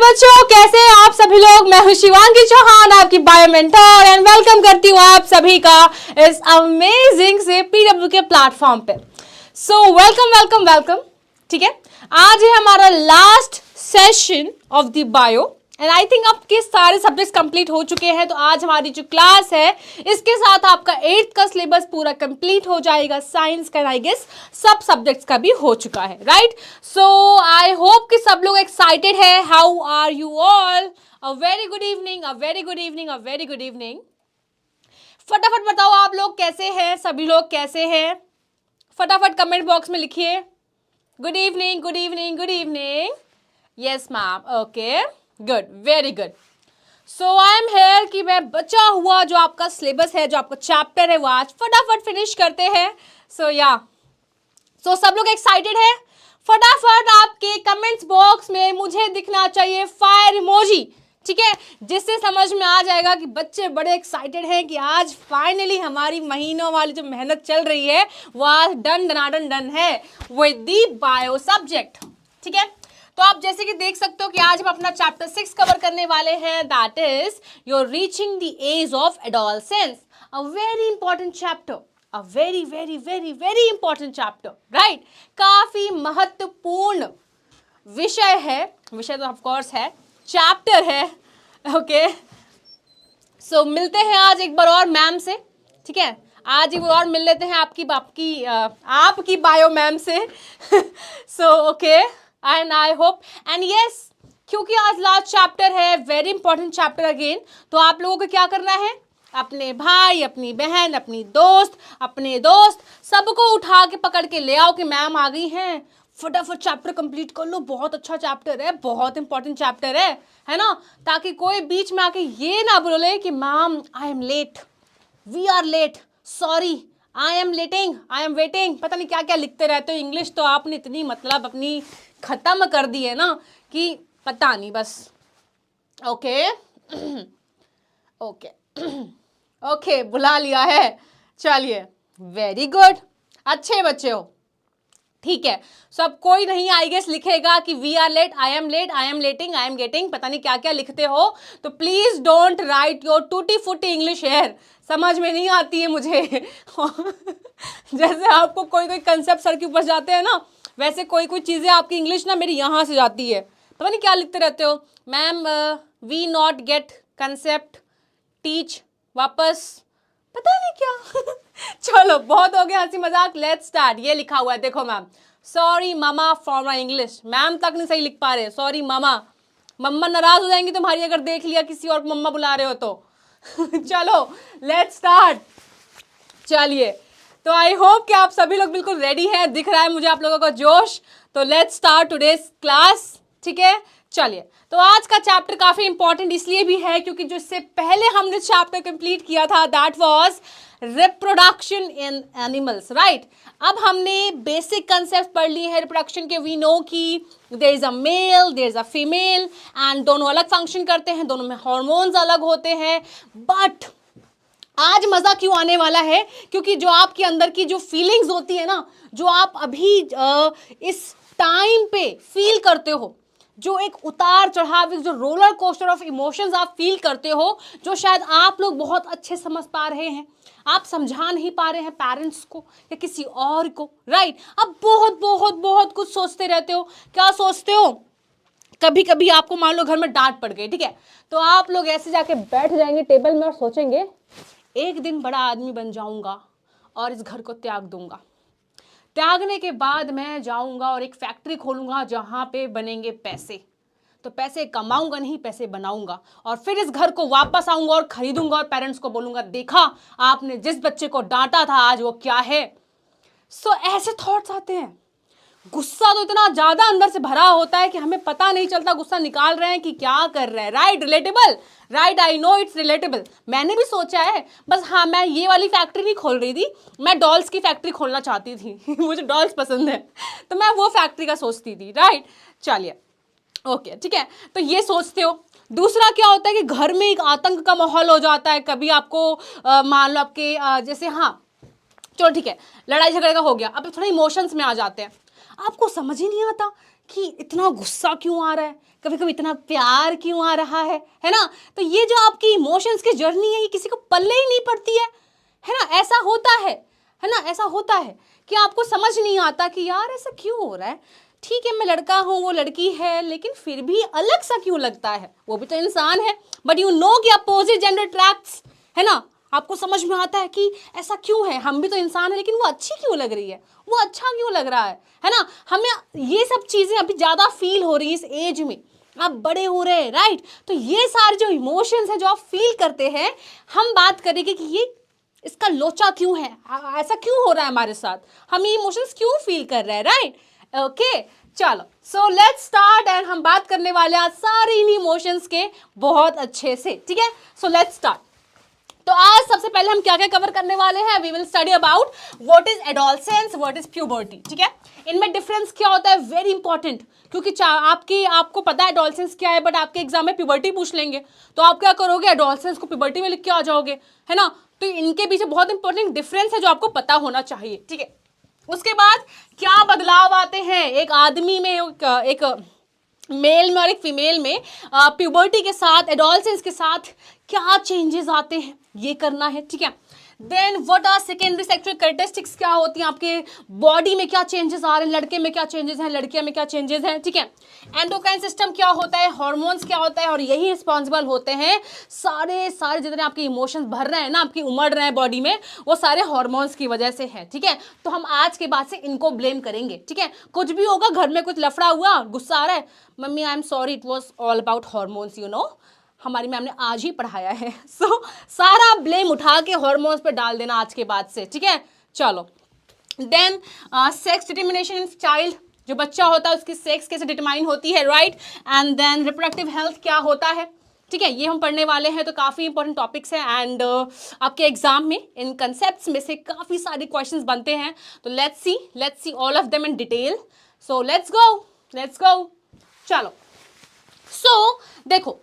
बच्चों, कैसे हैं आप सभी लोग। मैं हूं शिवांगी चौहान, आपकी बायो मेंटर, एंड वेलकम करती हूँ आप सभी का इस अमेजिंग से पीडब्ल्यू के प्लेटफॉर्म पे। So welcome welcome welcome. ठीक है, आज है हमारा last session of the bio and I think आपके सारे सब्जेक्ट्स कंप्लीट हो चुके हैं। तो आज हमारी जो क्लास है इसके साथ आपका 8th का सिलेबस पूरा कंप्लीट हो जाएगा। साइंस का आई गेस सब सब्जेक्ट्स का भी हो चुका है, राइट। सो आई होप कि सब लोग एक्साइटेड है। How are you all? A very good evening, a very good evening, a very good evening. फटाफट बताओ आप लोग कैसे हैं, सभी लोग कैसे हैं। फटाफट कमेंट बॉक्स में लिखिए। Good evening, good evening, good evening. Yes ma'am, okay, good, very good. So I am here कि मैं बचा हुआ जो आपका सिलेबस है, जो आपका चैप्टर है, वो आज फटाफट फिनिश करते हैं। सो सो सब लोग एक्साइटेड है। फटाफट आपके कमेंट्स बॉक्स में मुझे दिखना चाहिए फायर इमोजी, ठीक है, जिससे समझ में आ जाएगा कि बच्चे बड़े एक्साइटेड हैं कि आज फाइनली हमारी महीनों वाली जो मेहनत चल रही है वो आज डन डनाडन डन है विद दी बायो सब्जेक्ट। ठीक है, तो आप जैसे कि देख सकते हो कि आज हम अपना चैप्टर 6 कवर करने वाले हैं, that is your reaching the edge of adolescence. A very important chapter, a very very very very important chapter, right. काफी महत्वपूर्ण विषय है, विषय तो ऑफ कोर्स है, चैप्टर है, ओके। सो मिलते हैं आज एक बार और मैम से, ठीक है। आज एक बार और मिल लेते हैं आपकी बायो मैम से। So okay, and I hope and yes, क्योंकि आज लास्ट चैप्टर है, वेरी इंपॉर्टेंट चैप्टर अगेन, तो आप लोगों को क्या करना है, अपने भाई, अपनी बहन, अपने दोस्त सबको उठा के पकड़ के ले आओ कि मैम आ गई हैं। फटाफट चैप्टर कंप्लीट कर लो, बहुत अच्छा चैप्टर है, बहुत इंपॉर्टेंट चैप्टर है ना, ताकि कोई बीच में आके ये ना बोले कि ma'am I am late, we are late, sorry, I am letting, I am waiting, पता नहीं क्या क्या लिखते रहते हो। इंग्लिश तो आपने इतनी मतलब अपनी खत्म कर दी है ना कि पता नहीं बस। ओके ओके ओके, बुला लिया है, चलिए, वेरी गुड, अच्छे बच्चे हो, ठीक है। सब कोई नहीं आई गेस लिखेगा कि we are late, I am late, I am letting, I am getting, पता नहीं क्या क्या लिखते हो। तो प्लीज डोंट राइट योर टूटी फूटी इंग्लिश हेयर, समझ में नहीं आती है मुझे। जैसे आपको कोई कोई कंसेप्ट सर के ऊपर जाते हैं ना, वैसे कोई कोई चीज़ें आपकी इंग्लिश ना मेरी यहाँ से जाती है, पता नहीं क्या लिखते रहते हो। Ma'am we not get concept, teach वापस, पता नहीं क्या। चलो बहुत हो गया हंसी मजाक, लेट्स स्टार्ट। ये लिखा हुआ है देखो ma'am, sorry mama for my English, ma'am तक नहीं सही लिख पा रहे, सॉरी मामा, मम्मा नाराज हो जाएंगी तुम्हारी अगर देख लिया किसी और को मम्मा बुला रहे हो तो। चलो लेट्स स्टार्ट, चलिए। तो आई होप कि आप सभी लोग बिल्कुल रेडी हैं, दिख रहा है मुझे आप लोगों का जोश। तो लेट्स स्टार्ट टुडेज क्लास, ठीक है, चलिए। तो आज का चैप्टर काफी इंपॉर्टेंट इसलिए भी है क्योंकि जो इससे पहले हमने चैप्टर कंप्लीट किया था that was reproduction in animals, right. अब हमने बेसिक कंसेप्ट पढ़ लिए हैं रिप्रोडक्शन के। वी नो कि there is a male, there is a female and दोनों अलग फंक्शन करते हैं, दोनों में हार्मोन्स अलग होते हैं। बट आज मजा क्यों आने वाला है, क्योंकि जो आपके अंदर की जो फीलिंग्स होती है ना, जो आप अभी इस टाइम पे फील करते हो, जो एक उतार चढ़ाव, जो रोलर कोस्टर ऑफ इमोशंस आप फील करते हो, जो शायद आप लोग बहुत अच्छे समझ पा रहे हैं, आप समझा नहीं पा रहे हैं पेरेंट्स को या किसी और को, राइट। अब बहुत बहुत बहुत कुछ सोचते रहते हो। क्या सोचते हो, कभी कभी आपको मान लो घर में डांट पड़ गई, ठीक है, तो आप लोग ऐसे जाके बैठ जाएंगे टेबल में और सोचेंगे एक दिन बड़ा आदमी बन जाऊंगा और इस घर को त्याग दूंगा, त्यागने के बाद मैं जाऊंगा और एक फैक्ट्री खोलूंगा जहां पे बनेंगे पैसे, तो पैसे कमाऊंगा नहीं, पैसे बनाऊंगा, और फिर इस घर को वापस आऊंगा और खरीदूंगा और पेरेंट्स को बोलूंगा देखा आपने जिस बच्चे को डांटा था आज वो क्या है। सो ऐसे थॉट्स आते हैं। गुस्सा तो इतना ज्यादा अंदर से भरा होता है कि हमें पता नहीं चलता गुस्सा निकाल रहे हैं कि क्या कर रहे हैं, right. Relatable, right, I know it's relatable, मैंने भी सोचा है। बस हाँ, मैं ये वाली फैक्ट्री नहीं खोल रही थी, मैं डॉल्स की फैक्ट्री खोलना चाहती थी। मुझे डॉल्स पसंद है तो मैं वो फैक्ट्री का सोचती थी, राइट। चलिए ओके, ठीक है, तो ये सोचते हो। दूसरा क्या होता है कि घर में एक आतंक का माहौल हो जाता है। कभी आपको मान लो आपके जैसे, हाँ चलो ठीक है, लड़ाई झगड़े का हो गया, अब थोड़ा इमोशंस में आ जाते हैं, आपको समझ ही नहीं आता कि इतना गुस्सा क्यों आ रहा है। कभी कभी इतना प्यार क्यों आ रहा है ना। तो ये जो आपकी इमोशंस की जर्नी है, ये किसी को पल्ले ही नहीं पड़ती है ना। ऐसा होता है ना, ऐसा होता है कि आपको समझ नहीं आता कि यार ऐसा क्यों हो रहा है। ठीक है, मैं लड़का हूँ, वो लड़की है, लेकिन फिर भी अलग सा क्यों लगता है, वो भी तो इंसान है। बट यू नो कि अपोजिट जेंडर अट्रैक्ट्स, है ना। आपको समझ में आता है कि ऐसा क्यों है, हम भी तो इंसान है, लेकिन वो अच्छी क्यों लग रही है, वो अच्छा क्यों लग रहा है ना। हमें ये सब चीज़ें अभी ज़्यादा फील हो रही है इस एज में, आप बड़े हो रहे हैं, राइट। तो ये सारे जो इमोशंस हैं जो आप फील करते हैं, हम बात करेंगे कि ये इसका लोचा क्यों है, ऐसा क्यों हो रहा है हमारे साथ, हम ये इमोशंस क्यों फील कर रहे हैं, राइट। ओके, चलो सो लेट्स स्टार्ट। एंड हम बात करने वाले आज सारे इन इमोशंस के बहुत अच्छे से, ठीक है। So let's start. तो आज सबसे पहले हम क्या क्या कवर करने वाले हैं, we will study about what is adolescence, what is puberty, ठीक है। इनमें डिफरेंस क्या होता है, वेरी इंपॉर्टेंट, क्योंकि आपको पता है एडोलसेंस क्या है, बट आपके एग्जाम में प्यूबर्टी पूछ लेंगे, तो आप क्या करोगे, एडोलसेंस को प्यूबर्टी में लिख के आ जाओगे, है ना। तो इनके पीछे बहुत इंपॉर्टेंट डिफरेंस है जो आपको पता होना चाहिए, ठीक है। उसके बाद क्या बदलाव आते हैं एक आदमी में, एक मेल में और एक फीमेल में, प्यूबर्टी के साथ, एडोलसेंस के साथ क्या चेंजेस आते हैं, ये करना है, ठीक है। Then what are secondary sexual characteristics, क्या होती हैं आपके बॉडी में, क्या चेंजेस आ रहे हैं, लड़के में क्या चेंजेस हैं, लड़कियां में क्या चेंजेस हैं, ठीक है। एंडोक्राइन सिस्टम क्या होता है, हार्मोन्स क्या होता है, और यही रिस्पॉन्सिबल होते हैं सारे जितने आपके इमोशंस भर रहे हैं ना, आपकी उमड़ रहे हैं बॉडी में, वो सारे हार्मोन्स की वजह से है, ठीक है। तो हम आज के बाद से इनको ब्लेम करेंगे, ठीक है। कुछ भी होगा, घर में कुछ लफड़ा हुआ, गुस्सा आ रहा है, mummy I am sorry, it was all about hormones, you know, हमारी मैम ने आज ही पढ़ाया है। सो सारा ब्लेम उठा के हार्मोन्स पे डाल देना आज के बाद से, ठीक है। चलो, then sex determination in child, जो बच्चा होता है उसकी सेक्स कैसे डिटरमाइन होती है, right. And then reproductive health क्या होता है, ठीक है, ये हम पढ़ने वाले हैं। तो काफ़ी इंपॉर्टेंट टॉपिक्स हैं एंड आपके एग्जाम में इन कंसेप्ट्स में से काफ़ी सारे क्वेश्चंस बनते हैं। तो let's see all of them in detail. So let's go. चलो, सो देखो,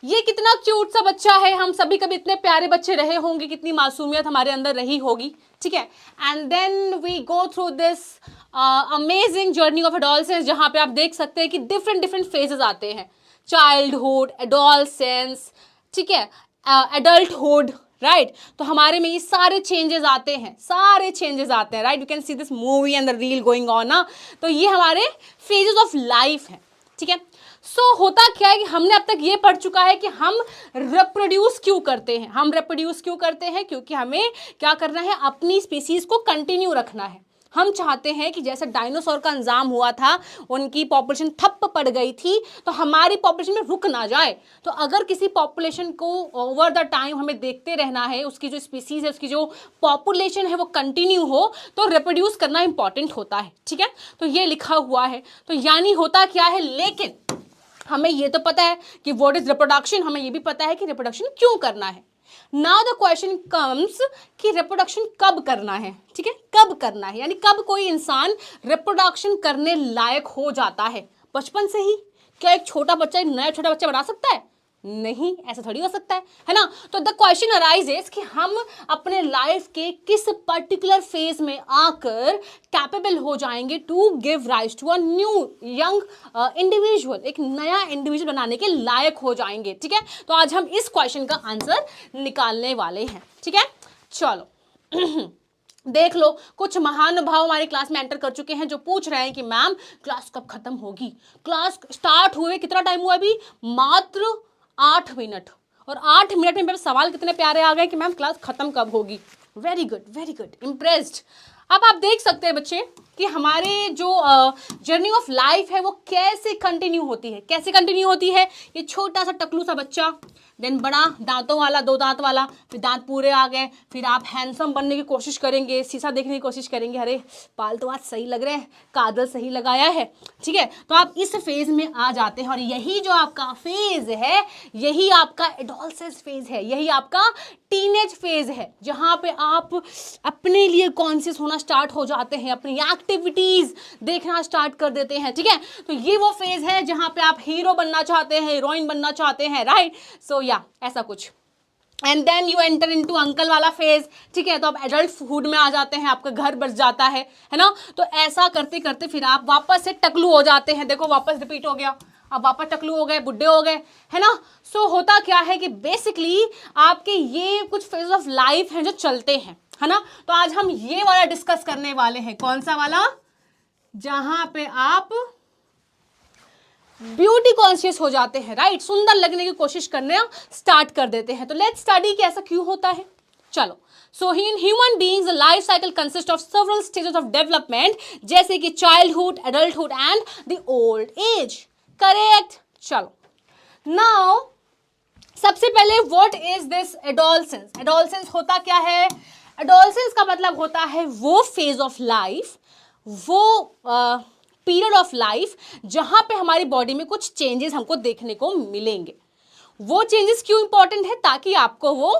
ये कितना क्यूट सा बच्चा है, हम सभी कभी इतने प्यारे बच्चे रहे होंगे, कितनी मासूमियत हमारे अंदर रही होगी, ठीक है। And then we go through this amazing journey of adolescence, जहाँ पे आप देख सकते हैं कि डिफरेंट फेजेस आते हैं, चाइल्डहुड, एडोलसेंस, ठीक है, एडल्टहुड, राइट। तो हमारे में ये सारे चेंजेस आते हैं, right. You can see this movie and the reel going on ना। तो ये हमारे फेजेस ऑफ लाइफ हैं, ठीक है। सो होता क्या है कि हमने अब तक ये पढ़ चुका है कि हम रिप्रोड्यूस क्यों करते हैं, क्योंकि हमें क्या करना है, अपनी स्पीसीज को कंटिन्यू रखना है। हम चाहते हैं कि जैसे डायनासोर का अंजाम हुआ था, उनकी पॉपुलेशन ठप्प पड़ गई थी, तो हमारी पॉपुलेशन में रुक ना जाए। तो अगर किसी पॉपुलेशन को ओवर द टाइम हमें देखते रहना है, उसकी जो स्पीसीज है, उसकी जो पॉपुलेशन है वो कंटिन्यू हो, तो रिप्रोड्यूस करना इंपॉर्टेंट होता है, ठीक है। तो ये लिखा हुआ है। तो यानी होता क्या है, लेकिन हमें ये तो पता है कि व्हाट इज रिप्रोडक्शन, हमें ये भी पता है कि रिप्रोडक्शन क्यों करना है। नाउ द क्वेश्चन कम्स कि रिप्रोडक्शन कब करना है, ठीक है, कब करना है, यानी कब कोई इंसान रिप्रोडक्शन करने लायक हो जाता है। बचपन से ही? क्या एक छोटा बच्चा एक नया छोटा बच्चा बना सकता है? नहीं, ऐसा थोड़ी हो सकता है ना। तो द क्वेश्चन अराइजेस कि हम अपने लाइफ के किस पर्टिकुलर फेज में आकर कैपेबल हो जाएंगे to give rise to a new young individual, एक नया इंडिविजुअल बनाने के लायक हो जाएंगे, ठीक है। तो आज हम इस क्वेश्चन का आंसर निकालने वाले हैं, ठीक है। चलो देख लो, कुछ महानुभाव हमारे क्लास में एंटर कर चुके हैं जो पूछ रहे हैं कि मैम क्लास कब खत्म होगी। क्लास स्टार्ट हुए कितना टाइम हुआ अभी, मात्र 8 मिनट, और 8 मिनट में सवाल कितने प्यारे आ गए कि मैम क्लास खत्म कब होगी। Very good, impressed. अब आप देख सकते हैं बच्चे कि हमारे जो जर्नी ऑफ लाइफ है वो कैसे कंटिन्यू होती है। ये छोटा सा टकलू सा बच्चा, देन बड़ा दांतों वाला, 2 दांत वाला, फिर दांत पूरे आ गए, फिर आप हैंडसम बनने की कोशिश करेंगे, शीशा देखने की कोशिश करेंगे, अरे बाल तो आज सही लग रहे हैं, काजल सही लगाया है, ठीक है। तो आप इस फेज में आ जाते हैं, और यही जो आपका फेज है, यही आपका एडोलसेंस फेज है, यही आपका टीनेज फेज है, जहाँ पे आप अपने लिए कॉन्शियस होना स्टार्ट हो जाते हैं, अपनी एक्टिविटीज देखना स्टार्ट कर देते हैं, ठीक है। तो ये वो फेज है जहाँ पे आप हीरो बनना चाहते हैं, हीरोइन बनना चाहते हैं, राइट। सो या ऐसा कुछ। And then you enter into uncle वाला फेज, ठीक है। तो आप एडल्टहुड में आ जाते हैं, आपका घर बस जाता है ना। तो ऐसा करते करते फिर आप वापस से टकलू हो जाते हैं। देखो वापस रिपीट हो गया, अब वापस टकलू हो गए, बुढ़े हो गए, है ना। सो होता क्या है कि बेसिकली आपके ये कुछ फेज ऑफ लाइफ हैं जो चलते हैं, है ना। तो आज हम ये वाला डिस्कस करने वाले हैं। कौन सा वाला? जहां पे आप ब्यूटी कॉन्शियस हो जाते हैं, राइट, सुंदर लगने की कोशिश करने स्टार्ट कर देते हैं। तो लेट्स स्टडी कि ऐसा क्यों होता है। चलो, so in human beings life cycle consist of several stages of development, जैसे कि childhood, adulthood and the old age. Correct. चलो, नाउ सबसे पहले what is this adolescence? Adolescence होता क्या है? एडोलसेंस का मतलब होता है वो फेज ऑफ लाइफ, वो पीरियड ऑफ लाइफ जहां पे हमारी बॉडी में कुछ चेंजेस हमको देखने को मिलेंगे। वो चेंजेस क्यों इंपॉर्टेंट है? ताकि आपको वो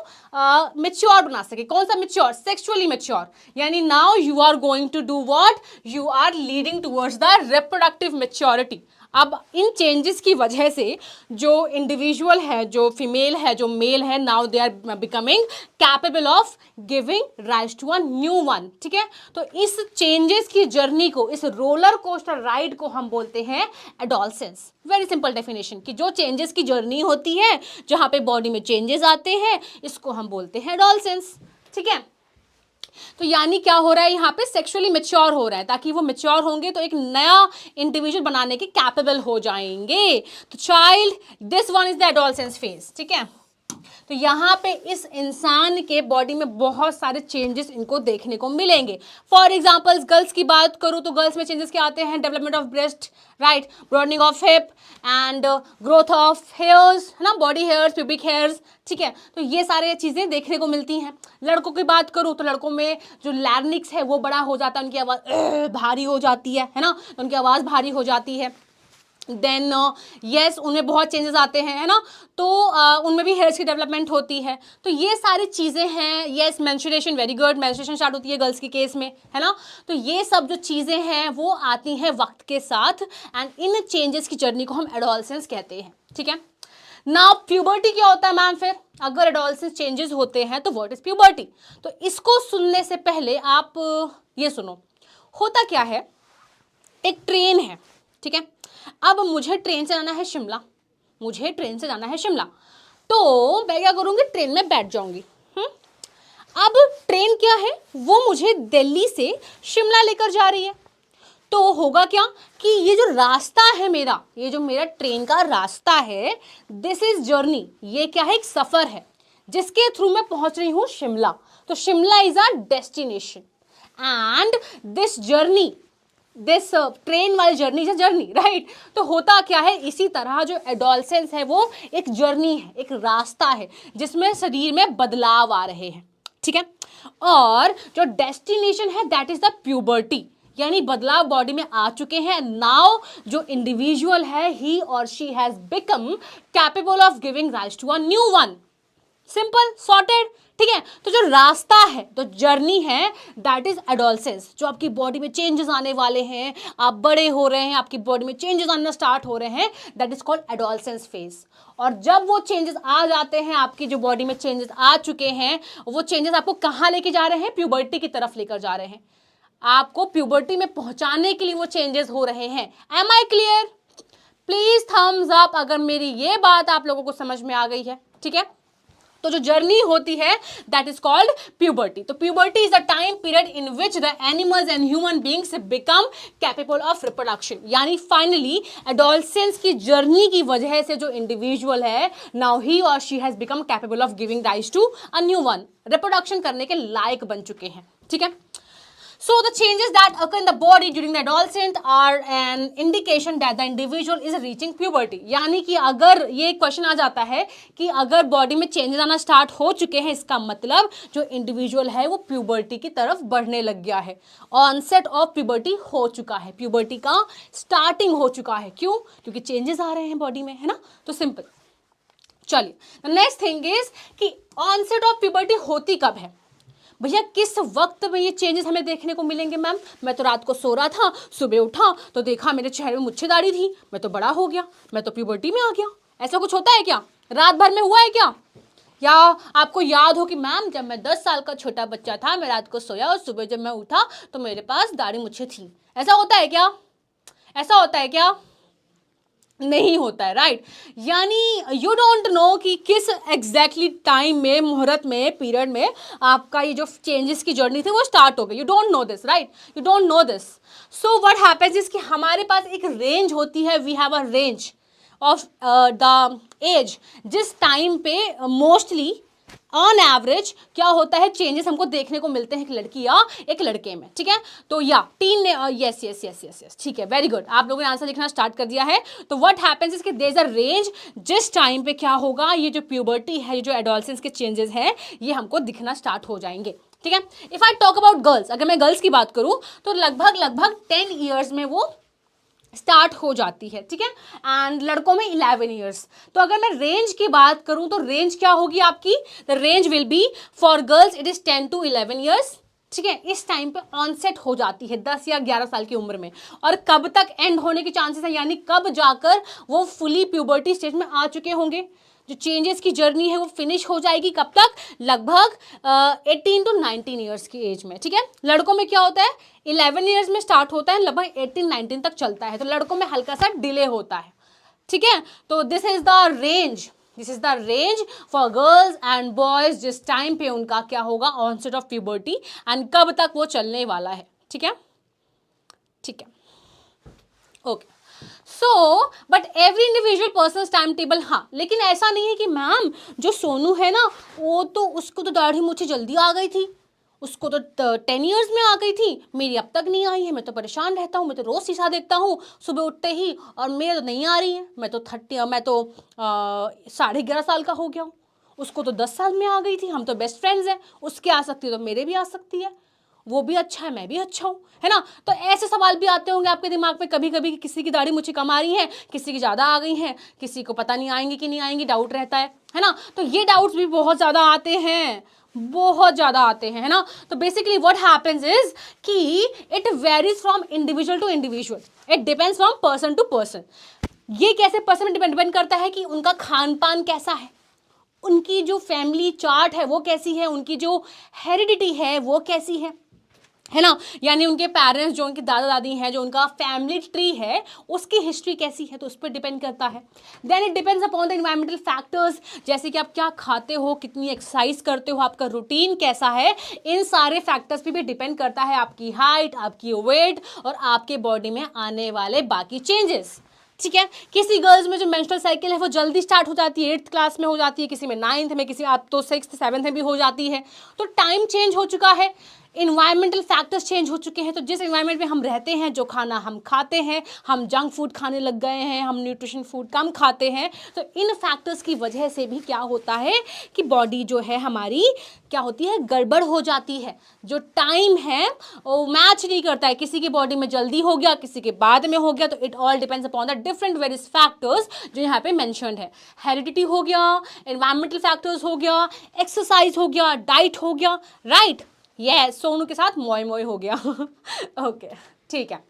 मेच्योर बना सके। कौन सा मेच्योर? Sexually mature. यानी now you are going to do what? You are leading towards the reproductive maturity. अब इन चेंजेस की वजह से जो इंडिविजुअल है, जो फीमेल है, जो मेल है, now they are becoming capable of giving rise to a new one. ठीक है, तो इस चेंजेस की जर्नी को, इस रोलर कोस्टर राइड को हम बोलते हैं एडोलसेंस। वेरी सिंपल डेफिनेशन कि जो चेंजेस की जर्नी होती है, जहां पे बॉडी में चेंजेस आते हैं, इसको हम बोलते हैं एडोलसेंस। ठीक है, तो यानी क्या हो रहा है यहाँ पे? सेक्सुअली मैच्योर हो रहा है, ताकि वो मैच्योर होंगे तो एक नया इंडिविजुअल बनाने के कैपेबल हो जाएंगे। तो child, this one is the adolescence phase. ठीक है, तो यहाँ पे इस इंसान के बॉडी में बहुत सारे चेंजेस इनको देखने को मिलेंगे। फॉर एग्जाम्पल्स गर्ल्स की बात करूँ तो गर्ल्स में चेंजेस क्या आते हैं? Development of breast, right, broadening of hip and growth of hairs, है ना, बॉडी हेयर्स, प्यूबिक हेयर्स। ठीक है, तो ये सारे चीज़ें देखने को मिलती हैं। लड़कों की बात करूँ तो लड़कों में जो लैरिंक्स है वो बड़ा हो जाता है, उनकी आवाज़ भारी हो जाती है ना, उनकी आवाज़ भारी हो जाती है। देन यस, उनमें बहुत चेंजेस आते हैं, है ना, तो उनमें भी हेयर्स की डेवलपमेंट होती है। तो ये सारी चीज़ें हैं। Yes, menstruation, very good, menstruation start होती है गर्ल्स के केस में, है ना। तो ये सब जो चीज़ें हैं वो आती हैं वक्त के साथ, एंड इन चेंजेस की जर्नी को हम एडोलसेंस कहते हैं। ठीक है, नाउ प्यूबर्टी क्या होता है मैम? फिर अगर एडोलसेंस चेंजेस होते हैं तो व्हाट इज प्यूबर्टी? तो इसको सुनने से पहले आप ये सुनो, होता क्या है, एक ट्रेन है। ठीक है, अब मुझे ट्रेन से जाना है शिमला, मुझे ट्रेन से जाना है शिमला, तो मैं क्या करूँगी? ट्रेन में बैठ जाऊँगी। अब ट्रेन क्या है? वो मुझे दिल्ली से शिमला लेकर जा रही है। तो होगा क्या कि ये जो रास्ता है मेरा, ये जो मेरा ट्रेन का रास्ता है, दिस इज जर्नी। ये क्या है? एक सफ़र है जिसके थ्रू मैं पहुँच रही हूँ शिमला। तो Shimla is a destination and this journey, this train वाली journey is a journey, right. तो होता क्या है? इसी तरह जो एडोलसेंस है वो एक जर्नी है, एक रास्ता है जिसमें शरीर में बदलाव आ रहे हैं। ठीक है, और जो डेस्टिनेशन है दैट इज द प्यूबर्टी, यानी बदलाव बॉडी में आ चुके हैं। नाउ जो इंडिविजुअल है, ही और she has become capable of giving rise to a new one. Simple, sorted. ठीक है, तो जो रास्ता है, तो जर्नी है, दैट इज एडोलसेंस। जो आपकी बॉडी में चेंजेस आने वाले हैं, आप बड़े हो रहे हैं, आपकी बॉडी में चेंजेस आना स्टार्ट हो रहे हैं, that is called adolescence phase. और जब वो चेंजेस आ जाते हैं, आपकी जो बॉडी में चेंजेस आ चुके हैं, वो चेंजेस आपको कहाँ लेके जा रहे हैं? प्यूबर्टी की तरफ लेकर जा रहे हैं। आपको प्यूबर्टी में पहुंचाने के लिए वो चेंजेस हो रहे हैं। Am I clear? Please thumbs up अगर मेरी ये बात आप लोगों को समझ में आ गई है। ठीक है, तो जो जर्नी होती है दैट इज कॉल्ड प्यूबर्टी। तो puberty is a time period in which the animals and human beings become capable of reproduction. यानी फाइनली एडोलसेंस की जर्नी की वजह से जो इंडिविजुअल है, नाउ ही और she has become capable of giving rise to a new one, reproduction करने के लायक बन चुके हैं। ठीक है, so the changes that occur in the body during the adolescent are an indication that the individual is reaching puberty। यानी कि अगर ये क्वेश्चन आ जाता है कि अगर बॉडी में चेंजेस आना स्टार्ट हो चुके हैं, इसका मतलब जो इंडिविजुअल है वो प्यूबर्टी की तरफ बढ़ने लग गया है, ऑनसेट ऑफ प्यूबर्टी हो चुका है, प्यूबर्टी का स्टार्टिंग हो चुका है। क्यों? क्योंकि चेंजेस आ रहे हैं बॉडी में, है ना। तो सिंपल। चलिए, नेक्स्ट थिंग इज कि ऑनसेट ऑफ प्यूबर्टी होती कब है? भैया किस वक्त में ये चेंजेस हमें देखने को मिलेंगे? मैम मैं तो रात को सो रहा था, सुबह उठा तो देखा मेरे चेहरे में मुच्छे दाढ़ी थी, मैं तो बड़ा हो गया, मैं तो प्यूबर्टी में आ गया। ऐसा कुछ होता है क्या? रात भर में हुआ है क्या? या आपको याद हो कि मैम जब मैं 10 साल का छोटा बच्चा था, मैं रात को सोया और सुबह जब मैं उठा तो मेरे पास दाढ़ी मुच्छे थी। ऐसा होता है क्या? ऐसा होता है क्या? नहीं होता है, राइट। यानी यू डोंट नो कि किस एग्जैक्टली टाइम में, मुहूर्त में, पीरियड में आपका ये जो चेंजेस की जर्नी थी वो स्टार्ट हो गई। You don't know this, right, you don't know this. So what happens is कि हमारे पास एक रेंज होती है, we have a range of the age, जिस टाइम पे मोस्टली ऑन एवरेज क्या होता है, चेंजेस हमको देखने को मिलते हैं एक लड़की या एक लड़के में, ठीक है। तो या टीन ने yes yes yes yes yes, ठीक है, वेरी गुड, आप लोगों ने आंसर लिखना स्टार्ट कर दिया है। तो व्हाट हैपेंस इज कि देयर इज अ रेंज, जिस टाइम पे क्या होगा, ये जो प्यूबर्टी है, ये जो एडोलसेंस के चेंजेस हैं, ये हमको दिखना स्टार्ट हो जाएंगे, ठीक है। If I talk about girls, अगर मैं गर्ल्स की बात करूं तो लगभग 10 ईयर्स में वो स्टार्ट हो जाती है, ठीक है, एंड लड़कों में 11 ईयर्स। तो अगर मैं रेंज की बात करूं तो रेंज क्या होगी आपकी, the range will be for girls it is 10 to 11 years, ठीक है। इस टाइम पे ऑनसेट हो जाती है 10 या 11 साल की उम्र में, और कब तक एंड होने के चांसेस है, यानी कब जाकर वो फुली प्यूबर्टी स्टेज में आ चुके होंगे, जो चेंजेस की जर्नी है वो फिनिश हो जाएगी कब तक, लगभग 18 to 19 ईयर्स की एज में, ठीक है। लड़कों में क्या होता है, 11 ईयर्स में स्टार्ट होता है, लगभग 18-19 तक चलता है, तो लड़कों में हल्का सा डिले होता है, ठीक है। तो this is the range, this is the range for girls and boys, जिस टाइम पे उनका क्या होगा, ऑनसेट ऑफ प्यूबर्टी, एंड कब तक वो चलने वाला है, ठीक है, ठीक है, okay. So but every individual person time table, हाँ, लेकिन ऐसा नहीं है कि मैम जो सोनू है ना, वो तो उसको तो दाढ़ी मुझे जल्दी आ गई थी, उसको तो 10 ईयर्स में आ गई थी, मेरी अब तक नहीं आई है, मैं तो परेशान रहता हूँ, मैं तो रोज शीशा देखता हूँ सुबह उठते ही, और मेरे तो नहीं आ रही है, मैं तो 11.5 साल का हो गया हूँ, उसको तो 10 साल में आ गई थी, हम तो बेस्ट फ्रेंड्स हैं, उसके आ सकती है तो मेरे भी आ सकती है, वो भी अच्छा है, मैं भी अच्छा हूँ, है ना। तो ऐसे सवाल भी आते होंगे आपके दिमाग में कभी कभी कि किसी की दाढ़ी मुझे कम आ रही है, किसी की ज़्यादा आ गई है, किसी को पता नहीं आएंगी कि नहीं आएंगी, डाउट रहता है ना। तो ये डाउट्स भी बहुत ज़्यादा आते हैं, बहुत ज़्यादा आते हैं, है ना। तो बेसिकली व्हाट हैपेंस इज कि it varies from individual to individual, it depends from person to person. ये कैसे पर्सन डिपेंड करता है कि उनका खान पान कैसा है, उनकी जो फैमिली चार्ट है वो कैसी है, उनकी जो हेरिडिटी है वो कैसी है ना, यानी उनके पेरेंट्स, जो उनके दादा दादी हैं, जो उनका फैमिली ट्री है उसकी हिस्ट्री कैसी है, तो उस पर डिपेंड करता है। Then it depends upon the environmental factors, जैसे कि आप क्या खाते हो, कितनी एक्सरसाइज करते हो, आपका रूटीन कैसा है, इन सारे फैक्टर्स पे भी डिपेंड करता है आपकी हाइट, आपकी वेट और आपके बॉडी में आने वाले बाकी चेंजेस, ठीक है। किसी गर्ल्स में जो मेंस्ट्रुअल साइकिल है वो जल्दी स्टार्ट हो जाती है, 8th क्लास में हो जाती है, किसी में 9th में, किसी आप तो 6th 7th में भी हो जाती है। तो टाइम चेंज हो चुका है, इन्वायरमेंटल फैक्टर्स चेंज हो चुके हैं, तो जिस इन्वायरमेंट में हम रहते हैं, जो खाना हम खाते हैं, हम जंक फूड खाने लग गए हैं, हम न्यूट्रिशन फूड कम खाते हैं, तो इन फैक्टर्स की वजह से भी क्या होता है कि बॉडी जो है हमारी क्या होती है, गड़बड़ हो जाती है, जो टाइम है वो मैच नहीं करता है, किसी की बॉडी में जल्दी हो गया, किसी के बाद में हो गया, तो it all depends upon the different various factors जो यहाँ पे मेंशन्ड है। हेरिडिटी हो गया, एनवायरमेंटल फैक्टर्स हो गया, एक्सरसाइज हो गया, डाइट हो गया, राइट। यस, सोनू के साथ मोय मोय हो गया ओके, ठीक है।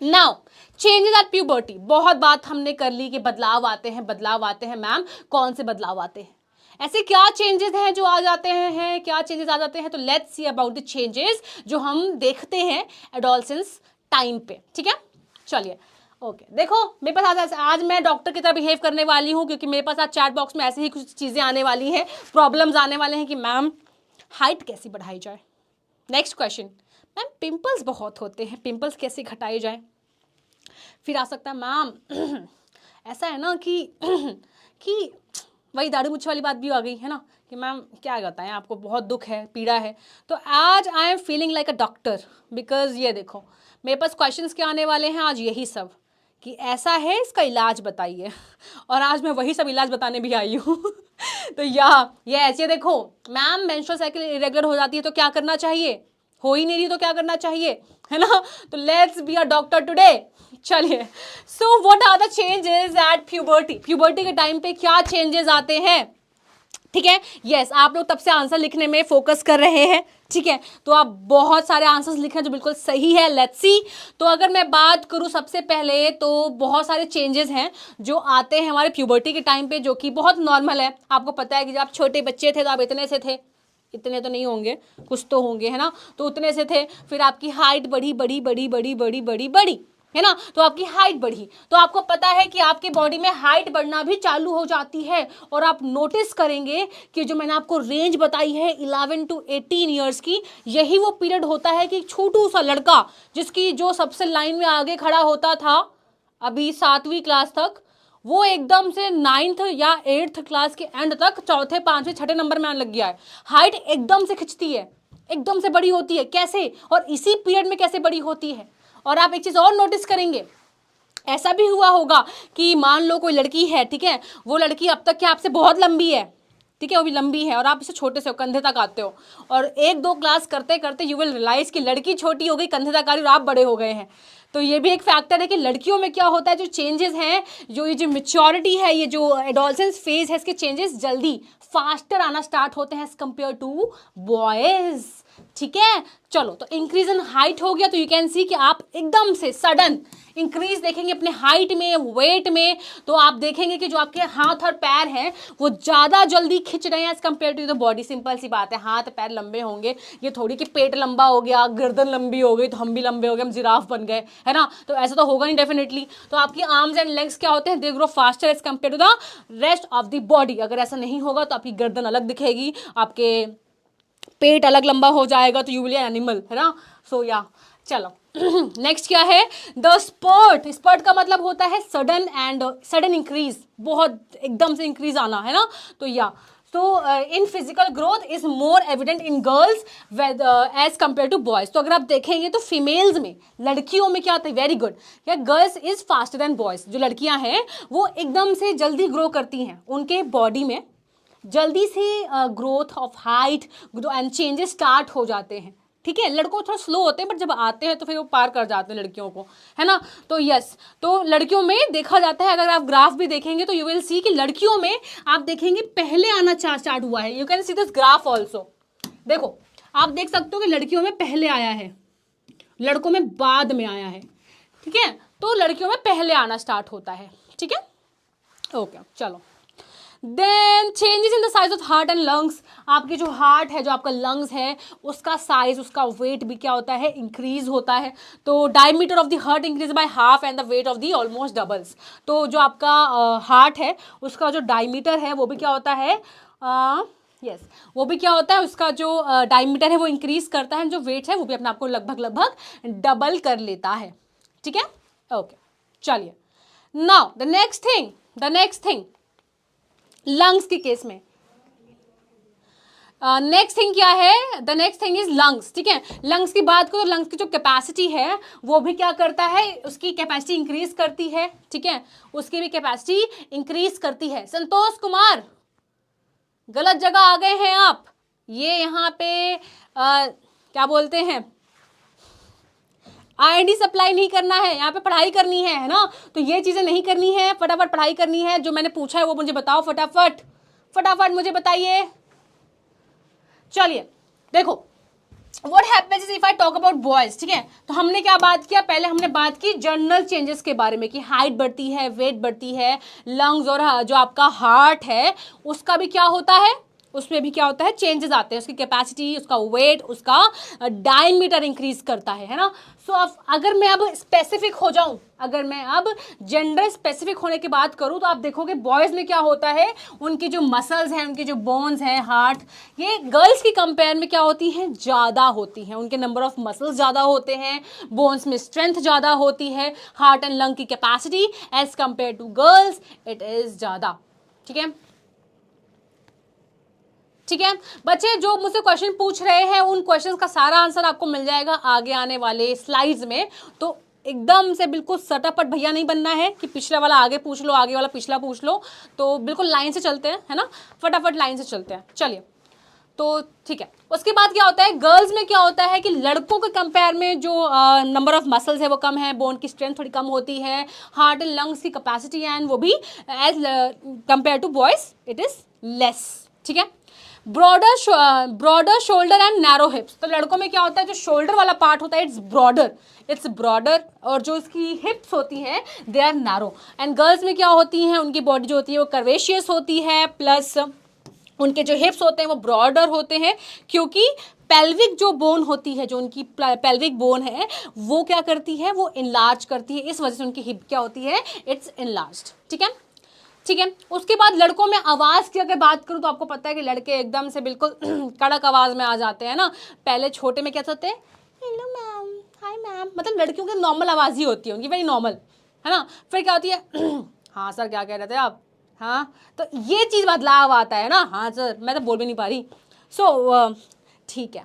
नाउ चेंजेस एट प्यूबर्टी, बहुत बात हमने कर ली कि बदलाव आते हैं, बदलाव आते हैं, मैम कौन से बदलाव आते हैं, ऐसे क्या चेंजेस हैं जो आ जाते हैं, क्या चेंजेस आ जाते हैं। तो let's see about the changes जो हम देखते हैं एडोलसेंस टाइम पे, ठीक है। चलिए ओके, देखो मेरे पास आज मैं डॉक्टर की तरह बिहेव करने वाली हूँ, क्योंकि मेरे पास आज चैट बॉक्स में ऐसे ही कुछ चीज़ें आने वाली हैं, प्रॉब्लम्स आने वाले हैं कि मैम हाइट कैसे बढ़ाई जाए। नेक्स्ट क्वेश्चन, मैम पिंपल्स बहुत होते हैं, पिंपल्स कैसे घटाए जाए। फिर आ सकता है मैम ऐसा है ना कि वही दाढ़ी मूंछ वाली बात भी आ गई है ना, कि मैम क्या बताएं आपको, बहुत दुख है, पीड़ा है। तो आज I am feeling like a doctor, because ये देखो मेरे पास क्वेश्चंस क्या आने वाले हैं आज, यही सब कि ऐसा है, इसका इलाज बताइए और आज मैं वही सब इलाज बताने भी आई हूँ तो ये देखो मैम मेंस्ट्रुअल साइकिल इरेगुलर हो जाती है तो क्या करना चाहिए, हो ही नहीं रही तो क्या करना चाहिए, है ना। तो let's be a doctor today. चलिए, so what are the changes at puberty, puberty के टाइम पे क्या चेंजेस आते हैं, ठीक है। यस, आप लोग तब से आंसर लिखने में फोकस कर रहे हैं, ठीक है, तो आप बहुत सारे आंसर्स लिखें जो बिल्कुल सही है। लेट्स सी, तो अगर मैं बात करूं सबसे पहले तो बहुत सारे चेंजेस हैं जो आते हैं हमारे प्यूबर्टी के टाइम पे, जो कि बहुत नॉर्मल है। आपको पता है कि जब आप छोटे बच्चे थे तो आप इतने से थे, इतने तो नहीं होंगे, कुछ तो होंगे, है ना, तो उतने से थे, फिर आपकी हाइट बढ़ी बढ़ी बढ़ी बढ़ी बढ़ी बढ़ी बढ़ी, है ना, तो आपकी हाइट बढ़ी, तो आपको पता है कि आपके बॉडी में हाइट बढ़ना भी चालू हो जाती है। और आप नोटिस करेंगे कि जो मैंने आपको रेंज बताई है 11 to 18 ईयर्स की, यही वो पीरियड होता है कि छोटू सा लड़का जिसकी जो सबसे लाइन में आगे खड़ा होता था अभी 7वीं क्लास तक, वो एकदम से 9th या 8th क्लास के एंड तक 4थे 5वें 6ठे नंबर में आने लग गया है। हाइट एकदम से खिंचती है, एकदम से बड़ी होती है। कैसे? और इसी पीरियड में कैसे बड़ी होती है। और आप एक चीज और नोटिस करेंगे, ऐसा भी हुआ होगा कि मान लो कोई लड़की है, ठीक है, वो लड़की अब तक क्या आपसे बहुत लंबी है, ठीक है, वो भी लंबी है और आप इससे छोटे से हो, कंधे तक आते हो, और 1-2 क्लास करते करते यू विल रियलाइज कि लड़की छोटी हो गई, कंधे तक आ रही और आप बड़े हो गए हैं। तो ये भी एक फैक्टर है कि लड़कियों में क्या होता है, जो चेंजेस हैं, जो ये जो मेच्योरिटी है, ये जो एडोलसेंस फेज है, इसके चेंजेस जल्दी फास्टर आना स्टार्ट होते हैं एज कंपेयर टू बॉयज। ठीक है, चलो, तो इंक्रीज इन हाइट हो गया, तो यू कैन सी कि आप एकदम से सडन इंक्रीज देखेंगे अपने हाइट में, वेट में, तो आप देखेंगे कि जो आपके हाथ और पैर हैं वो ज़्यादा जल्दी खिंच रहे हैं as compare to the body. Simple सी बात है, हाथ पैर लंबे होंगे, ये थोड़ी कि पेट लंबा हो गया, गर्दन लंबी हो गई तो हम भी लंबे हो गए, हम जिराफ बन गए, है ना, तो ऐसा तो होगा नहीं डेफिनेटली। तो आपकी आर्म्स एंड लेग्स क्या होते हैं, they grow faster as compare to the rest of the body. अगर ऐसा नहीं होगा तो आपकी गर्दन अलग दिखेगी, आपके पेट अलग लंबा हो जाएगा, तो यू विल एनिमल, है ना। सो या चलो नेक्स्ट क्या है, द स्पर्ट। स्पर्ट का मतलब होता है सडन एंड सडन इंक्रीज, बहुत एकदम से इंक्रीज आना, है ना। तो या तो इन physical growth is more evident in girls as compare to boys. तो अगर आप देखेंगे तो फीमेल्स में, लड़कियों में क्या होता है, वेरी गुड, या girls is faster than boys. जो लड़कियां हैं वो एकदम से जल्दी ग्रो करती हैं, उनके बॉडी में जल्दी से growth of height and changes start हो जाते हैं। ठीक है, लड़कों थोड़ा स्लो होते हैं, बट जब आते हैं तो फिर वो पार कर जाते हैं लड़कियों को, है ना। तो यस, तो लड़कियों में देखा जाता है, अगर आप ग्राफ भी देखेंगे तो यू विल सी कि लड़कियों में आप देखेंगे पहले आना स्टार्ट हुआ है। You can see this graph also. देखो, आप देख सकते हो कि लड़कियों में पहले आया है, लड़कों में बाद में आया है। ठीक है, तो लड़कियों में पहले आना स्टार्ट होता है। ठीक है, ओके, चलो। Then changes in the size of heart and lungs. आपकी जो हार्ट है, जो आपका लंग्स है, उसका साइज, उसका वेट भी क्या होता है, इंक्रीज होता है। तो diameter of the heart increase by half and the weight of the almost doubles. तो जो आपका हार्ट है, उसका जो डायमीटर है वो भी क्या होता है, यस, वो भी क्या होता है, उसका जो डायमीटर है वो इंक्रीज करता है, जो वेट है वो भी अपने आप को लगभग डबल कर लेता है। ठीक है, ओके, चलिए। Now the next thing lungs के केस में, नेक्स्ट थिंग क्या है, the next thing is lungs. ठीक है, लंग्स की बात करो तो लंग्स की जो कैपेसिटी है वो भी क्या करता है, उसकी कैपेसिटी इंक्रीज करती है। ठीक है, उसकी भी कैपेसिटी इंक्रीज करती है। संतोष कुमार, गलत जगह आ गए हैं आप, ये यहाँ पे क्या बोलते हैं, आईडी सप्लाई नहीं करना है, यहाँ पे पढ़ाई करनी है ना। तो ये चीज़ें नहीं करनी है, फटाफट पढ़ाई करनी है। जो मैंने पूछा है वो मुझे बताओ, फटाफट मुझे बताइए। चलिए, देखो, what happens if I talk about boys. ठीक है, तो हमने क्या बात किया, पहले हमने बात की जनरल चेंजेस के बारे में कि हाइट बढ़ती है, वेट बढ़ती है, लंग्स और जो आपका हार्ट है उसका भी क्या होता है, उसमें भी क्या होता है, चेंजेस आते हैं। उसकी कैपेसिटी, उसका वेट, उसका डायमीटर इंक्रीज करता है ना। सो अगर मैं अब स्पेसिफिक हो जाऊं, अगर मैं अब जेंडर स्पेसिफिक होने की बात करूं, तो आप देखोगे बॉयज में क्या होता है, उनकी जो मसल्स हैं, उनके जो बोन्स हैं, हार्ट, ये गर्ल्स की कंपेयर में क्या होती हैं, ज़्यादा होती हैं। उनके नंबर ऑफ मसल्स ज़्यादा होते हैं, बोन्स में स्ट्रेंथ ज़्यादा होती है, हार्ट एंड लंग की capacity as compare to girls it is ज़्यादा। ठीक है, ठीक है बच्चे, जो मुझसे क्वेश्चन पूछ रहे हैं उन क्वेश्चंस का सारा आंसर आपको मिल जाएगा आगे आने वाले स्लाइड्स में। तो एकदम से बिल्कुल सटापट भैया नहीं बनना है कि पिछला वाला आगे पूछ लो, आगे वाला पिछला पूछ लो। तो बिल्कुल लाइन से चलते हैं, है ना, फटाफट लाइन से चलते हैं। चलिए, तो ठीक है, उसके बाद क्या होता है, गर्ल्स में क्या होता है कि लड़कों के कंपेयर में जो नंबर ऑफ मसल्स है वो कम है, बोन की स्ट्रेंथ थोड़ी कम होती है, हार्ट एंड लंग्स की कैपेसिटी एंड वो भी as compare to boys it is less. ठीक है, broader shoulder and narrow hips. तो लड़कों में क्या होता है, जो शोल्डर वाला पार्ट होता है इट्स ब्रॉडर, और जो इसकी हिप्स होती हैं they are narrow. And girls में क्या होती हैं, उनकी बॉडी जो होती है वो कर्वेशियस होती है, प्लस उनके जो हिप्स होते हैं वो ब्रॉडर होते हैं, क्योंकि पेल्विक जो बोन होती है, जो उनकी पेल्विक बोन है, वो क्या करती है, वो इनलार्ज करती है, इस वजह से उनकी हिप क्या होती है, इट्स इनलार्ज्ड। ठीक है, ठीक है। उसके बाद लड़कों में आवाज़ की अगर बात करूँ तो आपको पता है कि लड़के एकदम से बिल्कुल कड़क आवाज़ में आ जाते हैं ना। पहले छोटे में क्या होते हैं, हेलो मैम, हाय मैम, मतलब लड़कियों की नॉर्मल आवाज़ ही होती है उनकी, वेरी नॉर्मल, है ना। फिर क्या होती है, हाँ सर क्या कह रहे थे आप, हाँ, तो ये चीज़ बदलाव आता है ना, हाँ सर मैं तो बोल भी नहीं पा रही। सो ठीक है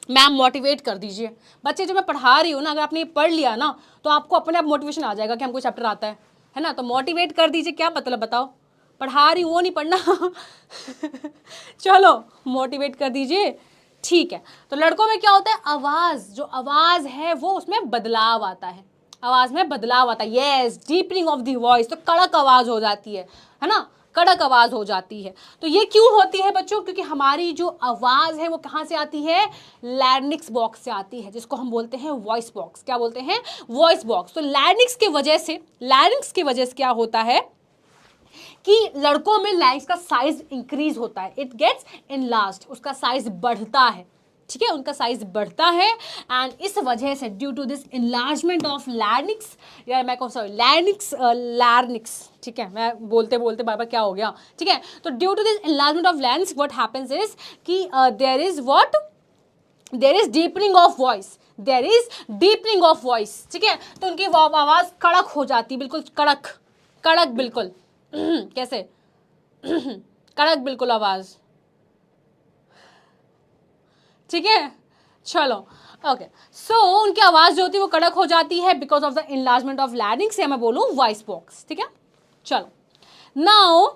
मैम, मोटिवेट कर दीजिए बच्चे, जो मैं पढ़ा रही हूँ ना, अगर आपने ये पढ़ लिया ना तो आपको अपने आप मोटिवेशन आ जाएगा कि हमको चैप्टर आता है ना। तो मोटिवेट कर दीजिए, क्या मतलब बताओ, पढ़ा रही हूँ वो नहीं पढ़ना चलो मोटिवेट कर दीजिए, ठीक है। तो लड़कों में क्या होता है, आवाज़, जो आवाज़ है वो उसमें बदलाव आता है, आवाज़ में बदलाव आता है, yes, deepening of the voice, तो कड़क आवाज़ हो जाती है ना, कड़क आवाज़ हो जाती है। तो ये क्यों होती है बच्चों, क्योंकि हमारी जो आवाज़ है वो कहाँ से आती है, लैरिंक्स बॉक्स से आती है, जिसको हम बोलते हैं वॉइस बॉक्स। क्या बोलते हैं, वॉइस बॉक्स। तो लैरिंक्स की वजह से, लैरिंक्स की वजह से क्या होता है कि लड़कों में लैरिंक्स का साइज इंक्रीज होता है, इट गेट्स इनलार्ज्ड, उसका साइज बढ़ता है, ठीक है, उनका साइज बढ़ता है। एंड इस वजह से due to this enlargement of larynx, या मैं कौन सॉरी लैरिंक्स, ठीक है, मैं बोलते बोलते बार क्या हो गया, ठीक है। तो due to this enlargement of larynx what happens is कि there is deepening of voice, there is deepening of voice, ठीक है। तो उनकी आवाज़ कड़क हो जाती है, बिल्कुल कड़क, कड़क बिल्कुल कैसे कड़क बिल्कुल आवाज़, ठीक है। चलो ओके, सो उनकी आवाज़ जो होती है वो कड़क हो जाती है because of the enlargement of larynx, या मैं बोलूँ वॉइस बॉक्स, ठीक है। चलो नाउ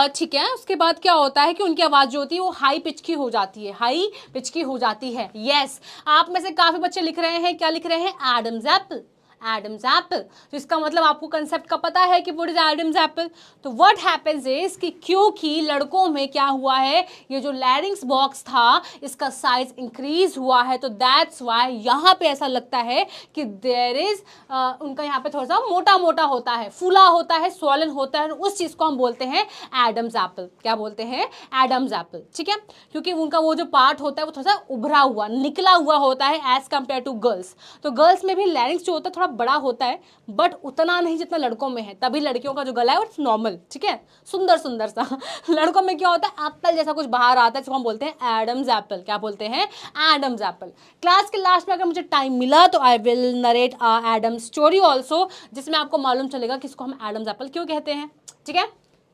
ठीक है, उसके बाद क्या होता है कि उनकी आवाज़ जो होती है वो हाई पिच की हो जाती है, हाई पिच की हो जाती है, यस। आप में से काफ़ी बच्चे लिख रहे हैं, क्या लिख रहे हैं, एडम्स एप्पल, एडम्स एप्पल। तो इसका मतलब आपको कंसेप्ट का पता है कि व्हाट इज एडम्स एप्पल। तो व्हाट हैपेंस इज कि क्योंकि लड़कों में क्या हुआ है, ये जो लैरिंक्स बॉक्स था इसका साइज इंक्रीज हुआ है, तो दैट्स व्हाई यहाँ पे ऐसा लगता है कि देयर इज उनका यहाँ पे थोड़ा सा मोटा मोटा होता है, फूला होता है, स्वॉलन होता है, उस चीज़ को हम बोलते हैं एडम्स एप्पल। क्या बोलते हैं, एडम्स एप्पल, ठीक है। क्योंकि उनका वो जो पार्ट होता है वो थोड़ा सा उभरा हुआ, निकला हुआ होता है एज कंपेयर टू गर्ल्स। तो गर्ल्स में भी लैरिंक्स जो होता है थोड़ा बड़ा होता है, बट उतना नहीं जितना लड़कों में है, तभी लड़कियों का जो गला है वो नॉर्मल, ठीक है, सुंदर सुंदर सा। लड़कों में क्या होता है, एप्पल जैसा कुछ बाहर आता है, जिसको हम बोलते हैं एडम्स एप्पल। क्या बोलते हैं, एडम्स एप्पल। क्लास के लास्ट में अगर मुझे टाइम मिला तो I will narrate Adam's story also, जिसमें आपको मालूम चलेगा कि इसको हम एडम्स एप्पल क्यों कहते हैं, ठीक है।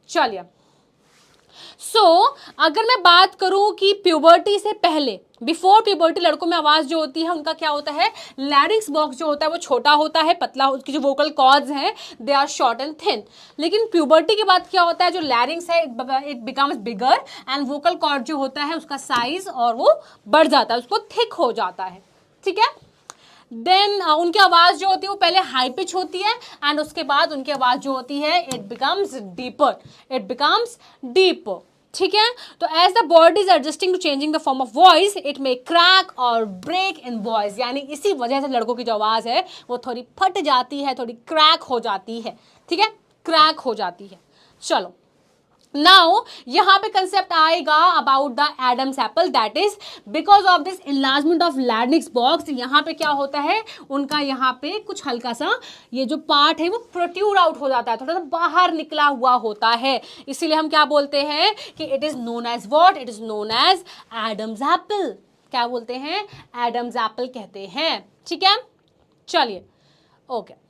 चलिए, अगर मैं बात करूं कि प्यूबर्टी से पहले, बिफोर प्यूबर्टी, लड़कों में आवाज़ जो होती है उनका क्या होता है, लैरिंक्स बॉक्स जो होता है वो छोटा होता है, पतला, उसकी जो वोकल कॉर्ड्स हैं they are short and thin. लेकिन प्यूबर्टी के बाद क्या होता है, जो लैरिंक्स है it becomes bigger and vocal cord जो होता है उसका साइज और वो बढ़ जाता है, उसको थिक हो जाता है, ठीक है। देन उनकी आवाज़ जो होती है वो पहले हाई पिच होती है एंड उसके बाद उनकी आवाज़ जो होती है it becomes deeper, it becomes deeper, ठीक है। तो as the body is adjusting to changing the form of voice it may crack और ब्रेक इन वॉइस, यानी इसी वजह से लड़कों की जो आवाज़ है वो थोड़ी फट जाती है, थोड़ी क्रैक हो जाती है, ठीक है, क्रैक हो जाती है। चलो नाउ यहाँ पे कंसेप्ट आएगा about the Adam's apple, that is because of this enlargement of larynx box. यहाँ पे क्या होता है, उनका यहाँ पे कुछ हल्का सा ये जो पार्ट है वो प्रोट्यूड आउट हो जाता है, थोड़ा सा बाहर निकला हुआ होता है, इसीलिए हम क्या बोलते हैं कि it is known as what, it is known as Adam's apple. क्या बोलते हैं, एडम्स एप्पल कहते हैं, ठीक है। चलिए okay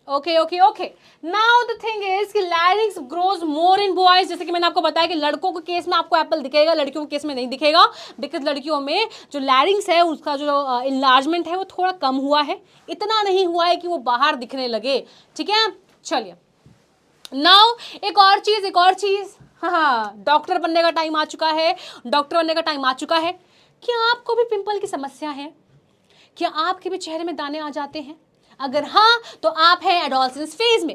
okay okay okay, now the thing is कि larynx grows more in boys. जैसे कि मैंने आपको बताया कि लड़कों के केस में आपको एप्पल दिखेगा, लड़कियों के केस में नहीं दिखेगा, बिकॉज लड़कियों में जो लैरिंक्स है उसका जो इनलार्जमेंट है वो थोड़ा कम हुआ है, इतना नहीं हुआ है कि वो बाहर दिखने लगे, ठीक है। चलिए नाउ एक और चीज, हाँ, डॉक्टर बनने का टाइम आ चुका है, डॉक्टर बनने का टाइम आ चुका है। क्या आपको भी पिंपल की समस्या है, क्या आपके भी चेहरे में दाने आ जाते हैं? अगर हाँ तो आप हैं एडोलसेंस फेज में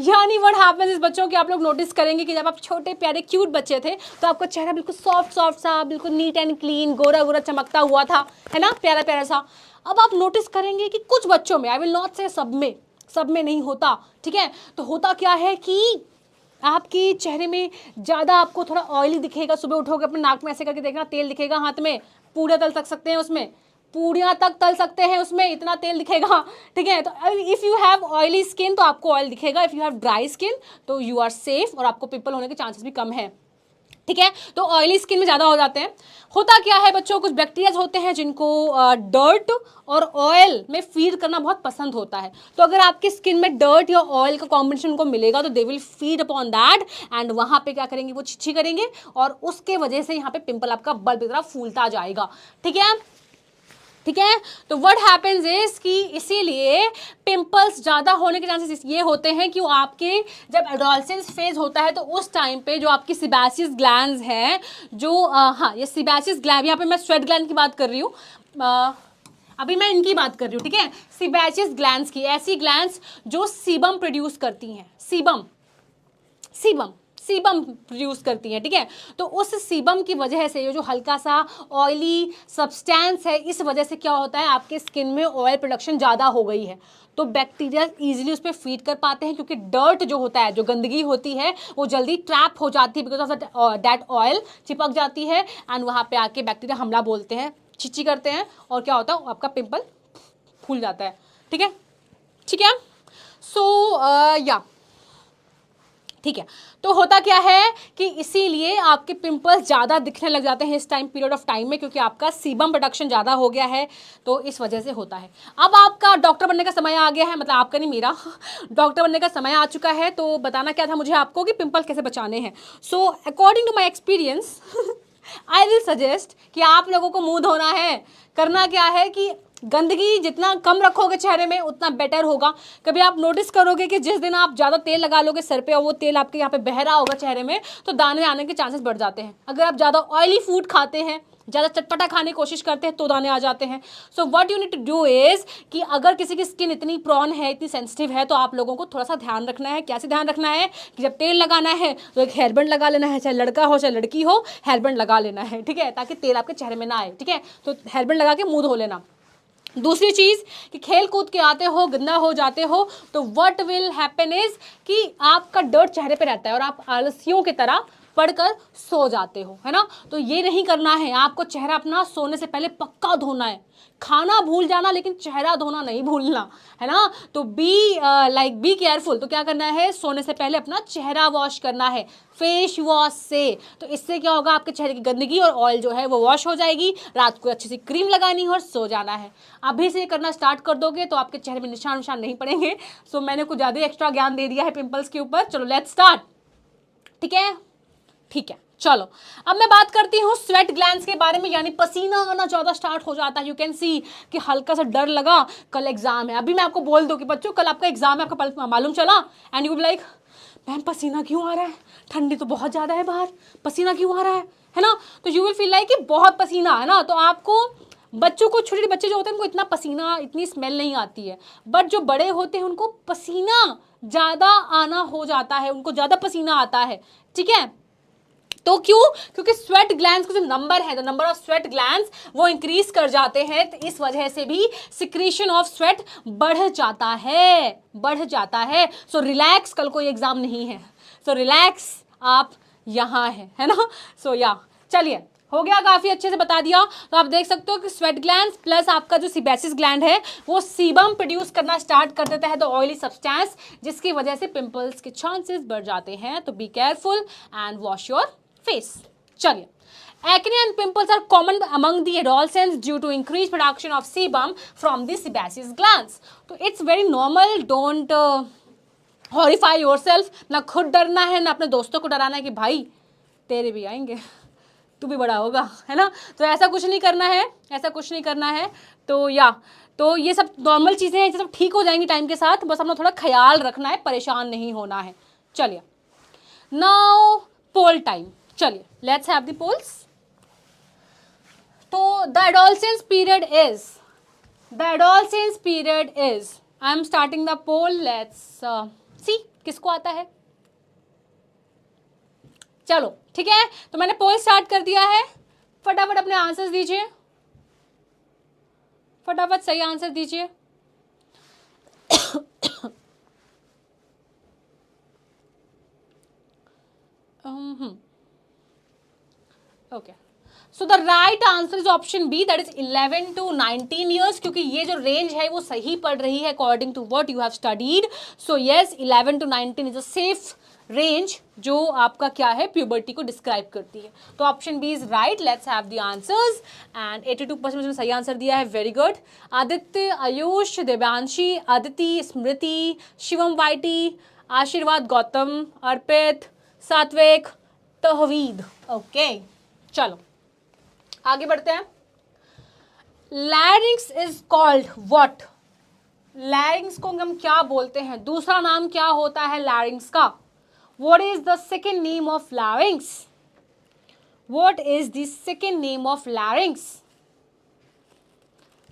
यानी व्हाट हैपेंस इस बच्चों की, आप लोग नोटिस करेंगे कि जब आप छोटे प्यारे क्यूट बच्चे थे तो आपका चेहरा बिल्कुल सॉफ्ट सॉफ्ट सा, बिल्कुल neat and clean, Gora Gora चमकता हुआ था, है ना, प्यारा प्यारा सा। अब आप नोटिस करेंगे कि कुछ बच्चों में, आई विल नॉट से सब में नहीं होता, ठीक है। तो होता क्या है कि आपके चेहरे में ज़्यादा आपको थोड़ा ऑयली दिखेगा, सुबह उठोगे अपने नाक में ऐसे करके देखना, तेल दिखेगा हाथ में, पूरा तल तक सकते हैं उसमें, पूड़ियाँ तक तल सकते हैं उसमें, इतना तेल दिखेगा, ठीक है। तो if you have oily skin तो आपको ऑयल दिखेगा, if you have dry skin तो यू आर सेफ और आपको पिंपल होने के चांसेस भी कम है, ठीक है। तो ऑयली स्किन में ज़्यादा हो जाते हैं। होता क्या है बच्चों, कुछ बैक्टीरियाज होते हैं जिनको डर्ट और ऑयल में फीड करना बहुत पसंद होता है। तो अगर आपकी स्किन में डर्ट या ऑयल का कॉम्बिनेशन उनको मिलेगा तो they will feed upon that and वहाँ पे क्या करेंगे, वो छिछी करेंगे और उसके वजह से यहाँ पे पिंपल आपका बल्ब की तरह फूलता जाएगा, ठीक है, ठीक है। तो व्हाट हैपेंस इज कि इसीलिए पिंपल्स ज़्यादा होने के चांसेस ये होते हैं कि वो आपके जब एडोलसेंस फेज होता है तो उस टाइम पे जो आपकी सिबेसियस ग्लैंड्स हैं, जो हाँ ये सिबेसियस ग्लैंड, यहाँ पे मैं स्वेट ग्लैंड की बात कर रही हूँ, अभी मैं इनकी बात कर रही हूँ, ठीक है, सिबेसियस ग्लैंड्स की, ऐसी ग्लैंड्स जो सीबम प्रोड्यूस करती हैं, सीबम सीबम सीबम प्रोड्यूस करती हैं, ठीक है। तो उस सीबम की वजह से ये जो हल्का सा ऑयली सब्सटेंस है, इस वजह से क्या होता है, आपके स्किन में ऑयल प्रोडक्शन ज़्यादा हो गई है तो बैक्टीरिया इजीली उस पर फीड कर पाते हैं, क्योंकि डर्ट जो होता है, जो गंदगी होती है वो जल्दी ट्रैप हो जाती है, बिकॉज ऑफ दैट ऑयल चिपक जाती है एंड वहाँ पे आके बैक्टीरिया हमला बोलते हैं, छिची करते हैं और क्या होता है, आपका पिंपल फूल जाता है, ठीक है, ठीक है। सो या ठीक है, तो होता क्या है कि इसीलिए आपके पिंपल्स ज़्यादा दिखने लग जाते हैं इस टाइम पीरियड ऑफ टाइम में, क्योंकि आपका सीबम प्रोडक्शन ज़्यादा हो गया है, तो इस वजह से होता है। अब आपका डॉक्टर बनने का समय आ गया है, मतलब आपका नहीं, मेरा डॉक्टर बनने का समय आ चुका है। तो बताना क्या था मुझे आपको कि पिंपल कैसे बचाने हैं। So according to my experience I will suggest कि आप लोगों को मुंह धोना है। करना क्या है कि गंदगी जितना कम रखोगे चेहरे में उतना बेटर होगा। कभी आप नोटिस करोगे कि जिस दिन आप ज़्यादा तेल लगा लोगे सर पे और वो तेल आपके यहाँ पे बह रहा होगा चेहरे में, तो दाने आने के चांसेस बढ़ जाते हैं। अगर आप ज़्यादा ऑयली फूड खाते हैं, ज़्यादा चटपटा खाने की कोशिश करते हैं तो दाने आ जाते हैं। So what you need to do is कि अगर किसी की स्किन इतनी प्रॉन है, इतनी सेंसिटिव है, तो आप लोगों को थोड़ा सा ध्यान रखना है। कैसे ध्यान रखना है कि जब तेल लगाना है तो एक हेयरबैंड लगा लेना है, चाहे लड़का हो चाहे लड़की हो, हेयरबैंड लगा लेना है, ठीक है, ताकि तेल आपके चेहरे में ना आए, ठीक है। तो हेयरबैंड लगा के मुँह धो लेना। दूसरी चीज़ कि खेल कूद के आते हो, गंदा हो जाते हो, तो व्हाट विल हैपन इज कि आपका डर्ट चेहरे पे रहता है और आप आलसियों की तरह पढ़कर सो जाते हो, है ना। तो ये नहीं करना है, आपको चेहरा अपना सोने से पहले पक्का धोना है। खाना भूल जाना लेकिन चेहरा धोना नहीं भूलना, है ना। तो बी केयरफुल। तो क्या करना है, सोने से पहले अपना चेहरा वॉश करना है फेस वॉश से। तो इससे क्या होगा, आपके चेहरे की गंदगी और ऑयल जो है वो वॉश हो जाएगी। रात को अच्छी सी क्रीम लगानी है और सो जाना है। अभी से करना स्टार्ट कर दोगे तो आपके चेहरे में निशान निशान नहीं पड़ेंगे। सो मैंने कुछ ज़्यादा एक्स्ट्रा ज्ञान दे दिया है पिंपल्स के ऊपर। चलो लेट्स स्टार्ट, ठीक है, ठीक है। चलो अब मैं बात करती हूँ स्वेट ग्लैंड्स के बारे में, यानी पसीना आना ज़्यादा स्टार्ट हो जाता है। यू कैन सी कि हल्का सा डर लगा, कल एग्जाम है। अभी मैं आपको बोल दूँ कि बच्चों कल आपका एग्जाम है, आपका मालूम चला, एंड यू लाइक मैम पसीना क्यों आ रहा है, ठंडी तो बहुत ज़्यादा है बाहर, पसीना क्यों आ रहा है ना। तो यू विल फील लाइक कि बहुत पसीना है ना। तो आपको बच्चों को, छोटे छोटे बच्चे जो होते हैं उनको इतना पसीना, इतनी स्मेल नहीं आती है, बट जो बड़े होते हैं उनको पसीना ज़्यादा आना हो जाता है, उनको ज़्यादा पसीना आता है, ठीक है। तो क्यों, क्योंकि स्वेट ग्लैंड्स का जो नंबर है, the number of sweat glands वो इंक्रीज कर जाते हैं। तो इस वजह से भी सिक्रीशन ऑफ स्वेट बढ़ जाता है, बढ़ जाता है। सो रिलैक्स, कल कोई एग्जाम नहीं है, सो रिलैक्स, आप यहाँ है ना। सो या चलिए, हो गया, काफ़ी अच्छे से बता दिया। तो आप देख सकते हो कि स्वेट ग्लैंड्स प्लस आपका जो सिबेसिस ग्लैंड है वो सीबम प्रोड्यूस करना स्टार्ट कर देता है, द ऑयली सब्सटेंस, जिसकी वजह से पिंपल्स के चांसेस बढ़ जाते हैं। तो be careful and wash your face. चलिए, acne and pimples are common among the adolescents due to increased production of sebum from the sebaceous glands. तो it's very normal. Don't horrify yourself. ना खुद डरना है ना अपने दोस्तों को डराना है कि भाई तेरे भी आएंगे, तू भी बड़ा होगा, है ना। तो ऐसा कुछ नहीं करना है, ऐसा कुछ नहीं करना है। तो ये सब नॉर्मल चीज़ें हैं, ये सब ठीक हो जाएंगी टाइम के साथ, बस अपना थोड़ा ख्याल रखना है, परेशान नहीं होना है। चलिए, नाउ पोल टाइम। चलिए, लेट्स हैव द पोल्स। तो the adolescence period is I am starting the poll. Let's see किसको आता है। चलो ठीक है, तो मैंने पोल स्टार्ट कर दिया है। फटाफट अपने आंसर्स दीजिए, फटाफट सही आंसर दीजिए। Okay, so the right answer is option B, that is 11 to 19 years, क्योंकि ये जो रेंज है वो सही पड़ रही है according to what you have studied. So yes, 11 to 19 is a safe range जो आपका क्या है, प्यूबर्टी को डिस्क्राइब करती है. तो option B is right. Let's have the answers and 82% ने सही आंसर दिया है. Very good. आदित्य, आयुष, देवांशी, अदिति, स्मृति, शिवम वाइटी, आशीर्वाद, गौतम, अर्पित, सात्विक, तहवीद. ओके, चलो आगे बढ़ते हैं. लैरिंग्स इज कॉल्ड व्हाट? लैरिंग्स को हम क्या बोलते हैं? दूसरा नाम क्या होता है लैरिंग्स का? What is the second name of लैरिंग्स? What is the second name of लैरिंग्स?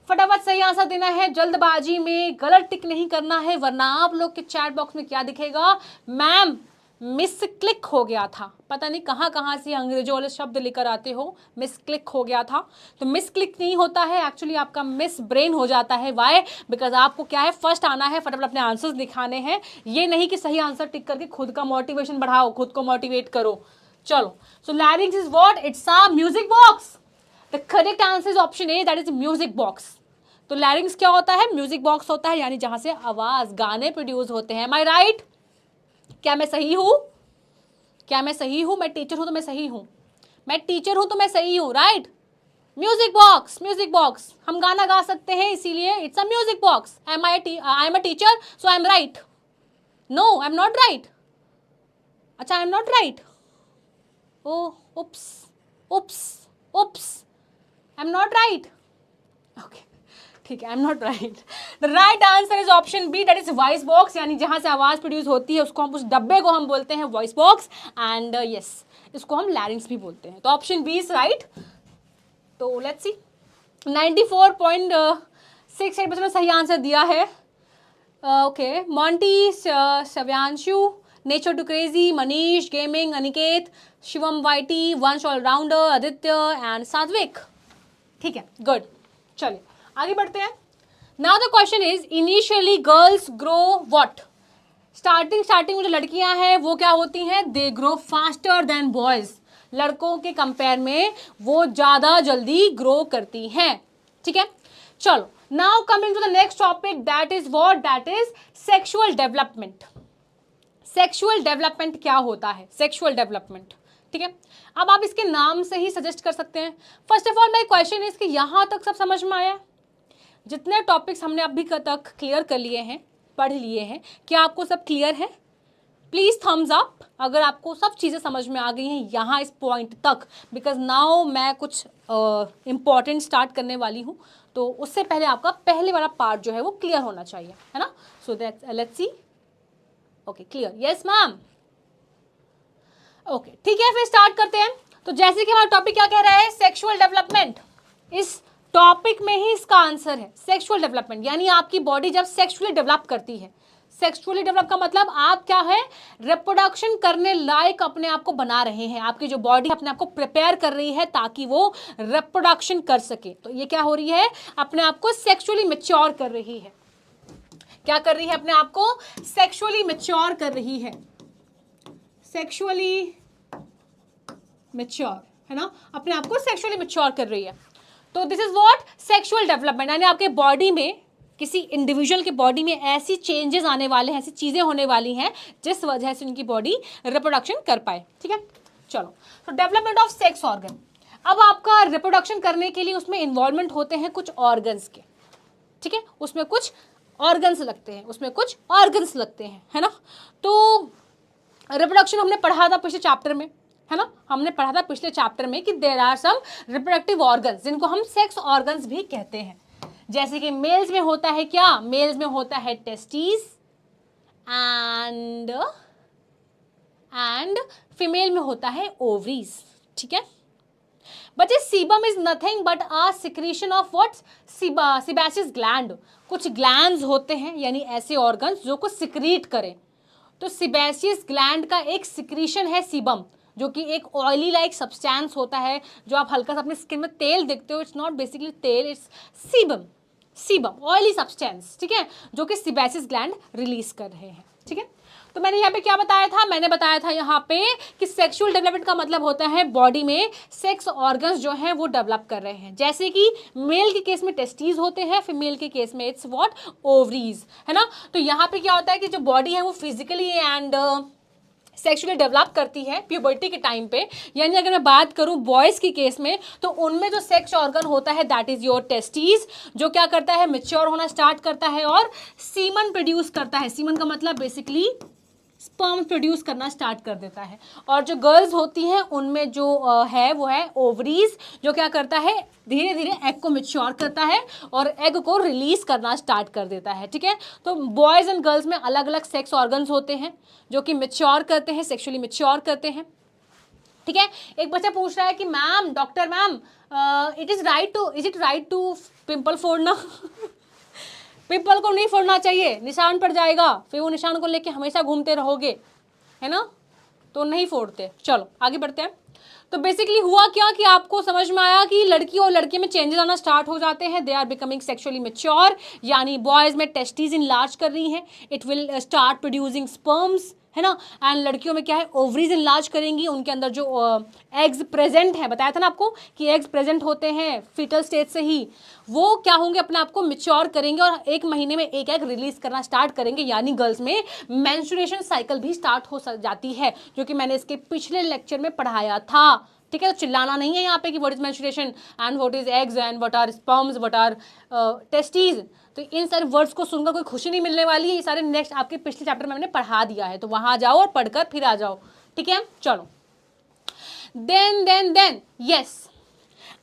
फटाफट सही आंसर देना है, जल्दबाजी में गलत टिक नहीं करना है, वरना आप लोग के चैट बॉक्स में क्या दिखेगा, मैम मिस क्लिक हो गया था. पता नहीं कहाँ कहाँ से अंग्रेजों वाले शब्द लेकर आते हो, मिस क्लिक हो गया था. तो मिस क्लिक नहीं होता है, एक्चुअली आपका मिस ब्रेन हो जाता है. वाई? बिकॉज आपको क्या है, फर्स्ट आना है, फटाफट अपने आंसर्स दिखाने हैं. ये नहीं कि सही आंसर टिक करके खुद का मोटिवेशन बढ़ाओ, खुद को मोटिवेट करो. चलो, so larynx is what? It's a music box. The correct answer is option A, that is music box. तो लैरिंग्स क्या होता है? म्यूजिक बॉक्स होता है, यानी जहां से आवाज, गाने प्रोड्यूस होते हैं. Am I right? क्या मैं सही हूं? क्या मैं सही हूं? मैं टीचर हूं तो मैं सही हूं. मैं टीचर हूं तो मैं सही हूं, right? Music box, music box, हम गाना गा सकते हैं, इसीलिए it's a music box. I am a teacher, so I am right? No, I am not right. अच्छा, I am not right. Oh, oops, oops, oops, I am not right. Okay, ठीक है, I am not right. The right answer is option B, that is voice box, यानी जहां से आवाज produce होती है उसको हम, उस डब्बे को हम बोलते हैं वॉइस बॉक्स. एंड यस, इसको हम लैरिंग्स भी बोलते हैं. तो ऑप्शन बी इज राइट. तो लेट्स सी, 94.68% ने सही आंसर दिया है. Okay, Monty, Savyanshu, nature to crazy, Manish, gaming, Aniket, Shivam YT, Vansh allrounder, Aditya and सात्विक. ठीक है, गुड. चलिए आगे बढ़ते हैं. Now the question is, initially girls grow what? Starting में जो लड़कियां हैं वो क्या होती हैं? They grow faster than boys. लड़कों के कंपेयर में वो ज्यादा जल्दी ग्रो करती हैं. ठीक है, चलो now coming to the next topic, that is what? That is sexual development. Sexual development क्या होता है? सेक्सुअल डेवलपमेंट, ठीक है. अब आप इसके नाम से ही सजेस्ट कर सकते हैं. First of all my question is कि यहां तक सब समझ में आया? जितने टॉपिक्स हमने अभी तक क्लियर कर लिए हैं, पढ़ लिए हैं, क्या आपको सब क्लियर है? प्लीज थम्स अप अगर आपको सब चीज़ें समझ में आ गई हैं यहाँ इस पॉइंट तक, बिकॉज नाउ मैं कुछ इम्पॉर्टेंट स्टार्ट करने वाली हूँ, तो उससे पहले आपका पहले वाला पार्ट जो है वो क्लियर होना चाहिए, है ना. So that's, let's see. Okay, clear? Yes ma'am. Okay, ठीक है, फिर स्टार्ट करते हैं. तो जैसे कि हमारा टॉपिक क्या कह रहा है, सेक्सुअल डेवलपमेंट. इस टॉपिक में ही इसका आंसर है, सेक्सुअल डेवलपमेंट, यानी आपकी बॉडी जब सेक्सुअली डेवलप करती है. सेक्सुअली डेवलप का मतलब आप क्या है, रिप्रोडक्शन करने लायक अपने आप को बना रहे हैं. आपकी जो बॉडी अपने आप को प्रिपेयर कर रही है ताकि वो रिप्रोडक्शन कर सके. तो ये क्या हो रही है, अपने आप को सेक्सुअली मैच्योर कर रही है. क्या कर रही है? अपने आप को सेक्सुअली मैच्योर कर रही है. सेक्सुअली मैच्योर, है ना, अपने आप को सेक्सुअली मैच्योर कर रही है. तो this is what? Sexual development. यानी आपके बॉडी में, किसी इंडिविजुअल के बॉडी में ऐसी चेंजेस आने वाले हैं, ऐसी चीजें होने वाली हैं जिस वजह से उनकी बॉडी रिप्रोडक्शन कर पाए. ठीक है, चलो. तो डेवलपमेंट ऑफ सेक्स ऑर्गन. अब आपका रिप्रोडक्शन करने के लिए उसमें इन्वॉल्वमेंट होते हैं कुछ ऑर्गन्स के. ठीक है, उसमें कुछ ऑर्गन्स लगते हैं, उसमें कुछ ऑर्गन्स लगते हैं, है ना. तो रिप्रोडक्शन हमने पढ़ा था पिछले चैप्टर में, है ना. हमने पढ़ा था पिछले चैप्टर में कि there are some reproductive organs जिनको हम सेक्स ऑर्गन्स भी कहते हैं. जैसे कि मेल्स में होता है क्या, मेल्स में होता है टेस्टिस एंड फीमेल में होता है ओवरीज. ठीक है, बच्चे sebum is nothing but a secretion of what? Sebaceous gland. कुछ ग्लैंड्स होते हैं, यानी ऐसे ऑर्गन्स जो को सिक्रीट करें. तो सीबेशियस ग्लैंड का एक सिक्रीशन है सीबम, जो कि एक ऑयली लाइक सब्सटेंस होता है, जो आप हल्का सा अपने स्किन में तेल देखते हो. इट्स नॉट बेसिकली तेल, it's sebum. Sebum oily substance, ठीक है, जो कि सीबेशियस ग्लैंड रिलीज कर रहे हैं. ठीक है, तो मैंने यहाँ पे क्या बताया था, मैंने बताया था यहाँ पे कि सेक्सुअल डेवलपमेंट का मतलब होता है बॉडी में सेक्स ऑर्गन्स जो हैं वो डेवलप कर रहे हैं। जैसे कि मेल के केस में टेस्टीज होते हैं, फीमेल के केस में इट्स व्हाट, ओवरीज, है ना। तो यहाँ पे क्या होता है कि जो बॉडी है वो फिजिकली एंड सेक्सुअली डेवलप करती है प्यूबर्टी के टाइम पे। यानी अगर मैं बात करूं बॉयज़ के केस में, तो उनमें जो सेक्स ऑर्गन होता है दैट इज़ योर टेस्टीज, जो क्या करता है, मैच्योर होना स्टार्ट करता है और सीमन प्रोड्यूस करता है। सीमन का मतलब बेसिकली स्पर्म प्रोड्यूस करना स्टार्ट कर देता है। और जो गर्ल्स होती हैं उनमें जो है वो है ओवरीज, जो क्या करता है, धीरे धीरे एग को मैच्योर करता है और एग को रिलीज करना स्टार्ट कर देता है। ठीक है, तो बॉयज़ एंड गर्ल्स में अलग अलग सेक्स ऑर्गन्स होते हैं जो कि मैच्योर करते हैं, सेक्सुअली मैच्योर करते हैं। ठीक है, एक बच्चा पूछ रहा है कि ma'am, doctor ma'am, is it right to pimple फोड़ना? पिंपल को नहीं फोड़ना चाहिए, निशान पड़ जाएगा, फिर वो निशान को लेके हमेशा घूमते रहोगे, है ना, तो नहीं फोड़ते। चलो आगे बढ़ते हैं। तो बेसिकली हुआ क्या कि आपको समझ में आया कि लड़की और लड़के में चेंजेस आना स्टार्ट हो जाते हैं, they are becoming sexually mature, यानी बॉयज में टेस्टीज इनलार्ज कर रही हैं, it will start producing sperms, है ना। एंड लड़कियों में क्या है, ओवरीज इनलार्ज करेंगी, उनके अंदर जो एग्स प्रेजेंट है, बताया था ना आपको कि एग्स प्रेजेंट होते हैं फीटल स्टेज से ही, वो क्या होंगे, अपने आप को मैच्योर करेंगे और 1 महीने में एक एग रिलीज करना स्टार्ट करेंगे। यानी गर्ल्स में मेंस्ट्रुएशन साइकिल भी स्टार्ट हो जाती है, जो कि मैंने इसके पिछले लेक्चर में पढ़ाया था। ठीक है, तो चिल्लाना नहीं है यहाँ पे कि what is menstruation and what is eggs and what are sperms, what are testes. तो इन सारे वर्ड्स को सुनकर कोई खुशी नहीं मिलने वाली है, ये सारे नेक्स्ट आपके पिछले चैप्टर में मैंने पढ़ा दिया है, तो वहां जाओ और पढ़कर फिर आ जाओ। ठीक है, चलो देन यस।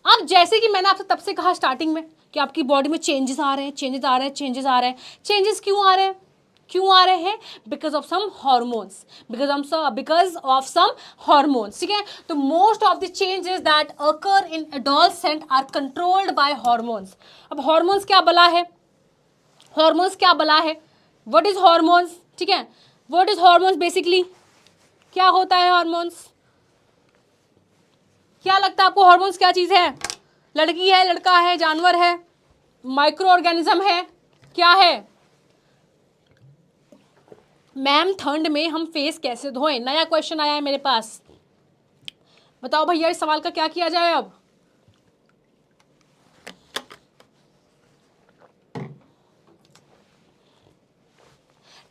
अब जैसे कि मैंने आपसे तब से कहा स्टार्टिंग में कि आपकी बॉडी में चेंजेस आ रहे हैं, चेंजेस आ रहे हैं, चेंजेस आ रहे हैं। चेंजेस क्यों आ रहे हैं, क्यों आ रहे हैं? Because of some hormones, because of some hormones. ठीक है, तो most of the changes that occur in adolescent are controlled by hormones. अब हॉर्मोन्स क्या बला है, हॉर्मोन्स क्या बला है, व्हाट इज हॉर्मोन्स? ठीक है, व्हाट इज हॉर्मोन्स बेसिकली, क्या होता है हॉर्मोन्स? क्या लगता है आपको हॉर्मोन्स क्या चीज है? लड़की है, लड़का है, जानवर है, माइक्रो ऑर्गेनिज्म है, क्या है? मैम ठंड में हम फेस कैसे धोएं, नया क्वेश्चन आया है मेरे पास। बताओ भैया इस सवाल का क्या किया जाए अब?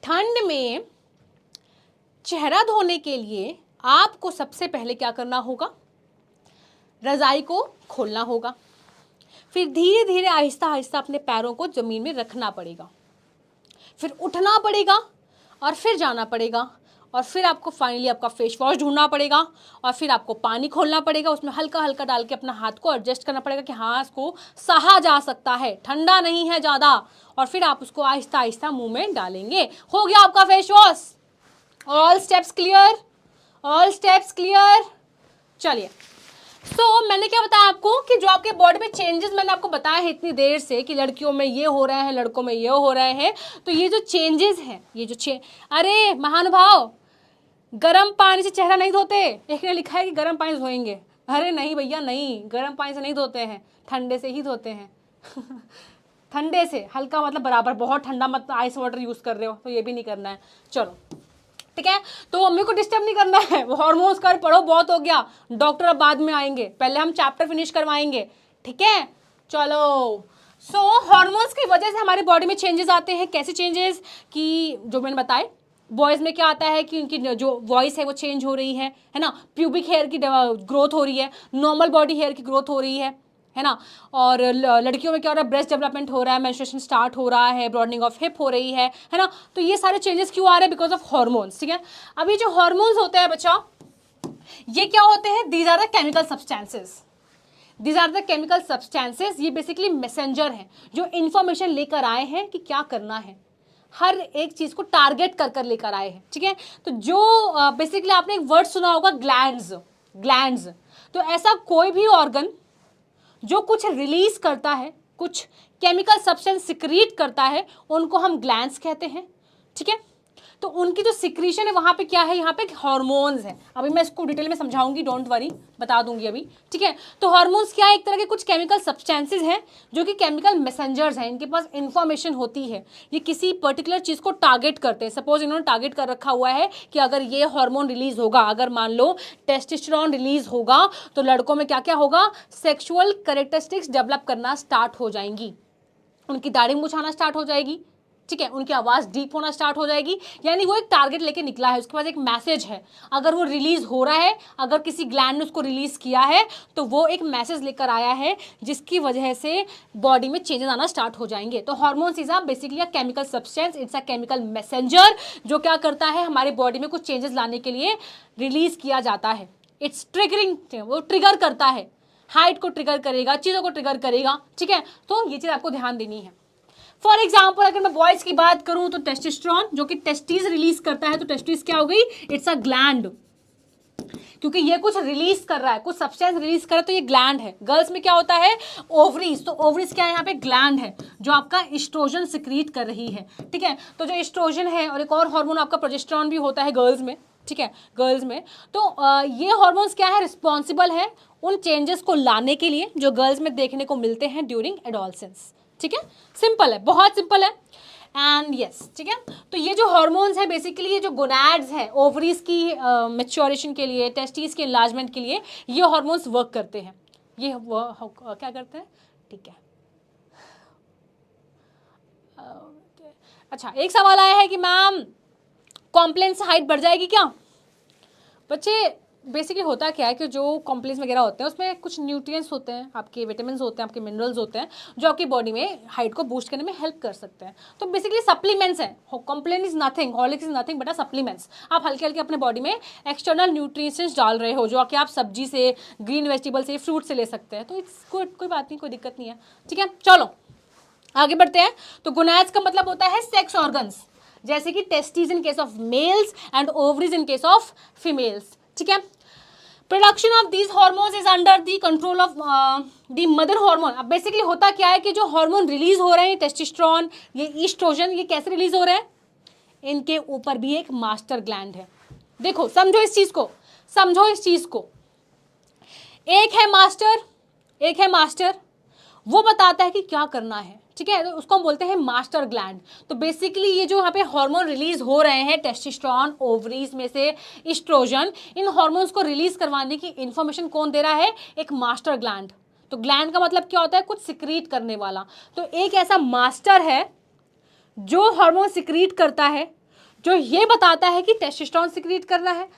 ठंड में चेहरा धोने के लिए आपको सबसे पहले क्या करना होगा, रजाई को खोलना होगा, फिर धीरे धीरे आहिस्ता आहिस्ता अपने पैरों को जमीन में रखना पड़ेगा, फिर उठना पड़ेगा और फिर जाना पड़ेगा, और फिर आपको फाइनली आपका फेस वॉश ढूंढना पड़ेगा, और फिर आपको पानी खोलना पड़ेगा, उसमें हल्का हल्का डाल के अपना हाथ को एडजस्ट करना पड़ेगा कि हाँ इसको सहा जा सकता है, ठंडा नहीं है ज़्यादा, और फिर आप उसको आहिस्ता आहिस्ता मुंह में डालेंगे। हो गया आपका face wash. All steps clear, all steps clear. चलिए, मैंने क्या बताया आपको कि जो आपके बॉडी में चेंजेस मैंने आपको बताया है इतनी देर से कि लड़कियों में ये हो रहे हैं, लड़कों में ये हो रहे हैं, तो ये जो चेंजेस हैं, ये जो अरे महानुभाव, गर्म पानी से चेहरा नहीं धोते। एक ने लिखा है कि गर्म पानी से धोएंगे, अरे नहीं भैया नहीं, गर्म पानी से नहीं धोते हैं, ठंडे से ही धोते हैं। ठंडे से, हल्का मतलब बराबर, बहुत ठंडा मत आइस वाटर यूज कर रहे हो तो ये भी नहीं करना है। चलो ठीक है, तो मम्मी को डिस्टर्ब नहीं करना है, वो हार्मोन्स कर पढ़ो, बहुत हो गया, डॉक्टर अब बाद में आएंगे, पहले हम चैप्टर फिनिश करवाएंगे। ठीक है, चलो। हार्मोन्स की वजह से हमारी बॉडी में चेंजेस आते हैं। कैसे चेंजेस कि जो मैंने बताए, बॉयज़ में क्या आता है कि उनकी जो वॉइस है वो चेंज हो रही है ना, प्यूबिक हेयर की ग्रोथ हो रही है, नॉर्मल बॉडी हेयर की ग्रोथ हो रही है ना। और लड़कियों में क्या हो रहा है, ब्रेस्ट डेवलपमेंट हो रहा है, मेंस्ट्रुएशन स्टार्ट हो रहा है, ब्रॉडनिंग ऑफ हिप हो रही है ना। तो ये सारे चेंजेस क्यों आ रहे हैं? Because of hormones. ठीक है, अभी जो हॉर्मोन्स होते हैं बच्चा, ये क्या होते हैं? These are the chemical substances, these are the chemical substances. ये बेसिकली मैसेंजर हैं जो इन्फॉर्मेशन लेकर आए हैं कि क्या करना है, हर एक चीज़ को टारगेट कर कर लेकर आए हैं। ठीक है, तो जो बेसिकली आपने एक वर्ड सुना होगा ग्लैंड्स, ग्लैंड्स। तो ऐसा कोई भी ऑर्गन जो कुछ रिलीज करता है, कुछ केमिकल सब्सटेंस सिक्रीट करता है, उनको हम ग्लैंड्स कहते हैं। ठीक है, तो उनकी जो सिक्रीशन है वहां पे क्या है, यहाँ पे हार्मोन्स है। अभी मैं इसको डिटेल में समझाऊंगी, डोंट वरी, बता दूंगी अभी, ठीक है। तो हार्मोन्स क्या है, एक तरह के कुछ केमिकल सब्सटेंसेज हैं जो कि केमिकल मैसेंजर्स हैं, इनके पास इंफॉर्मेशन होती है, ये किसी पर्टिकुलर चीज को टारगेट करते हैं। सपोज इन्होंने टारगेट कर रखा हुआ है कि अगर ये हार्मोन रिलीज होगा, अगर मान लो टेस्टोस्टेरोन रिलीज होगा तो लड़कों में क्या क्या होगा, सेक्सुअल कैरेक्टरिस्टिक्स डेवलप करना स्टार्ट हो जाएंगी, उनकी दाढ़ी मूंछ आना स्टार्ट हो जाएगी, ठीक है, उनकी आवाज डीप होना स्टार्ट हो जाएगी। यानी वो एक टारगेट लेके निकला है, उसके पास एक मैसेज है, अगर वो रिलीज हो रहा है, अगर किसी ग्लैंड ने उसको रिलीज किया है तो वो एक मैसेज लेकर आया है जिसकी वजह से बॉडी में चेंजेस आना स्टार्ट हो जाएंगे। तो hormones is basically a chemical substance, it's a chemical messenger जो क्या करता है, हमारे बॉडी में कुछ चेंजेस लाने के लिए रिलीज किया जाता है। इट्स ट्रिगरिंग, वो ट्रिगर करता है, हाइट को ट्रिगर करेगा, चीजों को ट्रिगर करेगा, ठीक है। तो ये चीज आपको ध्यान देनी है। फॉर एग्जाम्पल अगर मैं बॉयज की बात करूं तो टेस्टोस्टेरोन जो कि टेस्टिस रिलीज करता है, तो टेस्टिस क्या हो गई, इट्स अ ग्लैंड, क्योंकि ये कुछ रिलीज कर रहा है, कुछ सब्सटेंस रिलीज कर रहा है, तो ये ग्लैंड है। गर्ल्स में क्या होता है, ओवरीज, तो ओवरीज क्या है, यहाँ पे ग्लैंड है जो आपका एस्ट्रोजन सिक्रीट कर रही है, ठीक है। तो जो एस्ट्रोजन है और एक और हार्मोन आपका प्रोजेस्टेरॉन भी होता है गर्ल्स में, ठीक है, गर्ल्स में। तो ये हार्मोन्स क्या है, रिस्पॉन्सिबल है उन चेंजेस को लाने के लिए जो गर्ल्स में देखने को मिलते हैं ड्यूरिंग एडोलसेंस, ठीक है। सिंपल है, बहुत सिंपल है एंड यस, ठीक है। तो ये जो हार्मोन्स है बेसिकली, ये जो गोनैड्स है ओवरीज की मैच्योरेशन के लिए, टेस्टिस के इनलार्जमेंट के लिए ये हार्मोन्स वर्क करते हैं। ये क्या करते हैं, ठीक है। अच्छा, एक सवाल आया है कि मैम कॉम्प्लेन से हाइट बढ़ जाएगी क्या। बच्चे बेसिकली होता क्या है कि जो कॉम्प्लेक्स वगैरह होते हैं उसमें कुछ न्यूट्रिएंट्स होते हैं, आपके विटामिन होते हैं, आपके मिनरल्स होते हैं जो आपकी बॉडी में हाइट को बूस्ट करने में हेल्प कर सकते हैं। तो बेसिकली सप्लीमेंट्स हैं, Complan is nothing, Horlicks is nothing but supplements. आप हल्के हल्के अपने बॉडी में एक्सटर्नल न्यूट्रिएंट्स डाल रहे हो जो कि आप सब्जी से, ग्रीन वेजिटेबल से, फ्रूट से ले सकते हैं। तो इट्स कोई बात नहीं, कोई दिक्कत नहीं है, ठीक है। चलो आगे बढ़ते हैं। तो गोनैड्स का मतलब होता है सेक्स ऑर्गन्स, जैसे कि testis in case of males and ovaries in case of females, ठीक है। Production of these hormones is under the control of the mother hormone. अब बेसिकली होता क्या है कि जो हार्मोन रिलीज हो रहे हैं, टेस्टोस्टेरोन, ये ईस्ट्रोजन, ये कैसे रिलीज हो रहे हैं, इनके ऊपर भी एक मास्टर ग्लैंड है। देखो समझो इस चीज को, समझो इस चीज को, एक है मास्टर, एक है मास्टर, वो बताता है कि क्या करना है, ठीक है। तो उसको हम बोलते हैं मास्टर ग्लैंड। तो बेसिकली ये जो यहाँ पे हार्मोन रिलीज हो रहे हैं, टेस्टोस्टेरोन, ओवरीज में से एस्ट्रोजन, इन हार्मोन्स को रिलीज करवाने की इंफॉर्मेशन कौन दे रहा है, एक मास्टर ग्लैंड। तो ग्लैंड का मतलब क्या होता है, कुछ सिक्रीट करने वाला। तो एक ऐसा मास्टर है जो हार्मोन सिक्रीट करता है, जो ये बताता है कि टेस्टोस्टेरोन सिक्रीट करना है,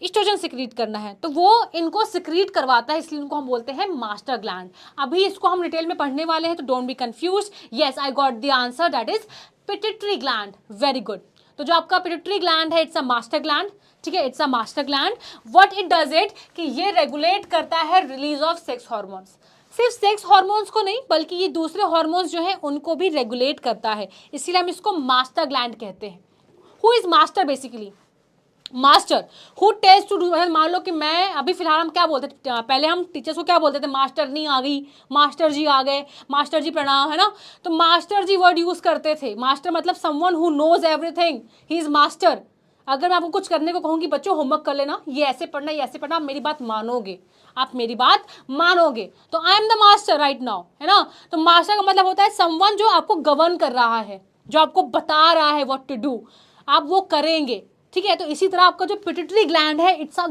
एस्ट्रोजन सिक्रीट करना है, तो वो इनको सिक्रीट करवाता है, इसलिए इनको हम बोलते हैं मास्टर ग्लैंड। अभी इसको हम डिटेल में पढ़ने वाले हैं, तो don't be confuse. Yes, I got the answer, that is pituitary gland, very good. तो जो आपका पिट्यूटरी ग्लैंड है, इट्स अ मास्टर ग्लैंड, ठीक है, it's a master gland. What it does it, कि ये रेगुलेट करता है रिलीज ऑफ सेक्स हार्मोन्स। सिर्फ सेक्स हार्मोन्स को नहीं बल्कि ये दूसरे हार्मोन्स जो है उनको भी रेगुलेट करता है, इसीलिए हम इसको मास्टर ग्लैंड कहते हैं। Who is master, basically master who tells to do. मान लो कि मैं अभी फिलहाल हम क्या बोलते थे, पहले हम टीचर्स को क्या बोलते थे, मास्टर नहीं आ गई, मास्टर जी आ गए, मास्टर जी प्रणाम, है ना। तो मास्टर जी वर्ड यूज करते थे। मास्टर मतलब someone who knows everything, he is master. अगर मैं आपको कुछ करने को कहूँगी, बच्चों होमवर्क कर लेना, ये ऐसे पढ़ना, ये ऐसे पढ़ना, आप मेरी बात मानोगे, आप मेरी बात मानोगे, तो I am the master right now, है ना। तो मास्टर का मतलब होता है समवन जो आपको गवर्न कर रहा है, जो आपको बता रहा है व्हाट टू डू, आप वो करेंगे, ठीक है। तो इसी तरह आपका जो पिट्यूटरी ग्लैंड है, इट्स अ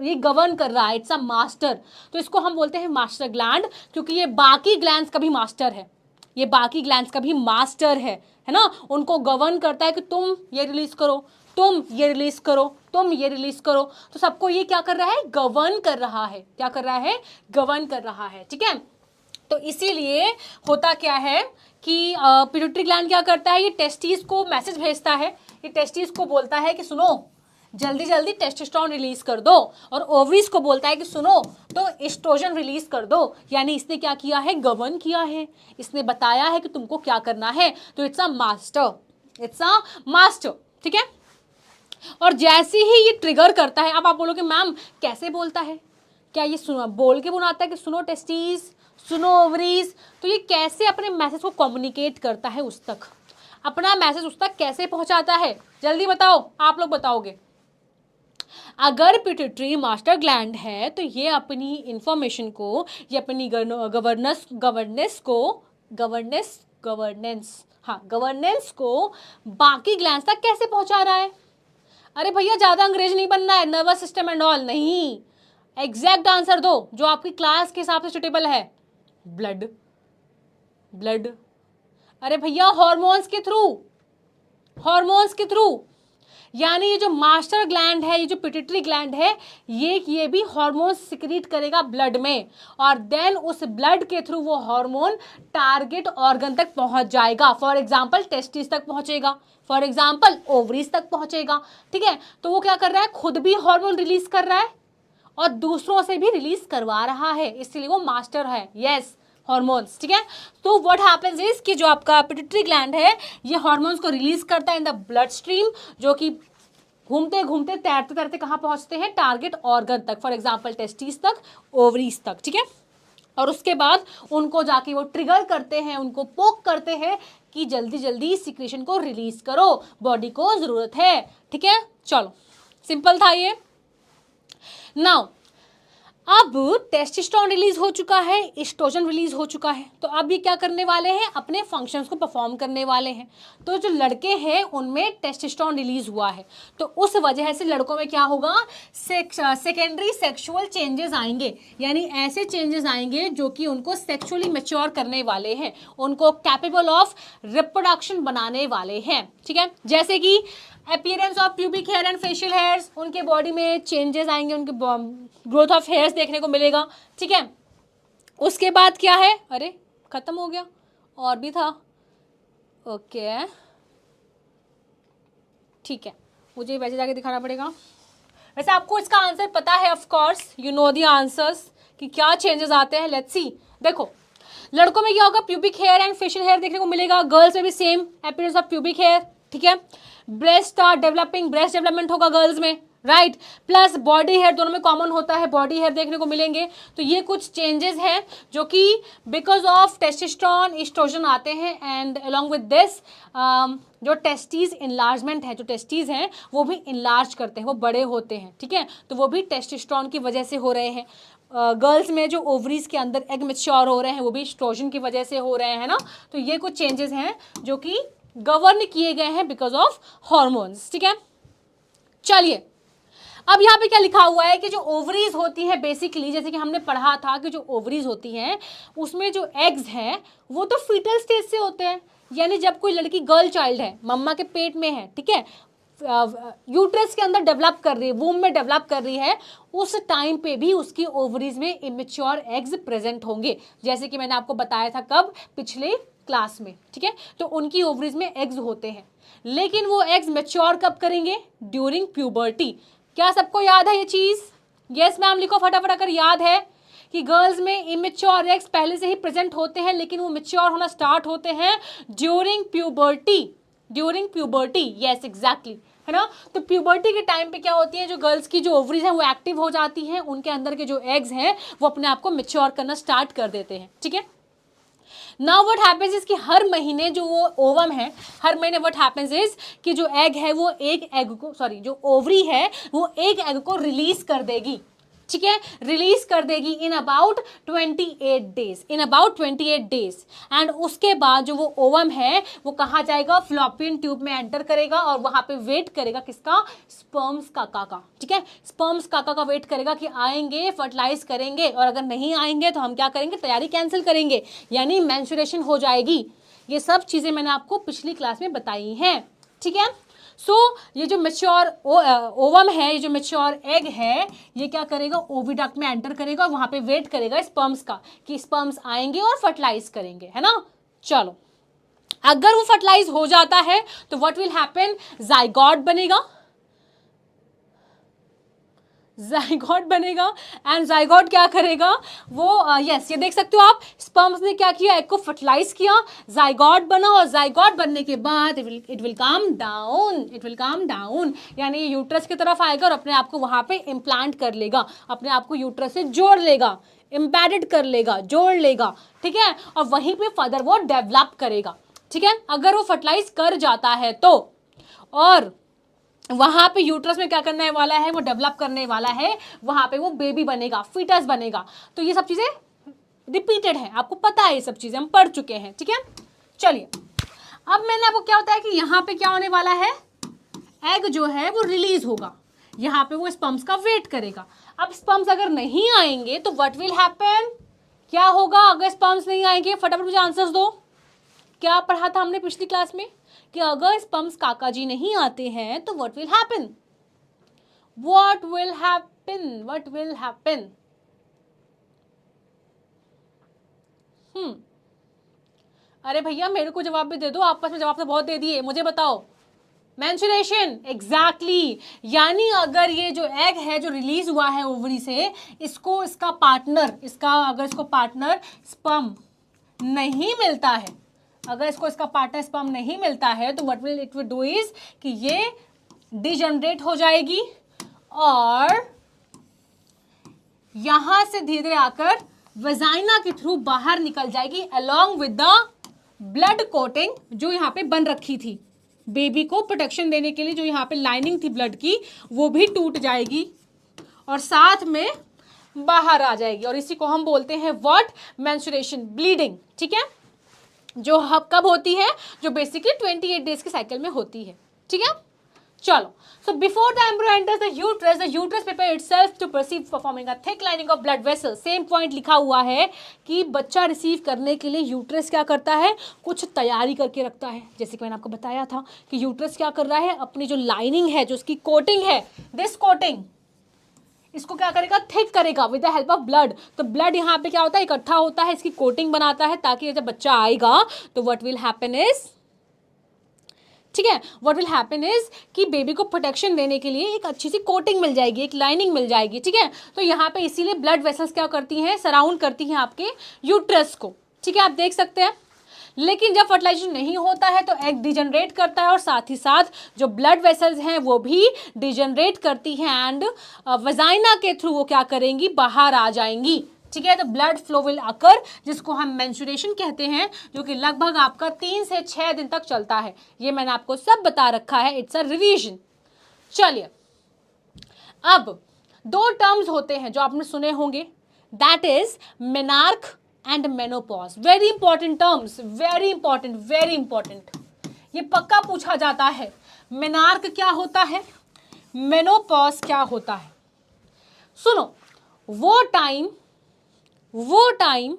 ये गवर्न कर रहा है, इट्स अ मास्टर। तो इसको हम बोलते हैं मास्टर ग्लैंड, क्योंकि ये बाकी ग्लैंड्स का भी मास्टर है, ये बाकी ग्लैंड्स का भी मास्टर है ना। उनको गवर्न करता है कि तुम ये रिलीज करो, तुम ये रिलीज करो, तुम ये रिलीज करो। तो सबको ये क्या कर रहा है, गवर्न कर रहा है, क्या कर रहा है, गवर्न कर रहा है, ठीक है। तो इसीलिए होता क्या है कि पिट्यूटरी ग्लैंड क्या करता है, ये टेस्टिस को मैसेज भेजता है, ये टेस्टिस को बोलता है कि सुनो जल्दी जल्दी टेस्टोस्टेरोन रिलीज कर दो, और ओवरीज को बोलता है कि सुनो तो एस्ट्रोजन रिलीज कर दो। यानी इसने क्या किया है, गवर्न किया है, इसने बताया है कि तुमको क्या करना है। तो it's a master, it's a master, ठीक है। और जैसे ही ये ट्रिगर करता है, अब आप बोलोगे मैम कैसे बोलता है, क्या ये सुनो बोल के बुलाता है कि सुनो टेस्टिस, सुनो ओवरीज, तो ये कैसे अपने मैसेज को कम्युनिकेट करता है उस तक। अपना मैसेज उस तक कैसे पहुंचाता है, जल्दी बताओ, आप लोग बताओगे। अगर पिट्यूटरी मास्टर ग्लैंड है तो ये अपनी इंफॉर्मेशन को, ये अपनी गवर्नेंस को बाकी ग्लैंड्स तक कैसे पहुंचा रहा है। अरे भैया ज़्यादा अंग्रेज नहीं बनना है, नर्वस सिस्टम एंड ऑल नहीं, एग्जैक्ट आंसर दो जो आपकी क्लास के हिसाब से सुटेबल है। ब्लड। अरे भैया हॉर्मोन्स के थ्रू, यानी ये जो मास्टर ग्लैंड है, ये जो पिट्यूटरी ग्लैंड है, ये भी हार्मोन सिक्रीट करेगा ब्लड में, और देन उस ब्लड के थ्रू वो हार्मोन टारगेट ऑर्गन तक पहुंच जाएगा। फॉर एग्जांपल टेस्टिस तक पहुंचेगा, फॉर एग्जांपल ओवरीज तक पहुंचेगा। ठीक है, तो वो क्या कर रहा है, खुद भी हार्मोन रिलीज कर रहा है और दूसरों से भी रिलीज करवा रहा है, इसलिए वो मास्टर है। Yes, hormones. ठीक है, तो व्हाट हैपेंस इज कि जो आपका पिट्यूटरी ग्लैंड है ये हॉर्मोन्स को रिलीज करता है इन द ब्लड स्ट्रीम, जो कि घूमते घूमते तैरते तैरते कहाँ पहुंचते हैं, टारगेट ऑर्गन तक, फॉर एग्जांपल टेस्टिस तक, ओवरीज तक। ठीक है, और उसके बाद उनको जाके वो ट्रिगर करते हैं, उनको पोक करते हैं कि जल्दी जल्दी सिक्रेशन को रिलीज करो, बॉडी को जरूरत है। ठीक है, चलो सिंपल था ये। नाउ अब टेस्टोस्टेरोन रिलीज हो चुका है, एस्ट्रोजन रिलीज हो चुका है, तो अब ये क्या करने वाले हैं, अपने फंक्शंस को परफॉर्म करने वाले हैं। तो जो लड़के हैं उनमें टेस्टोस्टेरोन रिलीज हुआ है, तो उस वजह से लड़कों में क्या होगा, सेकेंडरी सेक्सुअल चेंजेस आएंगे, यानी ऐसे चेंजेस आएंगे जो कि उनको सेक्सुअली मैच्योर करने वाले हैं, उनको कैपेबल ऑफ रिप्रोडक्शन बनाने वाले हैं। ठीक है, जैसे कि appearance of pubic hair and facial hairs, उनके बॉडी में चेंजेस आएंगे, उनके ग्रोथ ऑफ हेयर्स देखने को मिलेगा। ठीक है, उसके बाद क्या है, अरे खत्म हो गया, और भी था। ओके ठीक है, मुझे वैसे जाके दिखाना पड़ेगा। वैसे आपको इसका आंसर पता है, of course you know the answers कि क्या चेंजेस आते हैं। लेट्स सी, देखो लड़कों में क्या होगा, pubic hair and facial hair देखने को मिलेगा, गर्ल्स में भी same appearance of pubic hair. ठीक है, ब्रेस्ट डेवलपिंग, ब्रेस्ट डेवलपमेंट होगा गर्ल्स में, राइट, प्लस बॉडी हेयर दोनों में कॉमन होता है, बॉडी हेयर देखने को मिलेंगे। तो ये कुछ चेंजेस हैं जो कि बिकॉज ऑफ टेस्टोस्टेरोन एस्ट्रोजन आते हैं, एंड अलोंग विद दिस जो टेस्टीज इनलार्जमेंट है, जो टेस्टीज हैं वो भी इनलार्ज करते हैं, वो बड़े होते हैं। ठीक है, तो वो भी टेस्टोस्टेरोन की वजह से हो रहे हैं। गर्ल्स में जो ओवरीज के अंदर एग मैच्योर हो रहे हैं वो भी एस्ट्रोजन की वजह से हो रहे हैं ना। तो ये कुछ चेंजेस हैं जो कि गवर्न किए गए हैं बिकॉज ऑफ हॉर्मोन्स। ठीक है, चलिए अब यहाँ पे क्या लिखा हुआ है कि जो ओवरीज होती है बेसिकली, जैसे कि हमने पढ़ा था कि जो ओवरीज होती हैं उसमें जो एग्स हैं वो तो फीटल स्टेज से होते हैं, यानी जब कोई लड़की गर्ल चाइल्ड है, मम्मा के पेट में है, ठीक है, यूट्रस के अंदर डेवलप कर रही है, वूम में डेवलप कर रही है, उस टाइम पे भी उसकी ओवरीज में इमेच्योर एग्स प्रेजेंट होंगे, जैसे कि मैंने आपको बताया था कब, पिछले क्लास में। ठीक है, तो उनकी ओवरीज में एग्स होते हैं, लेकिन वो एग्स मैच्योर कब करेंगे, ड्यूरिंग प्यूबर्टी। क्या सबको याद है ये चीज? यस मैम लिखो फटाफट अगर याद है कि गर्ल्स में इमेच्योर एग्स पहले से ही प्रेजेंट होते हैं, लेकिन वो मैच्योर होना स्टार्ट होते हैं during puberty. During puberty, yes exactly, है ना। तो प्यूबर्टी के टाइम पे क्या होती है, जो गर्ल्स की जो ओवरीज हैं वो एक्टिव हो जाती हैं, उनके अंदर के जो एग्स हैं वो अपने आप को मैच्योर करना स्टार्ट कर देते हैं। ठीक है, नाउ व्हाट हैपेंस इज कि हर महीने जो वो ओवम है, हर महीने व्हाट हैपेंस इज कि जो एग है वो एक एग को, सॉरी जो ओवरी है वो एक एग को रिलीज कर देगी। ठीक है, रिलीज कर देगी in about 28 days, in about 28 days. And उसके बाद जो वो ओवम है वो कहाँ जाएगा, फ्लॉपियन ट्यूब में एंटर करेगा और वहां पे वेट करेगा किसका, स्पर्म्स काका का। ठीक है, स्पर्म्स काका का वेट करेगा कि आएंगे, फर्टिलाइज करेंगे, और अगर नहीं आएंगे तो हम क्या करेंगे, तैयारी कैंसिल करेंगे, यानी मेंस्ट्रुएशन हो जाएगी। ये सब चीजें मैंने आपको पिछली क्लास में बताई हैं। ठीक है, सो ये जो मैच्योर ओवम है, ये जो मैच्योर एग है, ये क्या करेगा, ओविडक्ट में एंटर करेगा, वहां पे वेट करेगा स्पर्म्स का कि स्पर्म्स आएंगे और फर्टिलाइज करेंगे, है ना। चलो, अगर वो फर्टिलाइज हो जाता है तो व्हाट विल हैपन, जाइगोट बनेगा, जाइगोट बनेगा, एंड जाइगोट क्या करेगा, वो यस ये देख सकते हो आप, स्पर्म्स ने क्या किया, एग को फर्टिलाइज किया, जाइगोट बना, और जाइगोट बनने के बाद it will come down, it will come down, यानी ये यूट्रस की तरफ आएगा और अपने आप को वहां पे इम्प्लांट कर लेगा, अपने आप को यूट्रस से जोड़ लेगा, एम्बेडेड कर लेगा, जोड़ लेगा। ठीक है, और वहीं पे फर्दर वो डेवलप करेगा। ठीक है, अगर वो फर्टिलाइज कर जाता है तो, और वहां पे यूट्रस में क्या करने वाला है, वो डेवलप करने वाला है, वहां पे वो बेबी बनेगा, फीटस बनेगा। तो ये सब चीजें रिपीटेड है, आपको पता है, ये सब चीजें हम पढ़ चुके हैं। ठीक है, चलिए अब मैंने आपको क्या होता है कि यहाँ पे क्या होने वाला है, एग जो है वो रिलीज होगा, यहाँ पे वो स्पर्म्स का वेट करेगा। अब स्पर्म्स अगर नहीं आएंगे तो व्हाट विल हैपन, क्या होगा अगर स्पर्म्स नहीं आएंगे, फटाफट मुझे आंसर्स दो। क्या पढ़ा था हमने पिछली क्लास में कि अगर स्पर्म्स काका जी नहीं आते हैं तो what will happen, what will happen, what will happen. अरे भैया मेरे को जवाब भी दे दो, आपस में जवाब तो बहुत दे दिए, मुझे बताओ। Menstruation, exactly. यानी अगर ये जो एग है जो रिलीज हुआ है ओवरी से, इसको इसका पार्टनर, अगर इसको पार्टनर स्पर्म नहीं मिलता है, अगर इसको इसका पार्टनर स्पर्म नहीं मिलता है तो what will it will do is कि ये डिजनरेट हो जाएगी और यहां से धीरे धीरे आकर वजाइना के थ्रू बाहर निकल जाएगी along with the blood coating जो यहाँ पे बन रखी थी, बेबी को प्रोटेक्शन देने के लिए जो यहाँ पे लाइनिंग थी ब्लड की, वो भी टूट जाएगी और साथ में बाहर आ जाएगी। और इसी को हम बोलते हैं व्हाट, मेंस्ट्रुएशन, ब्लीडिंग। ठीक है, जो कब होती है, जो बेसिकली 28 डेज के साइकिल में होती है। ठीक है, चलो। So before the embryo enters the uterus prepare itself to perceive performing a thick lining of blood vessel. Same point लिखा हुआ है कि बच्चा रिसीव करने के लिए यूट्रस क्या करता है, कुछ तैयारी करके रखता है। जैसे कि मैंने आपको बताया था कि यूट्रस क्या कर रहा है, अपनी जो लाइनिंग है, जो उसकी कोटिंग है, दिस कोटिंग, इसको क्या करेगा, थिक करेगा with the help of blood. तो ब्लड यहाँ पे क्या होता है, इकट्ठा होता है, इसकी कोटिंग बनाता है, ताकि जब बच्चा आएगा तो व्हाट विल हैपन इज, ठीक है, व्हाट विल हैपन इज कि बेबी को प्रोटेक्शन देने के लिए एक अच्छी सी कोटिंग मिल जाएगी, एक लाइनिंग मिल जाएगी। ठीक है, तो यहाँ पे इसीलिए ब्लड वेसल्स क्या करती हैं, सराउंड करती हैं आपके यूट्रस को। ठीक है, आप देख सकते हैं। लेकिन जब फर्टिलाइजेशन नहीं होता है तो एग डिजनरेट करता है और साथ ही साथ जो ब्लड वेसल्स हैं वो भी डिजनरेट करती हैं एंड वजाइना के थ्रू वो क्या करेंगी, बाहर आ जाएंगी। ठीक है, तो ब्लड फ्लो विल अकर, जिसको हम मेंस्ट्रुएशन कहते हैं, जो कि लगभग आपका 3 से 6 दिन तक चलता है। ये मैंने आपको सब बता रखा है, इट्स अ रिवीजन। चलिए, अब 2 टर्म्स होते हैं जो आपने सुने होंगे, that is menarche and menopause. Very important terms, very important, very important, ये पक्का पूछा जाता है। मेनार्क क्या होता है, मेनोपॉज क्या होता है। सुनो, वो टाइम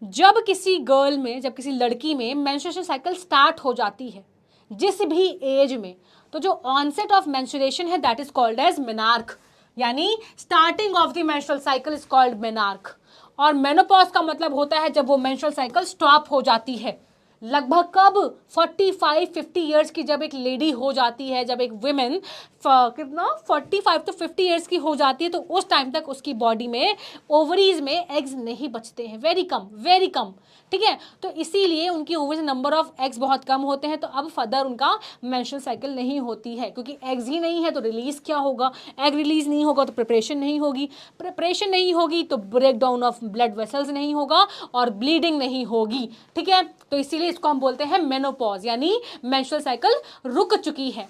जब किसी गर्ल में, जब किसी लड़की में मेंस्ट्रुएशन साइकिल स्टार्ट हो जाती है, जिस भी एज में, तो जो ऑनसेट ऑफ मेंस्ट्रुएशन है that is called age menarche, यानी starting of the menstrual cycle is called menarche. और मेनोपॉज का मतलब होता है जब वो मेंस्ट्रुअल साइकिल स्टॉप हो जाती है। लगभग कब, 45-50 ईयर्स की जब एक लेडी हो जाती है, जब एक वुमेन कितना 45 to 50 ईयर्स की हो जाती है, तो उस टाइम तक उसकी बॉडी में, ओवरीज में एग्स नहीं बचते हैं, वेरी कम, वेरी कम। ठीक है, तो इसीलिए उनकी ओवरीज नंबर ऑफ एग्स बहुत कम होते हैं। तो अब फर्दर उनका मेंस्ट्रुअल साइकिल नहीं होती है, क्योंकि एग्स ही नहीं है तो रिलीज क्या होगा, एग रिलीज नहीं होगा तो प्रिपरेशन नहीं होगी, प्रिपरेशन नहीं होगी तो break down of blood vessels नहीं होगा और ब्लीडिंग नहीं होगी। ठीक है, तो इसीलिए इसको हम बोलते हैं मेनोपॉज, यानी मेंस्ट्रुअल साइकिल रुक चुकी है।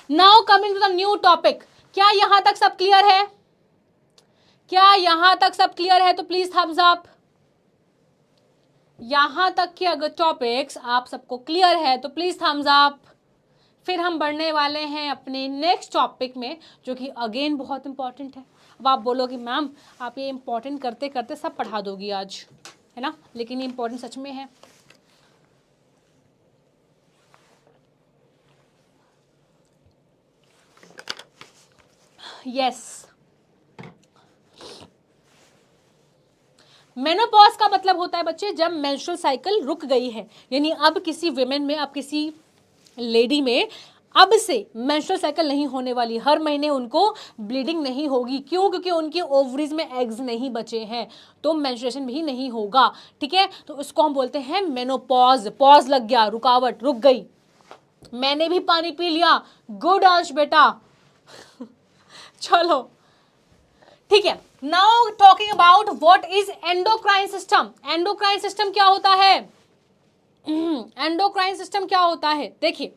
Now coming to the new topic. क्या यहां तक सब क्लियर है, क्या यहां तक सब क्लियर है, तो प्लीज थम्स अप। यहां तक के अगर टॉपिक्स आप सबको क्लियर है तो प्लीज थम्स अप। फिर हम बढ़ने वाले हैं अपने नेक्स्ट टॉपिक में, जो कि अगेन बहुत इंपॉर्टेंट है। अब आप बोलोगे मैम आप ये इंपॉर्टेंट करते करते सब पढ़ा दोगी आज, है ना, लेकिन ये इंपॉर्टेंट सच में है। यस, मेनोपॉज का मतलब होता है बच्चे जब मेंस्ट्रुअल साइकिल रुक गई है, यानी अब किसी विमेन में, अब किसी लेडी में अब से मेंस्ट्रुअल साइकिल नहीं होने वाली, हर महीने उनको ब्लीडिंग नहीं होगी। क्यों, क्योंकि उनकी ओवरीज में एग्स नहीं बचे हैं, तो मेंस्ट्रुएशन भी नहीं होगा। ठीक है, तो इसको हम बोलते हैं मेनोपॉज। पॉज लग गया, रुकावट, रुक गई। मैंने भी पानी पी लिया, गुड अंश बेटा। चलो ठीक है, now talking about what is endocrine system. Endocrine system क्या होता है, एंडोक्राइन सिस्टम क्या होता है? देखिए,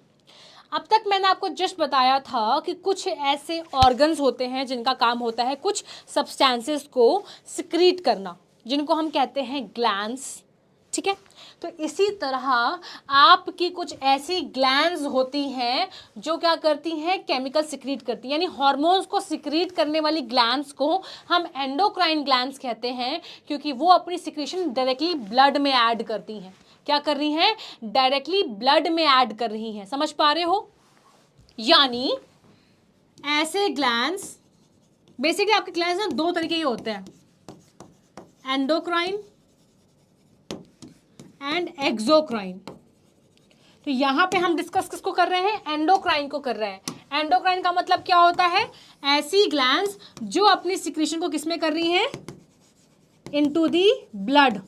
अब तक मैंने आपको जस्ट बताया था कि कुछ ऐसे ऑर्गन्स होते हैं जिनका काम होता है कुछ सब्सटेंसेस को सिक्रीट करना, जिनको हम कहते हैं ग्लैंड्स, ठीक है। तो इसी तरह आपकी कुछ ऐसी ग्लैंड्स होती हैं जो क्या करती हैं, केमिकल सिक्रीट करती हैं, यानी हार्मोन्स को सिक्रीट करने वाली ग्लैंड्स को हम एंडोक्राइन ग्लैंड्स कहते हैं, क्योंकि वो अपनी सिक्रीशन डायरेक्टली ब्लड में ऐड करती हैं। क्या कर रही हैं? डायरेक्टली ब्लड में ऐड कर रही हैं। समझ पा रहे हो? यानी ऐसे ग्लैंड्स, बेसिकली आपके ग्लैंड्स ना दो तरीके के होते हैं, एंडोक्राइन एंड एक्सोक्राइन। तो यहां पे हम डिस्कस किसको कर रहे हैं? एंडोक्राइन को कर रहे हैं। एंडोक्राइन का मतलब क्या होता है? ऐसी ग्लैंड्स जो अपनी सिक्रीशन को किसमें कर रही हैं? Into the blood.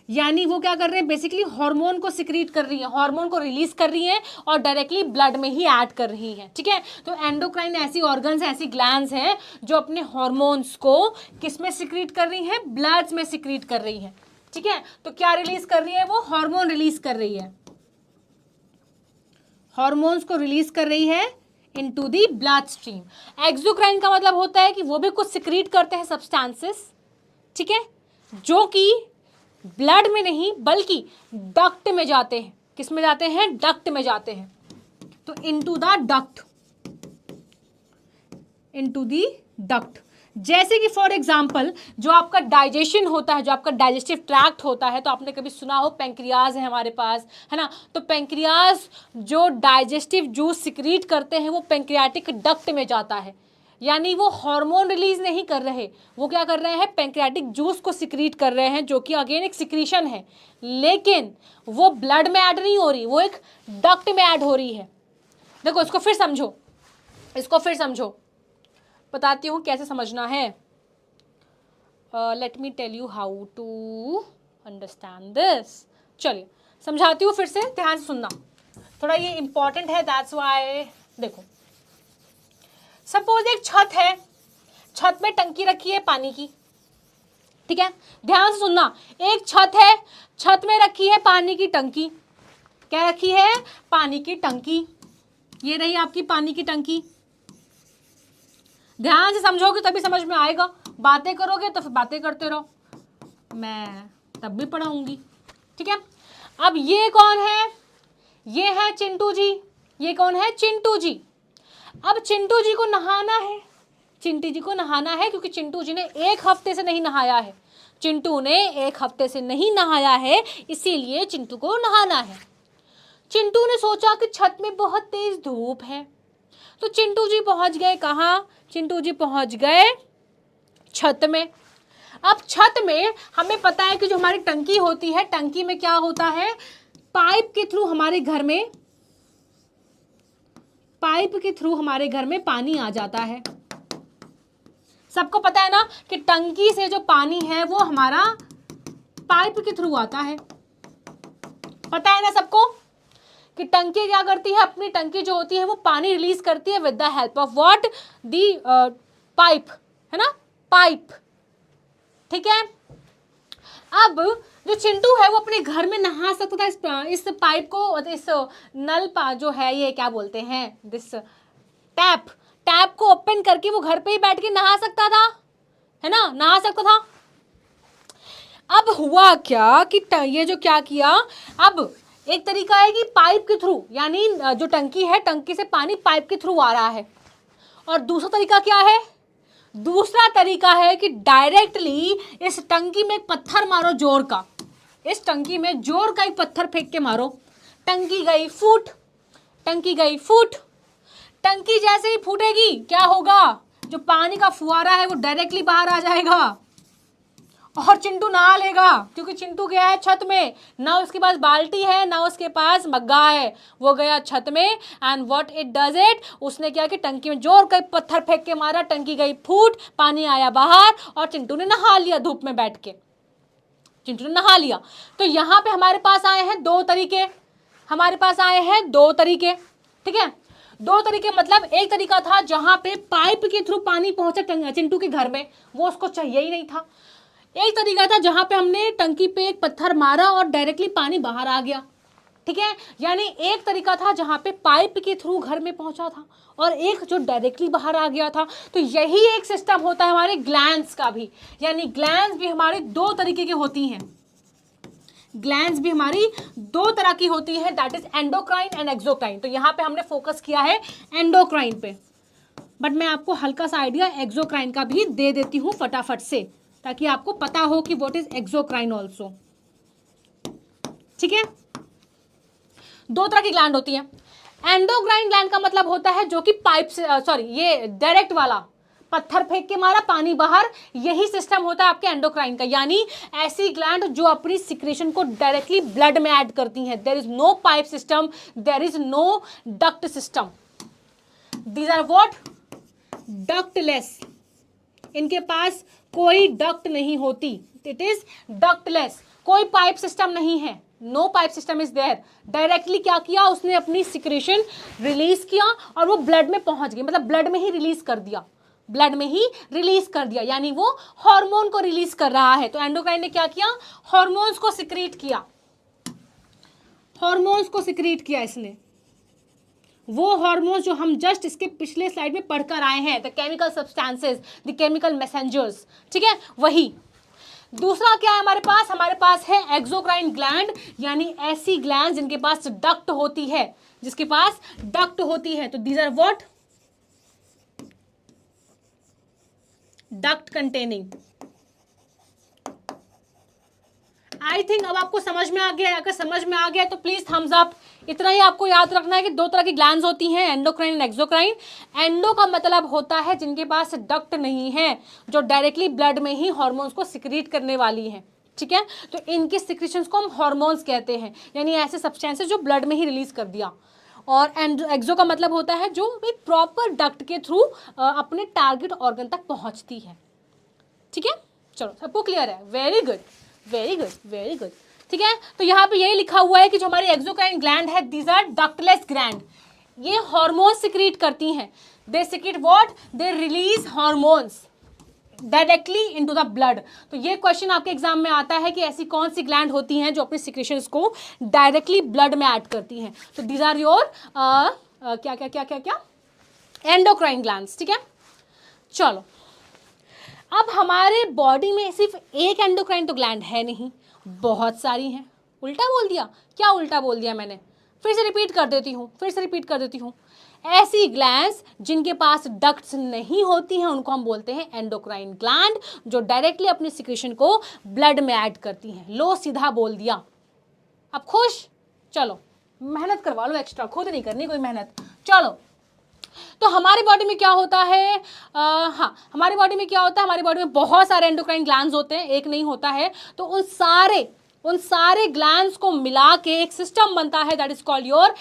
यानी वो क्या कर रहे हैं? बेसिकली हार्मोन को सिक्रीट कर रही है, हार्मोन को रिलीज कर रही है और डायरेक्टली ब्लड में ही ऐड कर रही है, ठीक है। तो एंडोक्राइन ऐसी ऑर्गन्स, ऐसी ग्लैंड्स हैं जो अपने हार्मोन्स को किस में सिक्रीट कर रही हैं? ब्लड में सिक्रीट कर रही हैं, ठीक है। तो क्या रिलीज कर रही है? वो हार्मोन रिलीज कर रही है, हार्मोन्स को रिलीज कर रही है into the blood stream. Exocrine का मतलब होता है कि वो भी कुछ सिक्रीट करते हैं सब्सटेंसेस, ठीक है, जो कि ब्लड में नहीं बल्कि डक्ट में जाते हैं। किस में जाते हैं? डक्ट में जाते हैं। तो into the duct, into the duct. जैसे कि फॉर एग्जाम्पल जो आपका डाइजेशन होता है, जो आपका डाइजेस्टिव ट्रैक्ट होता है, तो आपने कभी सुना हो पेंक्रियाज है हमारे पास, है ना। तो पेंक्रियाज जो डाइजेस्टिव जूस सिक्रीट करते हैं वो पेंक्रियाटिक डक्ट में जाता है। यानी वो हार्मोन रिलीज नहीं कर रहे, वो क्या कर रहे हैं? पेंक्रियाटिक जूस को सिक्रीट कर रहे हैं, जो कि अगेन एक सिक्रीशन है, लेकिन वो ब्लड में ऐड नहीं हो रही, वो एक डक्ट में ऐड हो रही है। देखो इसको फिर समझो, इसको फिर समझो, बताती हूँ कैसे समझना है। Let me tell you how to understand this. चलिए समझाती हूँ फिर से, ध्यान से सुनना, थोड़ा ये इंपॉर्टेंट है, दैट्स व्हाई। देखो सपोज एक छत है, छत में टंकी रखी है पानी की, ठीक है। ध्यान से सुनना, एक छत है, छत में रखी है पानी की टंकी। क्या रखी है? पानी की टंकी। ये रही आपकी पानी की टंकी। ध्यान से समझोगे तभी समझ में आएगा, बातें करोगे तो फिर बातें करते रहो, मैं तब भी पढ़ाऊंगी, ठीक है। अब ये कौन है? ये है चिंटू जी। ये कौन है? चिंटू जी। अब चिंटू जी को नहाना है, चिंटू जी को नहाना है, क्योंकि चिंटू जी ने एक हफ्ते से नहीं नहाया है। चिंटू ने एक हफ्ते से नहीं नहाया है, इसीलिए चिंटू को नहाना है। चिंटू ने सोचा कि छत में बहुत तेज धूप है, तो चिंटू जी पहुंच गए कहाँ? चिंटू जी पहुंच गए छत में। अब छत में हमें पता है कि जो हमारी टंकी होती है, टंकी में क्या होता है? पाइप के थ्रू हमारे घर में, पाइप के थ्रू हमारे घर में पानी आ जाता है। सबको पता है ना कि टंकी से जो पानी है वो हमारा पाइप के थ्रू आता है। पता है ना सबको कि टंकी क्या करती है? अपनी टंकी जो होती है वो पानी रिलीज करती है with the help of what? The pipe, है ना, पाइप, ठीक है। अब जो चिंटू है वो अपने घर में नहा सकता था इस पाइप को, इस नल पा जो है, ये क्या बोलते हैं, दिस टैप, टैप को ओपन करके वो घर पे ही बैठ के नहा सकता था, है ना, नहा सकता था। अब हुआ क्या कि ये जो क्या किया, अब एक तरीका है कि पाइप के थ्रू, यानी जो टंकी है, टंकी से पानी पाइप के थ्रू आ रहा है, और दूसरा तरीका क्या है? दूसरा तरीका है कि डायरेक्टली इस टंकी में एक पत्थर मारो जोर का, इस टंकी में जोर का एक पत्थर फेंक के मारो, टंकी गई फूट, टंकी गई फूट। टंकी जैसे ही फूटेगी क्या होगा? जो पानी का फुहारा है वो डायरेक्टली बाहर आ जाएगा और चिंटू नहा लेगा, क्योंकि चिंटू गया है छत में, ना उसके पास बाल्टी है ना उसके पास मग्गा है, वो गया छत में। And what it does it, उसने क्या कि टंकी में जोर का पत्थर फेंक के मारा, टंकी गई फूट, पानी आया बाहर और चिंटू ने नहा लिया धूप में बैठ के, चिंटू ने नहा लिया। तो यहाँ पे हमारे पास आए हैं दो तरीके, हमारे पास आए हैं दो तरीके, ठीक है। दो तरीके मतलब एक तरीका था जहाँ पे पाइप के थ्रू पानी पहुंचा चिंटू के घर में, वो उसको चाहिए ही नहीं था। एक तरीका था जहां पे हमने टंकी पे एक पत्थर मारा और डायरेक्टली पानी बाहर आ गया। ठीक है, यानी एक तरीका था जहां पे पाइप के थ्रू घर में पहुंचा था और एक जो डायरेक्टली बाहर आ गया था। तो यही एक सिस्टम होता है हमारे ग्लैंड्स का भी, यानी ग्लैंड्स भी हमारे दो तरीके की होती हैं, ग्लैंड्स भी हमारी दो तरह की होती है, that is endocrine and exocrine. तो यहाँ पे हमने फोकस किया है एंडोक्राइन पे, बट मैं आपको हल्का सा आइडिया एक्सोक्राइन का भी दे देती हूँ फटाफट से, ताकि आपको पता हो कि व्हाट इज एक्सोक्राइन ऑल्सो। ठीक है, दो तरह की ग्लैंड होती है। एंडोक्राइन ग्लैंड का मतलब होता है जो कि पाइप से ये डायरेक्ट वाला, पत्थर फेंक के मारा पानी बाहर, यही सिस्टम होता है आपके एंडोक्राइन का, यानी ऐसी ग्लैंड जो अपनी सिक्रेशन को डायरेक्टली ब्लड में ऐड करती हैं। There is no pipe system, there is no duct system, these are what, ductless. इनके पास कोई डक्ट नहीं होती, इट इज डक्टलेस, कोई पाइप सिस्टम नहीं है, no pipe system is there. Directly क्या किया उसने, अपनी सिक्रेशन रिलीज किया और वो ब्लड में पहुंच गई, मतलब ब्लड में ही रिलीज कर दिया, ब्लड में ही रिलीज कर दिया, यानी वो हार्मोन को रिलीज कर रहा है। तो एंडोक्राइन ने क्या किया, हार्मोन्स को सिक्रीट किया, हार्मोन्स को सिक्रीट किया इसने, वो हार्मोन्स जो हम जस्ट इसके पिछले स्लाइड में पढ़कर आए हैं, the chemical substances, the chemical messengers. ठीक है, वही। दूसरा क्या है हमारे पास, हमारे पास है एक्सोक्राइन ग्लैंड, यानी ऐसी ग्लैंड जिनके पास डक्ट होती है, जिसके पास डक्ट होती है। तो these are what, duct containing. I think अब आपको समझ में आ गया है, अगर समझ में आ गया तो प्लीज थम्स अप। इतना ही आपको याद रखना है कि दो तरह की ग्लैंड्स होती हैं, एंडोक्राइन एंड एक्सोक्राइन। एंडो का मतलब होता है जिनके पास डक्ट नहीं है, जो डायरेक्टली ब्लड में ही हार्मोन्स को सिक्रीट करने वाली हैं। ठीक है, तो इनके सिक्रेशंस को हम हार्मोन्स कहते हैं, यानी ऐसे सब्सटेंसेस जो ब्लड में ही रिलीज कर दिया। और एक्सो का मतलब होता है जो एक प्रॉपर डक्ट के थ्रू अपने टारगेट ऑर्गन तक पहुंचती है। ठीक है, चलो सबको क्लियर है, very good very good very good. ठीक है, तो यहाँ पे यही लिखा हुआ है कि जो हमारी एक्सोक्राइन ग्लैंड है, दीज आर डक्टलेस ग्लैंड, ये हार्मोन सिक्रीट करती हैं। They secrete what, they release hormones directly into the blood. तो ये क्वेश्चन आपके एग्जाम में आता है कि ऐसी कौन सी ग्लैंड होती हैं जो अपनी सिक्रेशंस को डायरेक्टली ब्लड में ऐड करती हैं। तो दीज आर योर क्या क्या क्या क्या क्या एंडोक्राइन ग्लैंड्स। ठीक है, चलो अब हमारे बॉडी में सिर्फ एक एंडोक्राइन तो ग्लैंड है नहीं, बहुत सारी हैं। उल्टा बोल दिया, क्या उल्टा बोल दिया मैंने, फिर से रिपीट कर देती हूँ। ऐसी ग्लैंड्स जिनके पास डक्ट्स नहीं होती हैं उनको हम बोलते हैं एंडोक्राइन ग्लैंड, जो डायरेक्टली अपनी सिक्रेशन को ब्लड में ऐड करती हैं। लो सीधा बोल दिया, अब खुश? चलो मेहनत करवा लो एक्स्ट्रा, खुद नहीं करनी कोई मेहनत। चलो, तो हमारी बॉडी में क्या होता है, हमारी बॉडी में क्या होता है, हमारी बॉडी में बहुत सारे एंडोक्राइन ग्लैंड्स होते हैं, एक नहीं होता है। तो उन सारे ग्लैंड्स को मिला के एक सिस्टम बनता है, that is called your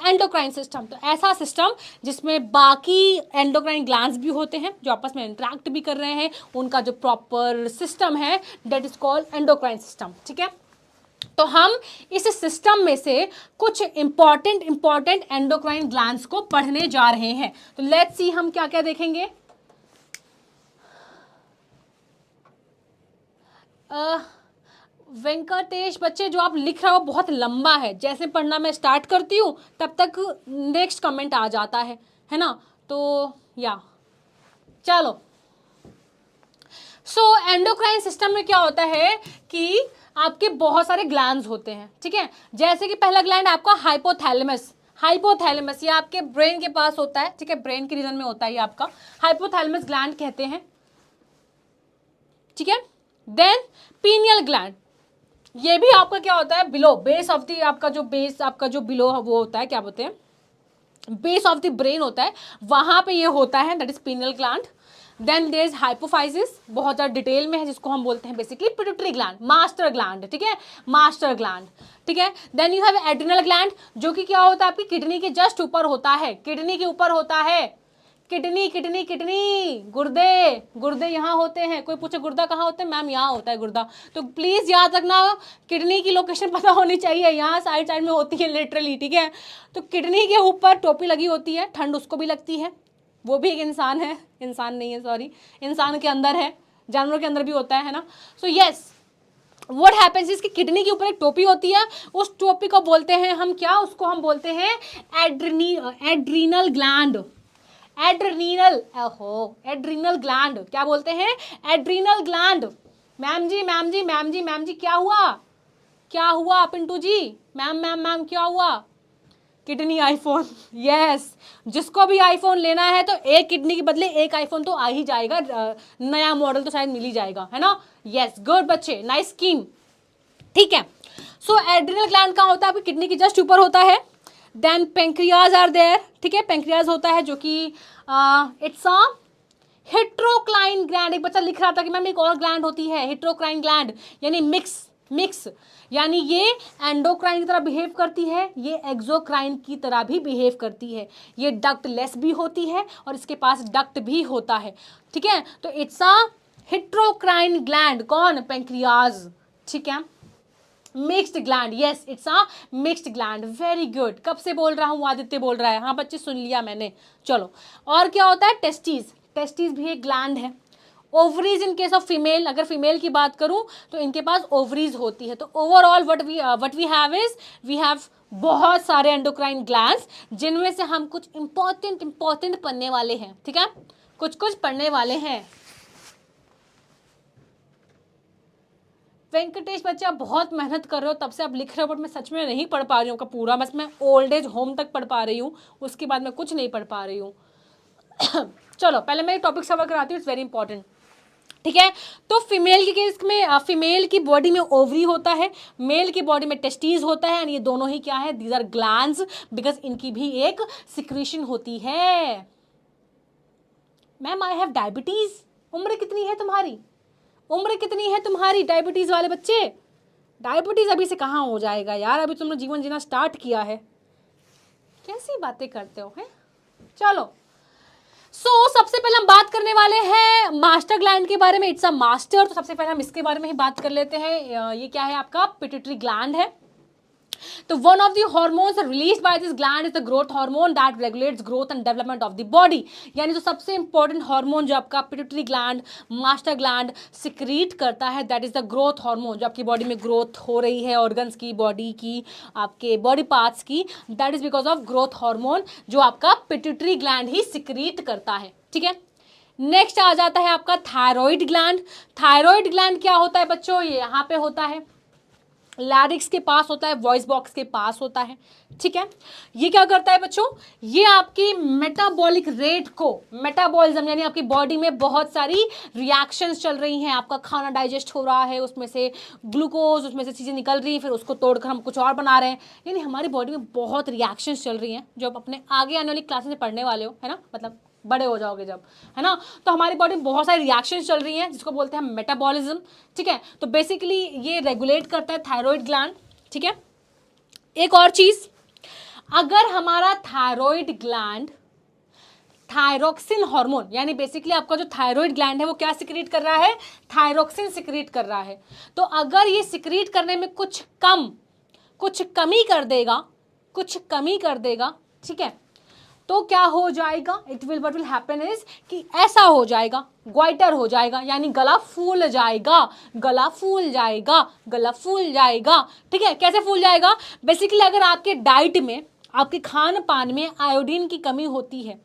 endocrine system. तो ऐसा सिस्टम जिसमें बाकी एंडोक्राइन ग्लैंड्स भी होते हैं जो आपस में इंटरेक्ट भी कर रहे हैं, उनका जो प्रॉपर सिस्टम है that is called endocrine system. ठीक है, तो हम इस सिस्टम में से कुछ इंपॉर्टेंट एंडोक्राइन ग्लैंड्स को पढ़ने जा रहे हैं। तो लेट्स सी हम क्या क्या देखेंगे। वेंकटेश बच्चे जो आप लिख रहे हो बहुत लंबा है, जैसे पढ़ना मैं स्टार्ट करती हूँ तब तक नेक्स्ट कमेंट आ जाता है ना, तो या चलो। सो एंडोक्राइन सिस्टम में क्या होता है कि आपके बहुत सारे ग्लैंड्स होते हैं। ठीक है, जैसे कि पहला ग्लैंड आपका हाइपोथैलेमस, ये आपके ब्रेन के पास होता है। ठीक है, ब्रेन के रीजन में होता है ये आपका हाइपोथैलेमस ग्लैंड कहते हैं। ठीक है, देन पीनियल ग्लैंड, ये भी आपका क्या होता है, बिलो बेस ऑफ द आपका जो बिलो वो होता है, क्या बोलते हैं, बेस ऑफ द ब्रेन होता है, वहां पे ये होता है, that is pineal gland. Then there is hypophysis, बहुत ज़्यादा डिटेल में है, जिसको हम बोलते हैं basically pituitary gland, master gland. ठीक है, मास्टर ग्लैंड। ठीक है, then you have adrenal gland, जो कि क्या होता है आपकी किडनी के जस्ट ऊपर होता है, किडनी के ऊपर होता है, किडनी गुर्दे यहाँ होते हैं। कोई पूछे गुर्दा कहाँ होता है, मैम यहाँ होता है गुर्दा। तो प्लीज याद रखना, किडनी की लोकेशन पता होनी चाहिए, यहाँ साइड में होती है लिटरली। ठीक है, तो किडनी के ऊपर टोपी लगी होती है, ठंड उसको भी लगती है, वो भी एक इंसान है, इंसान नहीं है सॉरी, इंसान के अंदर है, जानवरों के अंदर भी होता है ना। सो यस, व्हाट हैपेंस, इसकी किडनी के ऊपर एक टोपी होती है, उस टोपी को बोलते हैं हम क्या, उसको हम बोलते हैं एड्रीनल ग्लैंड, एड्रीनल ग्लैंड, क्या बोलते हैं, एड्रीनल ग्लैंड। मैम जी मैम जी मैम जी मैम जी क्या हुआ, क्या हुआ Pintu ji, ma'am ma'am ma'am क्या हुआ, किडनी आईफोन, यस, जिसको भी आईफोन लेना है तो एक किडनी के बदले एक आईफोन तो आ ही जाएगा, नया मॉडल तो शायद मिल ही जाएगा, है ना, यस, गुड बच्चे, नाइस स्कीम, ठीक है। सो एड्रिनल ग्लैंड कहाँ होता है, आपकी किडनी के जस्ट ऊपर होता है। देन पेंक्रियाज आर देयर, ठीक है, पेंक्रियाज होता है जो कि इट्स अ हिट्रोक्लाइन ग्लैंड, एक बच्चा लिख रहा था कि मैम एक और ग्लैंड होती है हिट्रोक्राइन ग्लैंड, यानी मिक्स, यानी ये एंडोक्राइन की तरह बिहेव करती है, ये एक्सोक्राइन की तरह भी बिहेव करती है, ये डक्ट लेस भी होती है और इसके पास डक्ट भी होता है, ठीक है। तो इट्स अ हिट्रोक्राइन ग्लैंड, कौन, पेंक्रियाज, ठीक है, mixed gland, yes it's a mixed gland, very good. कब से बोल रहा हूँ, आदित्य बोल रहा है, हाँ बच्चे सुन लिया मैंने, चलो। और क्या होता है, टेस्टीज, टेस्टीज भी एक ग्लैंड है। Ovaries in case of female, अगर फीमेल की बात करूं तो इनके पास ओवरीज होती है। तो overall what we have is, we have बहुत सारे एंडोक्राइन ग्लैंड्स, जिनमें से हम कुछ इंपॉर्टेंट पढ़ने वाले हैं, ठीक है, कुछ पढ़ने वाले हैं। वेंकटेश बच्चे आप बहुत मेहनत कर रहे हो, तब से आप लिख रहे हो, बट मैं सच में नहीं पढ़ पा रही हूँ का पूरा, बस मैं ओल्ड एज होम तक पढ़ पा रही हूँ, उसके बाद मैं कुछ नहीं पढ़ पा रही हूँ। चलो पहले मैं टॉपिक कवर कराती हूँ, इट्स वेरी इंपॉर्टेंट, ठीक है। तो फीमेल के केस में फीमेल की बॉडी में ओवरी होता है, मेल की बॉडी में टेस्टीज होता है, एंड ये दोनों ही क्या है, दीज आर ग्लैंड्स, बिकॉज इनकी भी एक सिक्रीशन होती है। मैम आई हैव डायबिटीज, उम्र कितनी है तुम्हारी, उम्र कितनी है तुम्हारी, डायबिटीज वाले बच्चे, डायबिटीज अभी से कहाँ हो जाएगा यार, अभी तुमने जीवन जीना स्टार्ट किया है, कैसी बातें करते हो, हैं। चलो सबसे पहले हम बात करने वाले हैं मास्टर ग्लैंड के बारे में, इट्स अ मास्टर, तो सबसे पहले हम इसके बारे में ही बात कर लेते हैं। ये क्या है, आपका पिट्यूटरी ग्लैंड है। तो one of the hormones released by this gland is the growth hormone that regulates growth and development of the body, यानी जो सबसे इंपॉर्टेंट हार्मोन जो आपका pituitary gland, master gland secrete करता है, that is the growth hormone, जो आपकी body में ग्रोथ हो रही है, ऑर्गन्स की, बॉडी की, आपके बॉडी पार्ट्स की, that is because of growth hormone जो आपका पिट्यूटरी ग्लैंड ही सिक्रीट करता है, ठीक है। नेक्स्ट आ जाता है आपका थायराइड ग्लैंड। थायराइड ग्लैंड क्या होता है बच्चों, ये यहाँ पे होता है, लैरिक्स के पास होता है, वॉइस बॉक्स के पास होता है, ठीक है। ये क्या करता है बच्चों, ये आपकी मेटाबॉलिक रेट को, मेटाबॉलिज्म यानी आपकी बॉडी में बहुत सारी रिएक्शंस चल रही हैं, आपका खाना डाइजेस्ट हो रहा है, उसमें से ग्लूकोज, उसमें से चीज़ें निकल रही हैं, फिर उसको तोड़कर हम कुछ और बना रहे हैं, यानी हमारी बॉडी में बहुत रिएक्शंस चल रही हैं, जो आप अपने आगे आने वाली क्लासेस में पढ़ने वाले हो, है ना, मतलब बड़े हो जाओगे जब, है ना। तो हमारी बॉडी में बहुत सारी रिएक्शंस चल रही हैं, जिसको बोलते हैं मेटाबॉलिज्म, ठीक है। तो बेसिकली ये रेगुलेट करता है थायराइड ग्लैंड, ठीक है। एक और चीज, अगर हमारा थायराइड ग्लैंड थायरोक्सिन हार्मोन, यानी बेसिकली आपका जो थायराइड ग्लैंड है वो क्या सिक्रीट कर रहा है, थायरोक्सिन सिक्रीट कर रहा है। तो अगर ये सिक्रीट करने में कुछ कमी कर देगा, ठीक है, तो क्या हो जाएगा, व्हाट विल हैपन इज कि ऐसा हो जाएगा, ग्वाइटर हो जाएगा, यानी गला फूल जाएगा, ठीक है। कैसे फूल जाएगा, बेसिकली अगर आपके डाइट में, आपके खान पान में आयोडीन की कमी होती है,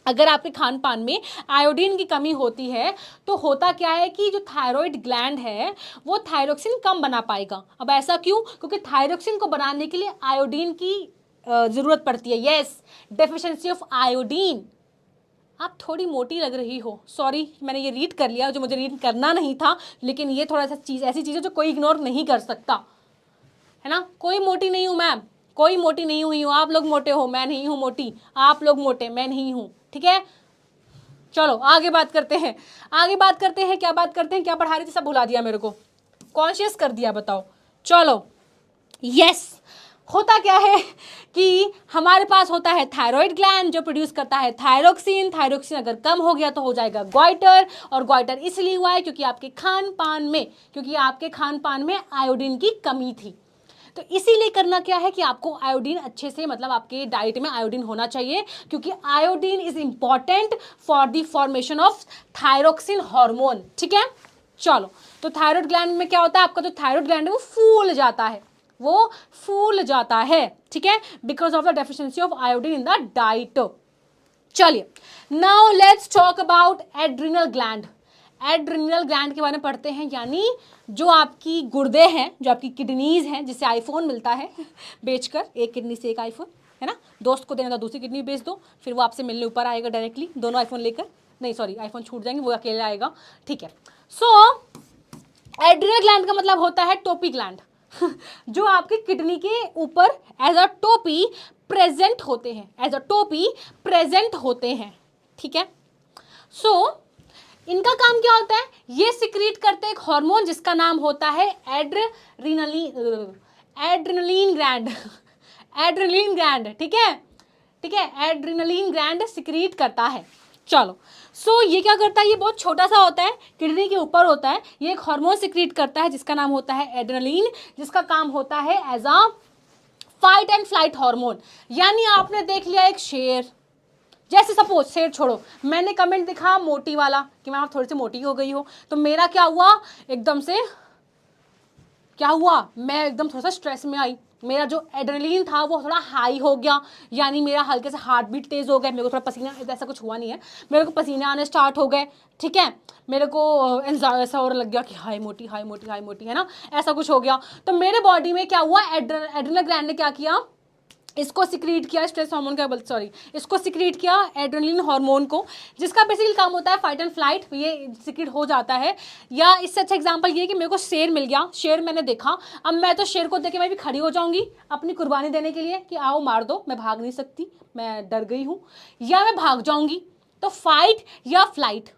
अगर आपके खान पान में आयोडीन की कमी होती है, तो होता क्या है कि जो थायराइड ग्लैंड है वो थायरोक्सिन कम बना पाएगा। अब ऐसा क्यों, क्योंकि थायरोक्सिन को बनाने के लिए आयोडीन की जरूरत पड़ती है, यस, डेफिशिएंसी ऑफ आयोडीन। आप थोड़ी मोटी लग रही हो, सॉरी मैंने ये रीड कर लिया जो मुझे रीड करना नहीं था, लेकिन ये थोड़ा सा चीज़, ऐसी चीज़ है जो कोई इग्नोर नहीं कर सकता, है ना। कोई मोटी नहीं हूँ मैम, कोई मोटी नहीं हुई हूँ, आप लोग मोटे हो, मैं नहीं हूँ मोटी, आप लोग मोटे, मैं नहीं हूँ, ठीक है। चलो आगे बात करते हैं, क्या बात करते हैं, क्या पढ़ा रही थी, सब भुला दिया मेरे को, कॉन्शियस कर दिया, बताओ। चलो यस, होता क्या है कि हमारे पास होता है थायराइड ग्लैंड जो प्रोड्यूस करता है थायरोक्सिन, थायरोक्सिन अगर कम हो गया तो हो जाएगा ग्वाइटर, और ग्वाइटर इसलिए हुआ है क्योंकि आपके खान पान में आयोडीन की कमी थी। तो इसीलिए करना क्या है कि आपको आयोडीन अच्छे से, मतलब आपके डाइट में आयोडीन होना चाहिए, क्योंकि iodine is important for the formation of thyroxine hormone, ठीक है। चलो तो थायराइड ग्लैंड में क्या होता है, आपका जो थायराइड ग्लैंड है वो फूल जाता है, वो फूल जाता है, ठीक है, because of the deficiency of iodine in the diet. चलिए, now let's talk about adrenal gland. Adrenal gland के बारे में पढ़ते हैं, यानी जो आपकी गुर्दे हैं, जो आपकी किडनीज हैं, जिससे आईफोन मिलता है बेचकर, एक किडनी से एक आईफोन, है ना, दोस्त को देना तो दूसरी किडनी बेच दो, फिर वो आपसे मिलने ऊपर आएगा डायरेक्टली, दोनों आईफोन लेकर, नहीं सॉरी आईफोन छूट जाएंगे, वो अकेले आएगा, ठीक है। सो एड्रिनल ग्लैंड का मतलब होता है टोपी ग्लैंड जो आपकी किडनी के ऊपर एज अ टोपी प्रेजेंट होते हैं, एज अ टोपी प्रेजेंट होते हैं, ठीक है। सो इनका काम क्या होता है, ये सिक्रीट करते हैं एक हार्मोन जिसका नाम होता है एड्रेनलिन ग्लैंड एड्रेनलिन ग्लैंड, ठीक है, ठीक है, एड्रेनलिन ग्लैंड सिक्रीट करता है। चलो, सो ये क्या करता है, ये बहुत छोटा सा होता है, किडनी के ऊपर होता है, ये एक हार्मोन सिक्रीट करता है जिसका नाम होता है एड्रेनलिन, जिसका काम होता है as a fight and flight hormone. यानी आपने देख लिया एक शेर, जैसे सपोज शेर छोड़ो, मैंने कमेंट दिखा मोटी वाला कि मैम आप थोड़ी सी मोटी हो गई हो, तो मेरा क्या हुआ, एकदम से क्या हुआ, मैं एकदम थोड़ा सा स्ट्रेस में आई, मेरा जो एड्रेनलिन था वो थोड़ा हाई हो गया, यानी मेरा हल्के से हार्ट बीट तेज हो गया, मेरे को थोड़ा पसीना, ऐसा कुछ हुआ नहीं है, मेरे को पसीने आने स्टार्ट हो गए, ठीक है, मेरे को ऐसा और लग गया कि हाई मोटी हाई मोटी हाई मोटी, है ना, ऐसा कुछ हो गया। तो मेरे बॉडी में क्या हुआ, एड्रेनल ग्लैंड ने क्या किया, इसको सिक्रीट किया, स्ट्रेस हार्मोन का सॉरी इसको सिक्रीट किया एड्रेनलिन हार्मोन को, जिसका बेसिकली काम होता है फाइट एंड फ्लाइट, ये सिक्रीट हो जाता है। या इससे अच्छा एग्जांपल ये कि मेरे को शेर मिल गया, शेर मैंने देखा, अब मैं तो शेर को देख के मैं भी खड़ी हो जाऊंगी अपनी कुर्बानी देने के लिए कि आओ मार दो, मैं भाग नहीं सकती, मैं डर गई हूँ, या मैं भाग जाऊंगी। तो फाइट या फ्लाइट,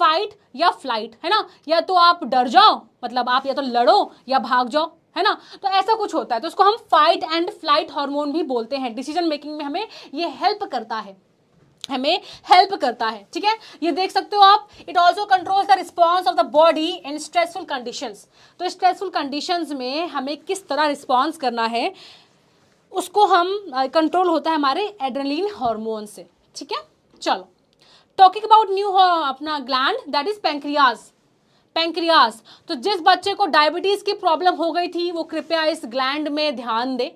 फाइट या फ्लाइट, है ना, या तो आप डर जाओ, मतलब आप या तो लड़ो या भाग जाओ, है ना, तो ऐसा कुछ होता है, तो उसको हम फाइट एंड फ्लाइट हार्मोन भी बोलते हैं। डिसीजन मेकिंग में हमें ये हेल्प करता है, हमें हेल्प करता है, ठीक है, ये देख सकते हो आप। It also controls the response of the body in stressful conditions. तो स्ट्रेसफुल कंडीशंस में हमें किस तरह रिस्पॉन्स करना है, उसको हम कंट्रोल होता है हमारे एड्रेनलिन हार्मोन से, ठीक है। चलो, टॉकिंग अबाउट न्यू अपना gland, that is pancreas. Pancreas, तो जिस बच्चे को डायबिटीज की प्रॉब्लम हो गई थी वो कृपया इस ग्लैंड में ध्यान दे,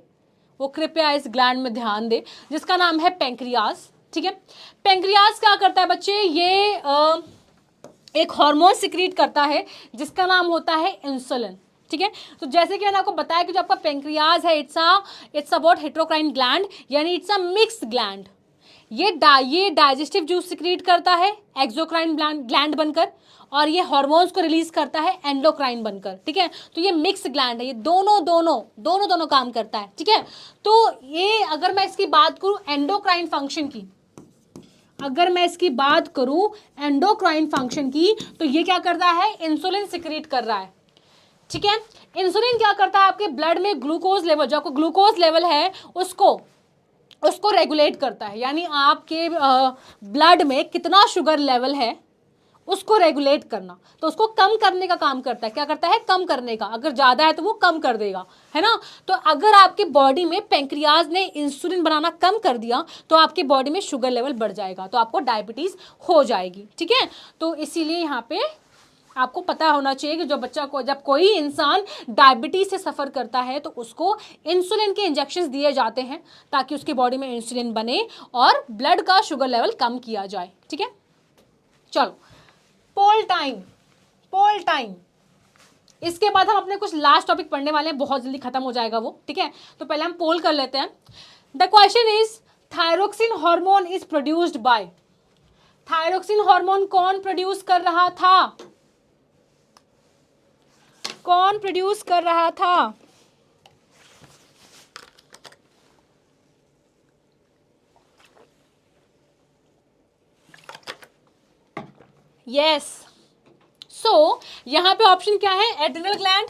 वो कृपया इस ग्लैंड में ध्यान दे, जिसका नाम है पैंक्रियाज, ठीक है। पैंक्रियाज क्या करता है बच्चे, ये एक हार्मोन सिक्रीट करता है जिसका नाम होता है इंसुलिन, ठीक है। तो जैसे कि मैंने आपको बताया कि जो आपका पैंक्रियाज है, इट्स अबाउट हेटेरोक्राइन ग्लैंड, यानी इट्स अ मिक्स्ड ग्लैंड। ये डाइजेस्टिव जूस सिक्रीट करता है एक्सोक्राइन ग्लैंड बनकर, और ये हार्मोन्स को रिलीज करता है एंडोक्राइन बनकर, ठीक है। तो ये मिक्स ग्लैंड है, ये दोनों काम करता है, ठीक है। तो ये अगर मैं इसकी बात करूं एंडोक्राइन फंक्शन की, अगर मैं इसकी बात करूं एंडोक्राइन फंक्शन की, तो ये क्या करता है, इंसुलिन सिक्रीट कर रहा है, ठीक है। इंसुलिन क्या करता है, आपके ब्लड में ग्लूकोज लेवल, जो आपको ग्लूकोज लेवल है उसको रेगुलेट करता है, यानी आपके ब्लड में कितना शुगर लेवल है उसको रेगुलेट करना, तो उसको कम करने का काम करता है। क्या करता है, कम करने का, अगर ज़्यादा है तो वो कम कर देगा, है ना। तो अगर आपके बॉडी में पैंक्रियाज ने इंसुलिन बनाना कम कर दिया तो आपके बॉडी में शुगर लेवल बढ़ जाएगा, तो आपको डायबिटीज़ हो जाएगी, ठीक है। तो इसीलिए यहाँ पे आपको पता होना चाहिए कि जो बच्चा को, जब कोई इंसान डायबिटीज से सफ़र करता है तो उसको इंसुलिन के इंजेक्शंस दिए जाते हैं ताकि उसकी बॉडी में इंसुलिन बने और ब्लड का शुगर लेवल कम किया जाए, ठीक है। चलो, पोल टाइम, इसके बाद हम अपने कुछ लास्ट टॉपिक पढ़ने वाले हैं, बहुत जल्दी खत्म हो जाएगा वो, ठीक है। तो पहले हम पोल कर लेते हैं। The question is, thyroxine hormone is produced by, thyroxine hormone कौन प्रोड्यूस कर रहा था, कौन प्रोड्यूस कर रहा था, यस। सो यहाँ पे ऑप्शन क्या है, adrenal gland,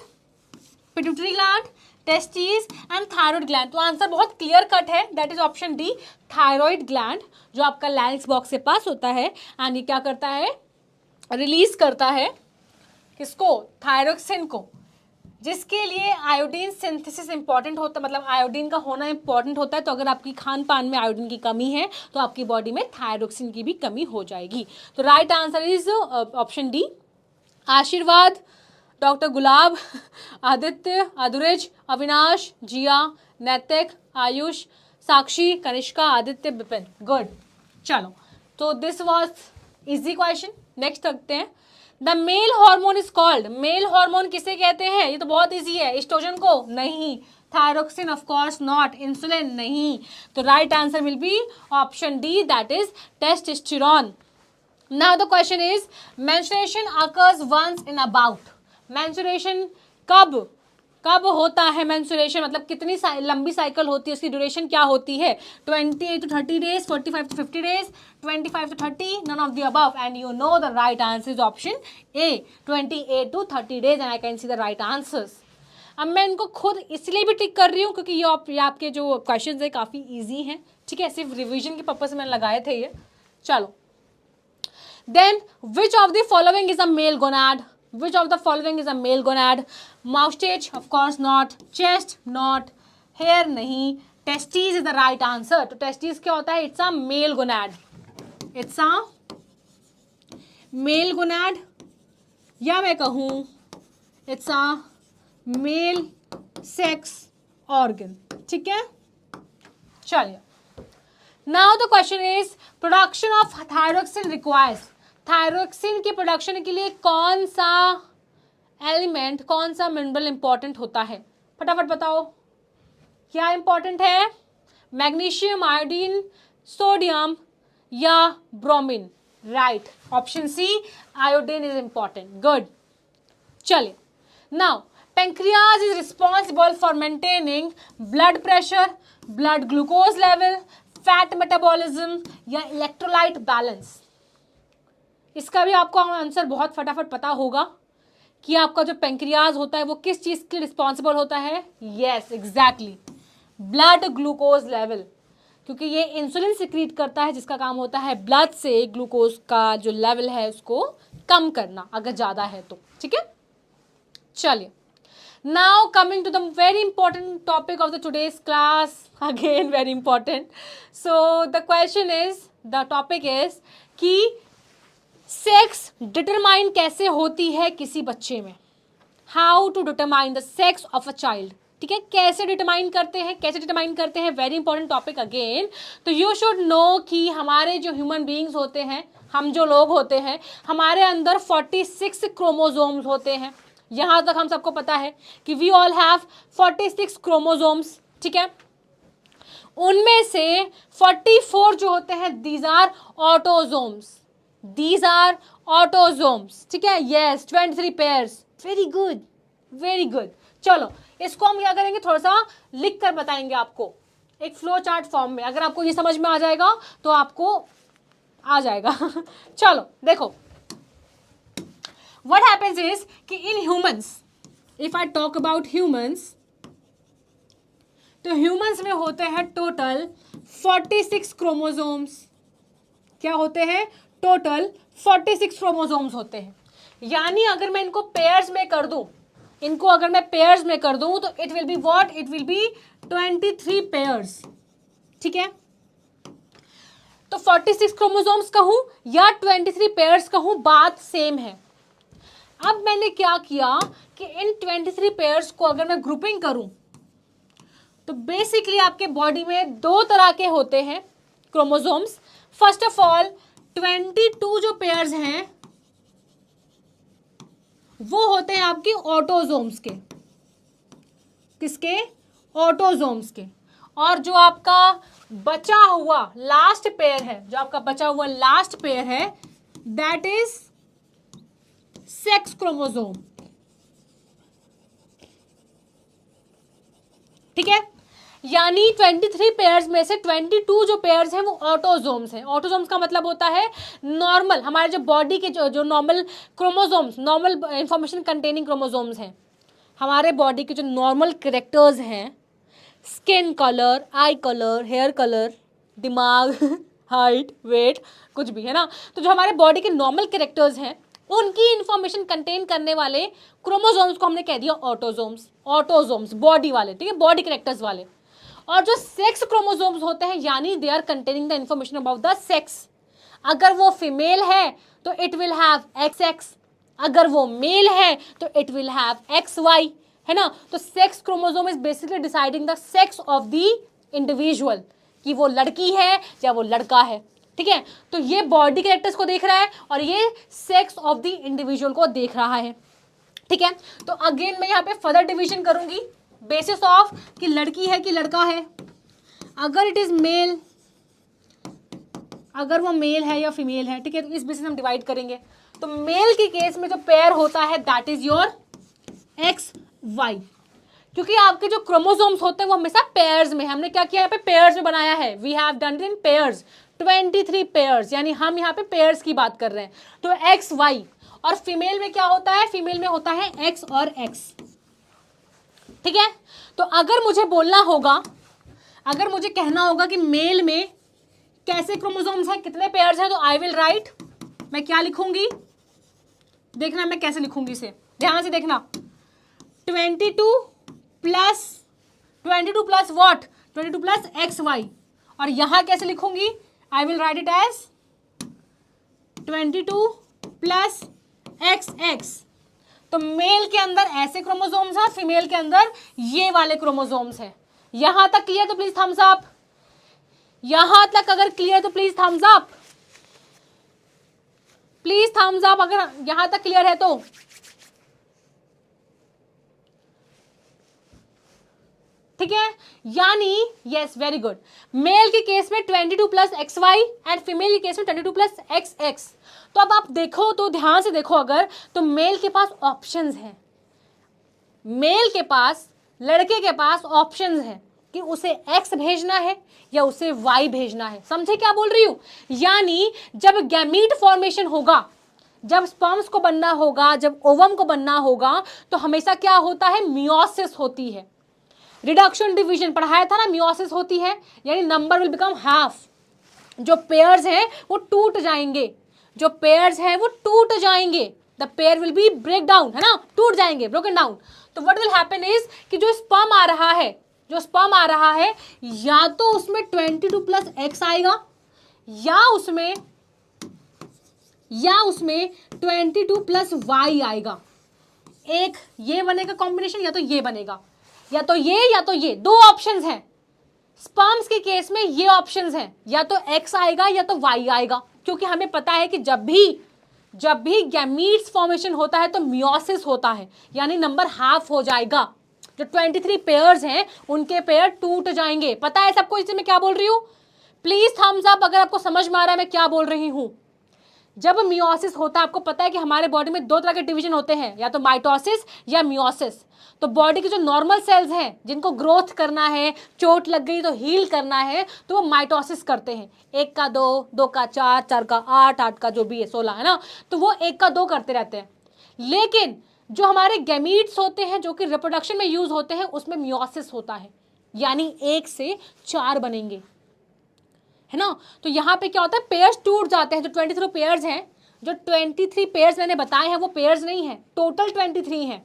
pituitary gland, testis and thyroid gland. तो आंसर बहुत क्लियर कट है, that is option D, thyroid gland, जो आपका लैरिंक्स बॉक्स से पास होता है एंड ये क्या करता है, रिलीज करता है किसको, थायरोक्सिन को, जिसके लिए आयोडीन सिंथेसिस इंपॉर्टेंट होता है, मतलब आयोडीन का होना इंपॉर्टेंट होता है। तो अगर आपकी खान पान में आयोडीन की कमी है तो आपकी बॉडी में थायरोक्सिन की भी कमी हो जाएगी। तो right answer is option D. आशीर्वाद डॉक्टर गुलाब, आदित्य, अधुरेज, अविनाश, जिया, नैतिक, आयुष, साक्षी, कनिष्का, आदित्य, विपिन। गुड। चलो, तो this was easy question. Next रखते हैं। The male hormone is called, male hormone किसे कहते हैं? ये तो बहुत इजी है। एस्ट्रोजन को? नहीं। Thyroxine? Of course not. Insulin? नहीं। तो right answer will be option D, that is testosterone. Now the question is menstruation occurs once in about, menstruation कब कब होता है? मेंस्ट्रुएशन मतलब कितनी लंबी साइकिल होती है, उसकी ड्यूरेशन क्या होती है? 28 to 30 days, 45 to 50 days, 25 to 30, none of the above, and you know the right answer is option A, 28 to 30 days, and I can see the right answers. अब मैं इनको खुद इसलिए भी टिक कर रही हूँ क्योंकि ये आपके जो क्वेश्चंस है काफ़ी ईजी हैं, ठीक है, सिर्फ रिविजन के पर्पज से मैंने लगाए थे ये। चलो, then which of the following is a male gonad, which of the following is a male gonad? Moustache? Of course not. Chest? Not. Hair? नहीं. Testes is the right answer. तो testes क्या होता है? It's a male gonad. It's a male gonad, या मैं कहूँ it's a male sex organ. ठीक है, चलिए। Now the question is production of thyroxine requires, thyroxine की प्रोडक्शन के लिए कौन सा एलिमेंट, कौन सा मिनरल इंपॉर्टेंट होता है? फटाफट बताओ, क्या इंपॉर्टेंट है? मैग्नीशियम, आयोडीन, सोडियम या bromine? Right, option C, iodine is important. Good. चलिए, now pancreas is responsible for maintaining blood pressure, blood glucose level, fat metabolism या इलेक्ट्रोलाइट बैलेंस? इसका भी आपको आंसर बहुत फटाफट पता होगा कि आपका जो पेंक्रियाज होता है वो किस चीज़ के रिस्पॉन्सिबल होता है। Yes, exactly, blood glucose level, क्योंकि ये इंसुलिन सिक्रीट करता है जिसका काम होता है ब्लड से ग्लूकोज का जो लेवल है उसको कम करना अगर ज़्यादा है तो। ठीक है, चलिए, now coming to the very important topic of the today's class, again very important. So the question is, the topic is कि सेक्स डिटरमाइन कैसे होती है किसी बच्चे में? How to determine the sex of a child. ठीक है, कैसे डिटरमाइन करते हैं, कैसे डिटरमाइन करते हैं, वेरी इंपॉर्टेंट टॉपिक अगेन। तो यू शुड नो कि हमारे जो ह्यूमन बीइंग्स होते हैं, हम जो लोग होते हैं, हमारे अंदर 46 क्रोमोजोम्स होते हैं। यहाँ तक हम सबको पता है कि वी ऑल हैव 46 क्रोमोजोम्स। ठीक है, उनमें से 44 जो होते हैं these are autosomes, These are autosomes. ठीक है, yes, 23 pairs. Very good, very good. चलो, इसको हम क्या करेंगे, थोड़ा सा लिख कर बताएंगे आपको एक फ्लो चार्ट फॉर्म में। अगर आपको ये समझ में आ जाएगा तो आपको आ जाएगा। चलो देखो, what happens is कि in humans, if I talk about humans, तो humans में होते हैं टोटल 46 क्रोमोसोम्स। क्या होते हैं? टोटल 46 क्रोमोसोम्स होते हैं। यानी अगर मैं इनको पेयर्स में कर दूं, इनको अगर मैं पेयर्स में कर दूं तो it will be what, it will B 23 pairs. ठीक है, तो 46 क्रोमोसोम्स कहूं या 23 पेयर्स कहूं, बात सेम है। अब मैंने क्या किया कि इन 23 पेयर्स को अगर मैं ग्रुपिंग करूं तो बेसिकली आपके बॉडी में दो तरह के होते हैं क्रोमोसोम्स। फर्स्ट ऑफ ऑल 22 जो पेयर्स हैं वो होते हैं आपके ऑटोजोम्स के। किसके? ऑटोजोम्स के। और जो आपका बचा हुआ लास्ट पेयर है, जो आपका बचा हुआ लास्ट पेयर है, दैट इज सेक्स क्रोमोसोम। ठीक है, यानी 23 पेयर्स में से 22 जो पेयर्स हैं वो ऑटोजोम्स हैं। ऑटोजोम्स का मतलब होता है नॉर्मल, हमारे जो बॉडी के जो normal chromosomes, normal information containing chromosomes हैं, हमारे बॉडी के जो नॉर्मल कैरेक्टर्स हैं, skin colour, eye colour, hair colour, दिमाग, हाइट, वेट, कुछ भी है ना, तो जो हमारे बॉडी के नॉर्मल कैरेक्टर्स हैं उनकी इंफॉर्मेशन कंटेन करने वाले क्रोमोसोम्स को हमने कह दिया ऑटोजोम्स। ऑटोजोम्स बॉडी वाले, ठीक है, बॉडी कैरेक्टर्स वाले। और जो सेक्स क्रोमोसोम्स होते हैं यानी they are containing the information about the sex. अगर वो फीमेल है तो इट विल हैव XX, अगर वो मेल है तो it will have X Y, है ना। तो sex chromosome is basically deciding the sex of the individual, कि वो लड़की है या वो लड़का है, ठीक है। तो ये बॉडी कैरेक्टर्स को देख रहा है और ये सेक्स ऑफ द इंडिविजुअल को देख रहा है, ठीक है। तो अगेन मैं यहाँ पे फर्दर डिवीजन करूंगी बेसिस ऑफ कि लड़की है कि लड़का है। अगर इट इज मेल, अगर वो मेल है या फीमेल है, ठीक है, तो इस बेसिस हम डिवाइड करेंगे। तो मेल के केस में जो पेयर होता है that is your X Y, क्योंकि आपके जो क्रोमोसोम्स होते हैं वो हमेशा पेयर्स में, हमने क्या किया यहाँ पे पेयर्स में बनाया है, we have done it in pairs, 23 pairs, यानी हम यहाँ पे पेयर्स की बात कर रहे हैं। तो एक्स वाई, और फीमेल में क्या होता है, फीमेल में होता है एक्स और एक्स, ठीक है। तो अगर मुझे बोलना होगा, अगर मुझे कहना होगा कि मेल में कैसे क्रोमोसोम्स हैं, कितने पेयर्स हैं, तो आई विल राइट, मैं क्या लिखूंगी, देखना मैं कैसे लिखूंगी इसे, ध्यान से देखना, 22 plus what, 22 plus X Y, और यहां कैसे लिखूंगी, I will write it as 22 plus X X. तो मेल के अंदर ऐसे क्रोमोसोम्स हैं, फीमेल के अंदर ये वाले क्रोमोसोम्स हैं। यहां तक क्लियर तो प्लीज थम्स अप, यहां तक अगर क्लियर तो please thumbs up, please thumbs up अगर यहां तक क्लियर है तो। ठीक है, यानी यस वेरी गुड, मेल के केस में 22 plus X Y and female के केस में 22 प्लस एक्स एक्स। तो अब आप देखो, तो ध्यान से देखो, अगर तो मेल के पास ऑप्शंस हैं, मेल के पास, लड़के के पास ऑप्शंस हैं कि उसे एक्स भेजना है या उसे वाई भेजना है। समझे क्या बोल रही हूं, यानी जब गैमीट फॉर्मेशन होगा, जब स्पर्म्स को बनना होगा, जब ओवम को बनना होगा, तो हमेशा क्या होता है, मियोसिस होती है। रिडक्शन डिवीजन पढ़ाया था ना, मियोसिस होती है, यानी नंबर विल बिकम हाफ, जो पेयर्स हैं वो टूट जाएंगे, जो पेयर्स हैं वो टूट जाएंगे, the pair will be break down, है ना, टूट जाएंगे, ब्रोकन डाउन। तो व्हाट विल हैपन इज कि जो स्पर्म आ रहा है, जो स्पर्म आ रहा है, या तो उसमें 22 प्लस एक्स आएगा, या उसमें 22 प्लस वाई आएगा। एक ये बनेगा कॉम्बिनेशन, या तो ये बनेगा, या तो ये, दो ऑप्शंस हैं। स्पर्म्स के केस में ये ऑप्शंस हैं, या तो एक्स आएगा या तो वाई आएगा, क्योंकि हमें पता है कि जब भी गैमीट्स फॉर्मेशन होता है तो मियोसिस होता है, यानी नंबर हाफ हो जाएगा। जो 23 पेयर्स हैं उनके पेयर टूट जाएंगे। पता है सबको इससे मैं क्या बोल रही हूं, प्लीज थम्स अप अगर आपको समझ में आ रहा है मैं क्या बोल रही हूं। जब मियोसिस होता है, आपको पता है कि हमारे बॉडी में दो तरह के डिवीजन होते हैं, या तो माइटोसिस या मियोसिस। तो बॉडी के जो नॉर्मल सेल्स हैं, जिनको ग्रोथ करना है, चोट लग गई तो हील करना है, तो वो माइटोसिस करते हैं, 1 का 2, 2 का 4, 4 का 8, 8 का जो भी है 16, है ना, तो वो 1 का 2 करते रहते हैं। लेकिन जो हमारे गैमीट्स होते हैं, जो कि रिप्रोडक्शन में यूज होते हैं, उसमें मियोसिस होता है, यानी 1 से 4 बनेंगे, है ना। तो यहाँ पे क्या होता है, पेयर्स टूट जाते हैं। जो 23 पेयर्स हैं, जो 23 पेयर्स मैंने बताए हैं, वो पेयर्स नहीं है, टोटल 23 हैं,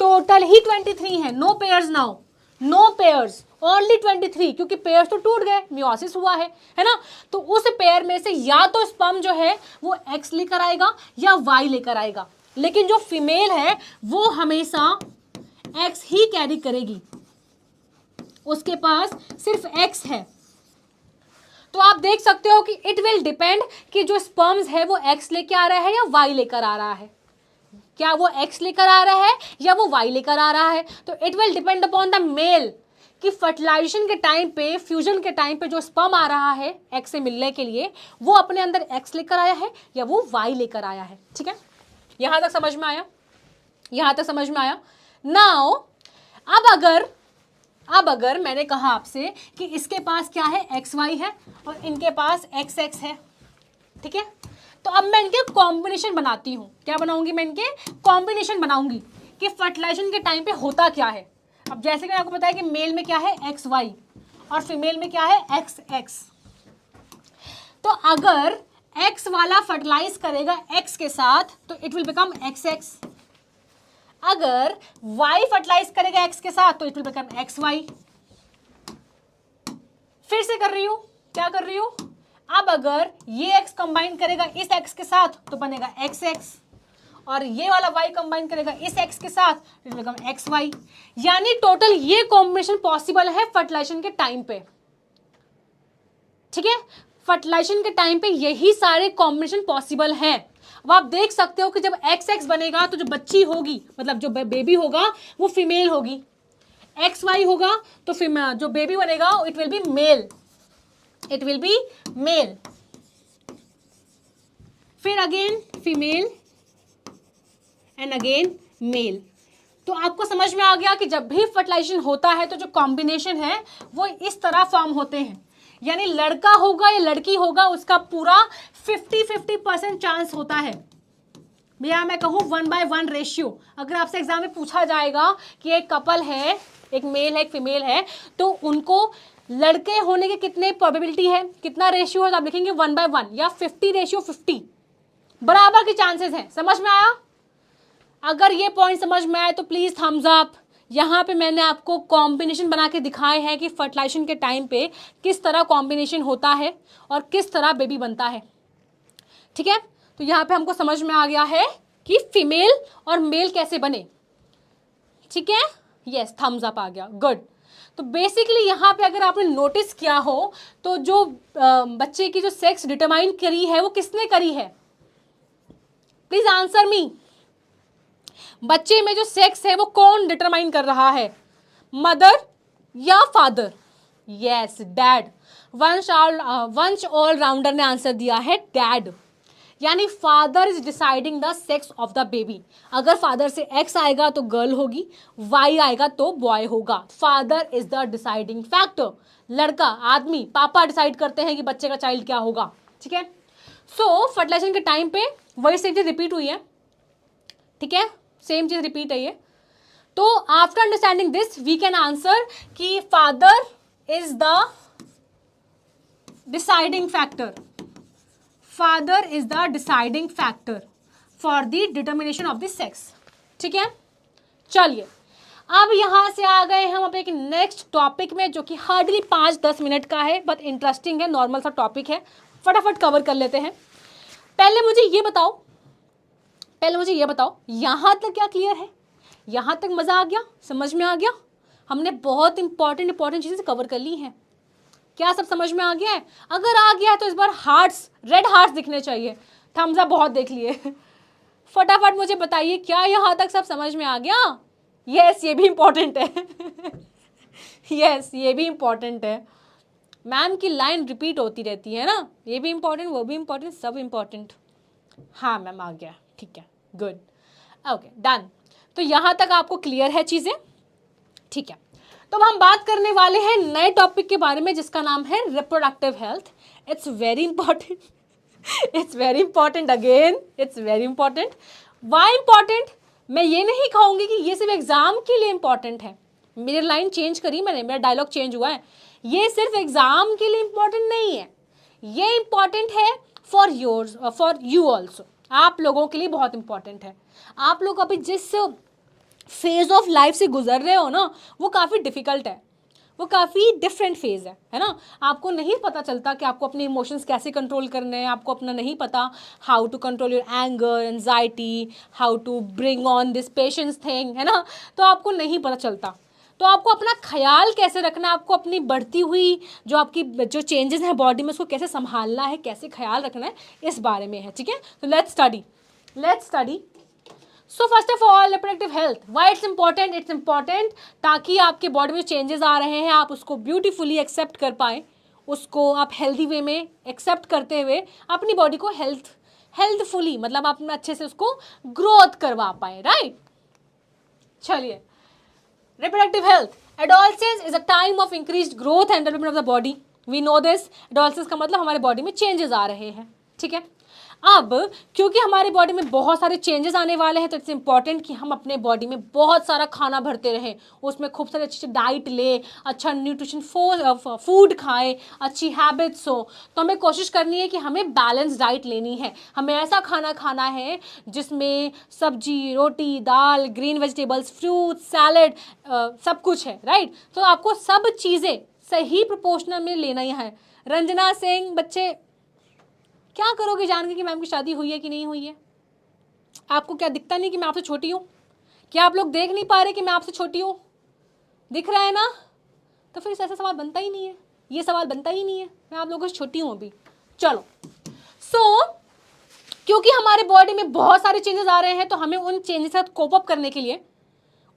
टोटल ही 23 हैं, no pairs now, no pairs, only 23, क्योंकि पेयर्स तो टूट गए, मियोसिस हुआ है ना। तो उस पेयर में से या तो स्पर्म जो है वो एक्स लेकर आएगा या वाई लेकर आएगा, लेकिन जो फीमेल है वो हमेशा एक्स ही कैरी करेगी, उसके पास सिर्फ एक्स है। तो आप देख सकते हो कि इट विल डिपेंड कि जो स्पर्म्स है वो एक्स लेकर आ रहा है या वाई लेकर आ रहा है, क्या वो एक्स लेकर आ रहा है या वो वाई लेकर आ रहा है। तो it will depend upon the male कि फर्टिलाइजेशन के टाइम पे, फ्यूजन के टाइम पे जो स्पर्म आ रहा है एक्स से मिलने के लिए, वो अपने अंदर एक्स लेकर आया है या वो वाई लेकर आया है। ठीक है, यहां तक समझ में आया, यहां तक समझ में आया। नाउ अब अगर मैंने कहा आपसे कि इसके पास क्या है, एक्स वाई है और इनके पास एक्स एक्स है, ठीक है, तो अब मैं इनके कॉम्बिनेशन बनाती हूं। क्या बनाऊंगी मैं, इनके कॉम्बिनेशन बनाऊंगी कि फर्टिलाइजेशन के टाइम पे होता क्या है। अब जैसे कि आपको पता है कि मेल में क्या है, एक्स वाई, और फीमेल में क्या है, एक्स एक्स। तो अगर एक्स वाला फर्टिलाइज करेगा एक्स के साथ तो it will become X X, अगर y फर्टिलाइज करेगा x के साथ तो it will become X Y. फिर से कर रही हूं, क्या कर रही हूं, अब अगर ये x कंबाइन करेगा इस x के साथ तो बनेगा एक्स एक्स, और ये वाला y कंबाइन करेगा इस x के साथ, इट विल बिकम xy। यानी टोटल ये कॉम्बिनेशन पॉसिबल है फर्टिलाइजेशन के टाइम पे, ठीक है। फर्टिलाइजेशन के टाइम पे यही सारे कॉम्बिनेशन पॉसिबल हैं। अब आप देख सकते हो कि जब XX बनेगा तो जो बच्ची होगी, मतलब जो बेबी होगा वो फीमेल होगी, XY होगा तो जो बेबी बनेगा it will be male, it will be male, फिर again female and again male. तो आपको समझ में आ गया कि जब भी फर्टिलाइजेशन होता है तो जो कॉम्बिनेशन है वो इस तरह फॉर्म होते हैं। यानी लड़का होगा या लड़की होगा उसका पूरा 50-50% चांस होता है। भैया मैं कहूँ 1/1 रेशियो, अगर आपसे एग्जाम में पूछा जाएगा कि एक कपल है, एक मेल है एक फीमेल है, तो उनको लड़के होने के कितने प्रोबेबिलिटी है, कितना रेशियो है, तो आप लिखेंगे 1/1 या 50:50, बराबर के चांसेस हैं। समझ में आया? अगर ये पॉइंट समझ में आए तो प्लीज थम्स अप। यहाँ पे मैंने आपको कॉम्बिनेशन बना के दिखाए हैं कि फर्टिलाइजेशन के टाइम पे किस तरह कॉम्बिनेशन होता है और किस तरह बेबी बनता है, ठीक है। तो यहाँ पे हमको समझ में आ गया है कि फीमेल और मेल कैसे बने, ठीक है। यस, थम्स अप आ गया, गुड। तो बेसिकली यहाँ पे अगर आपने नोटिस किया हो तो जो बच्चे की जो सेक्स डिटरमाइन करी है वो किसने करी है? Please answer me. बच्चे में जो सेक्स है वो कौन डिटरमाइन कर रहा है, मदर या फादर? Yes, dad. वंश ऑल राउंडर ने आंसर दिया है डैड, यानी father is deciding the sex of the baby. अगर फादर से एक्स आएगा तो गर्ल होगी, वाई आएगा तो बॉय होगा। Father is the deciding factor. लड़का, आदमी, पापा डिसाइड करते हैं कि बच्चे का चाइल्ड क्या होगा, ठीक है। सो फर्टिलाइजेशन के टाइम पे वही सेम चीज रिपीट हुई है, ठीक है, सेम चीज रिपीट है ये। तो after understanding this we can answer कि father is the deciding factor, father is the deciding factor for the determination of the sex, ठीक है। चलिए अब यहां से आ गए हम अब एक नेक्स्ट टॉपिक में, जो कि हार्डली 5-10 मिनट का है, बट इंटरेस्टिंग है, नॉर्मल सा टॉपिक है, फटाफट कवर कर लेते हैं। पहले मुझे ये बताओ यहां तक क्या क्लियर है? यहां तक मजा आ गया, समझ में आ गया? हमने बहुत इंपॉर्टेंट चीजें कवर कर ली हैं। क्या सब समझ में आ गया है? अगर आ गया है तो इस बार हार्ट्स, रेड हार्ट्स दिखने चाहिए। थम्स अप बहुत देख लिए। फटाफट मुझे बताइए क्या यहाँ तक सब समझ में आ गया? यस, ये भी इंपॉर्टेंट है। यस, ये भी इंपॉर्टेंट है। मैम की लाइन रिपीट होती रहती है ना, ये भी इंपॉर्टेंट, वो भी इंपॉर्टेंट, सब इंपॉर्टेंट। हाँ मैम आ गया, ठीक है, गुड, ओके, डन। तो यहाँ तक आपको क्लियर है चीज़ें, ठीक है। तो अब हम बात करने वाले हैं नए टॉपिक के बारे में जिसका नाम है reproductive health. It's very important, it's very important, again it's very important. Why important? मैं ये नहीं कहूँगी कि ये सिर्फ एग्जाम के लिए इंपॉर्टेंट है। मेरी लाइन चेंज करी मैंने, मेरा डायलॉग चेंज हुआ है। ये सिर्फ एग्जाम के लिए इंपॉर्टेंट नहीं है, ये इंपॉर्टेंट है फॉर यू ऑल्सो। आप लोगों के लिए बहुत इंपॉर्टेंट है। आप लोग अभी जिस फेज ऑफ लाइफ से गुजर रहे हो ना, वो काफ़ी डिफिकल्ट है, वो काफ़ी डिफरेंट फेज है ना। आपको नहीं पता चलता कि आपको अपने इमोशंस कैसे कंट्रोल करने हैं, आपको अपना नहीं पता how to control your anger, anxiety, how to bring on this patience thing, है ना। तो आपको नहीं पता चलता। तो आपको अपना ख्याल कैसे रखना है, आपको अपनी बढ़ती हुई जो चेंजेस हैं बॉडी में उसको कैसे संभालना है, कैसे ख्याल रखना है, इस बारे में है, ठीक है। तो let's study. So first of all reproductive health, why it's important? It's important ताकि आपके बॉडी में चेंजेस आ रहे हैं आप उसको ब्यूटीफुली एक्सेप्ट कर पाएँ, उसको आप हेल्दी वे में एक्सेप्ट करते हुए अपनी बॉडी को हेल्थफुली, मतलब आप अच्छे से उसको ग्रोथ करवा पाए, राइट। चलिए, reproductive health, adolescence is a time of increased growth and development of the body, we know this। adolescence का मतलब हमारे बॉडी में चेंजेस आ रहे हैं, ठीक है। अब क्योंकि हमारे बॉडी में बहुत सारे चेंजेस आने वाले हैं तो इट्स इंपॉर्टेंट कि हम अपने बॉडी में बहुत सारा खाना भरते रहें, उसमें खूब सारी अच्छी डाइट ले, अच्छा न्यूट्रिशन फूड खाएं, अच्छी हैबिट्स हो। तो हमें कोशिश करनी है कि हमें बैलेंस डाइट लेनी है, हमें ऐसा खाना खाना है जिसमें सब्जी, रोटी, दाल, ग्रीन वेजिटेबल्स, फ्रूट, सैलड, सब कुछ है, राइट। तो आपको सब चीज़ें सही प्रोपोर्शनल में लेना ही है। रंजना सिंह, बच्चे क्या करोगे जान के कि मैम की शादी हुई है कि नहीं हुई है? आपको क्या दिखता नहीं कि मैं आपसे छोटी हूँ? क्या आप लोग देख नहीं पा रहे कि मैं आपसे छोटी हूँ? दिख रहा है ना? तो फिर ऐसा सवाल बनता ही नहीं है, ये सवाल बनता ही नहीं है, मैं आप लोगों से छोटी हूँ अभी। चलो, क्योंकि हमारे बॉडी में बहुत सारे चेंजेस आ रहे हैं, तो हमें उन चेंजेस के साथ कोप अप करने के लिए,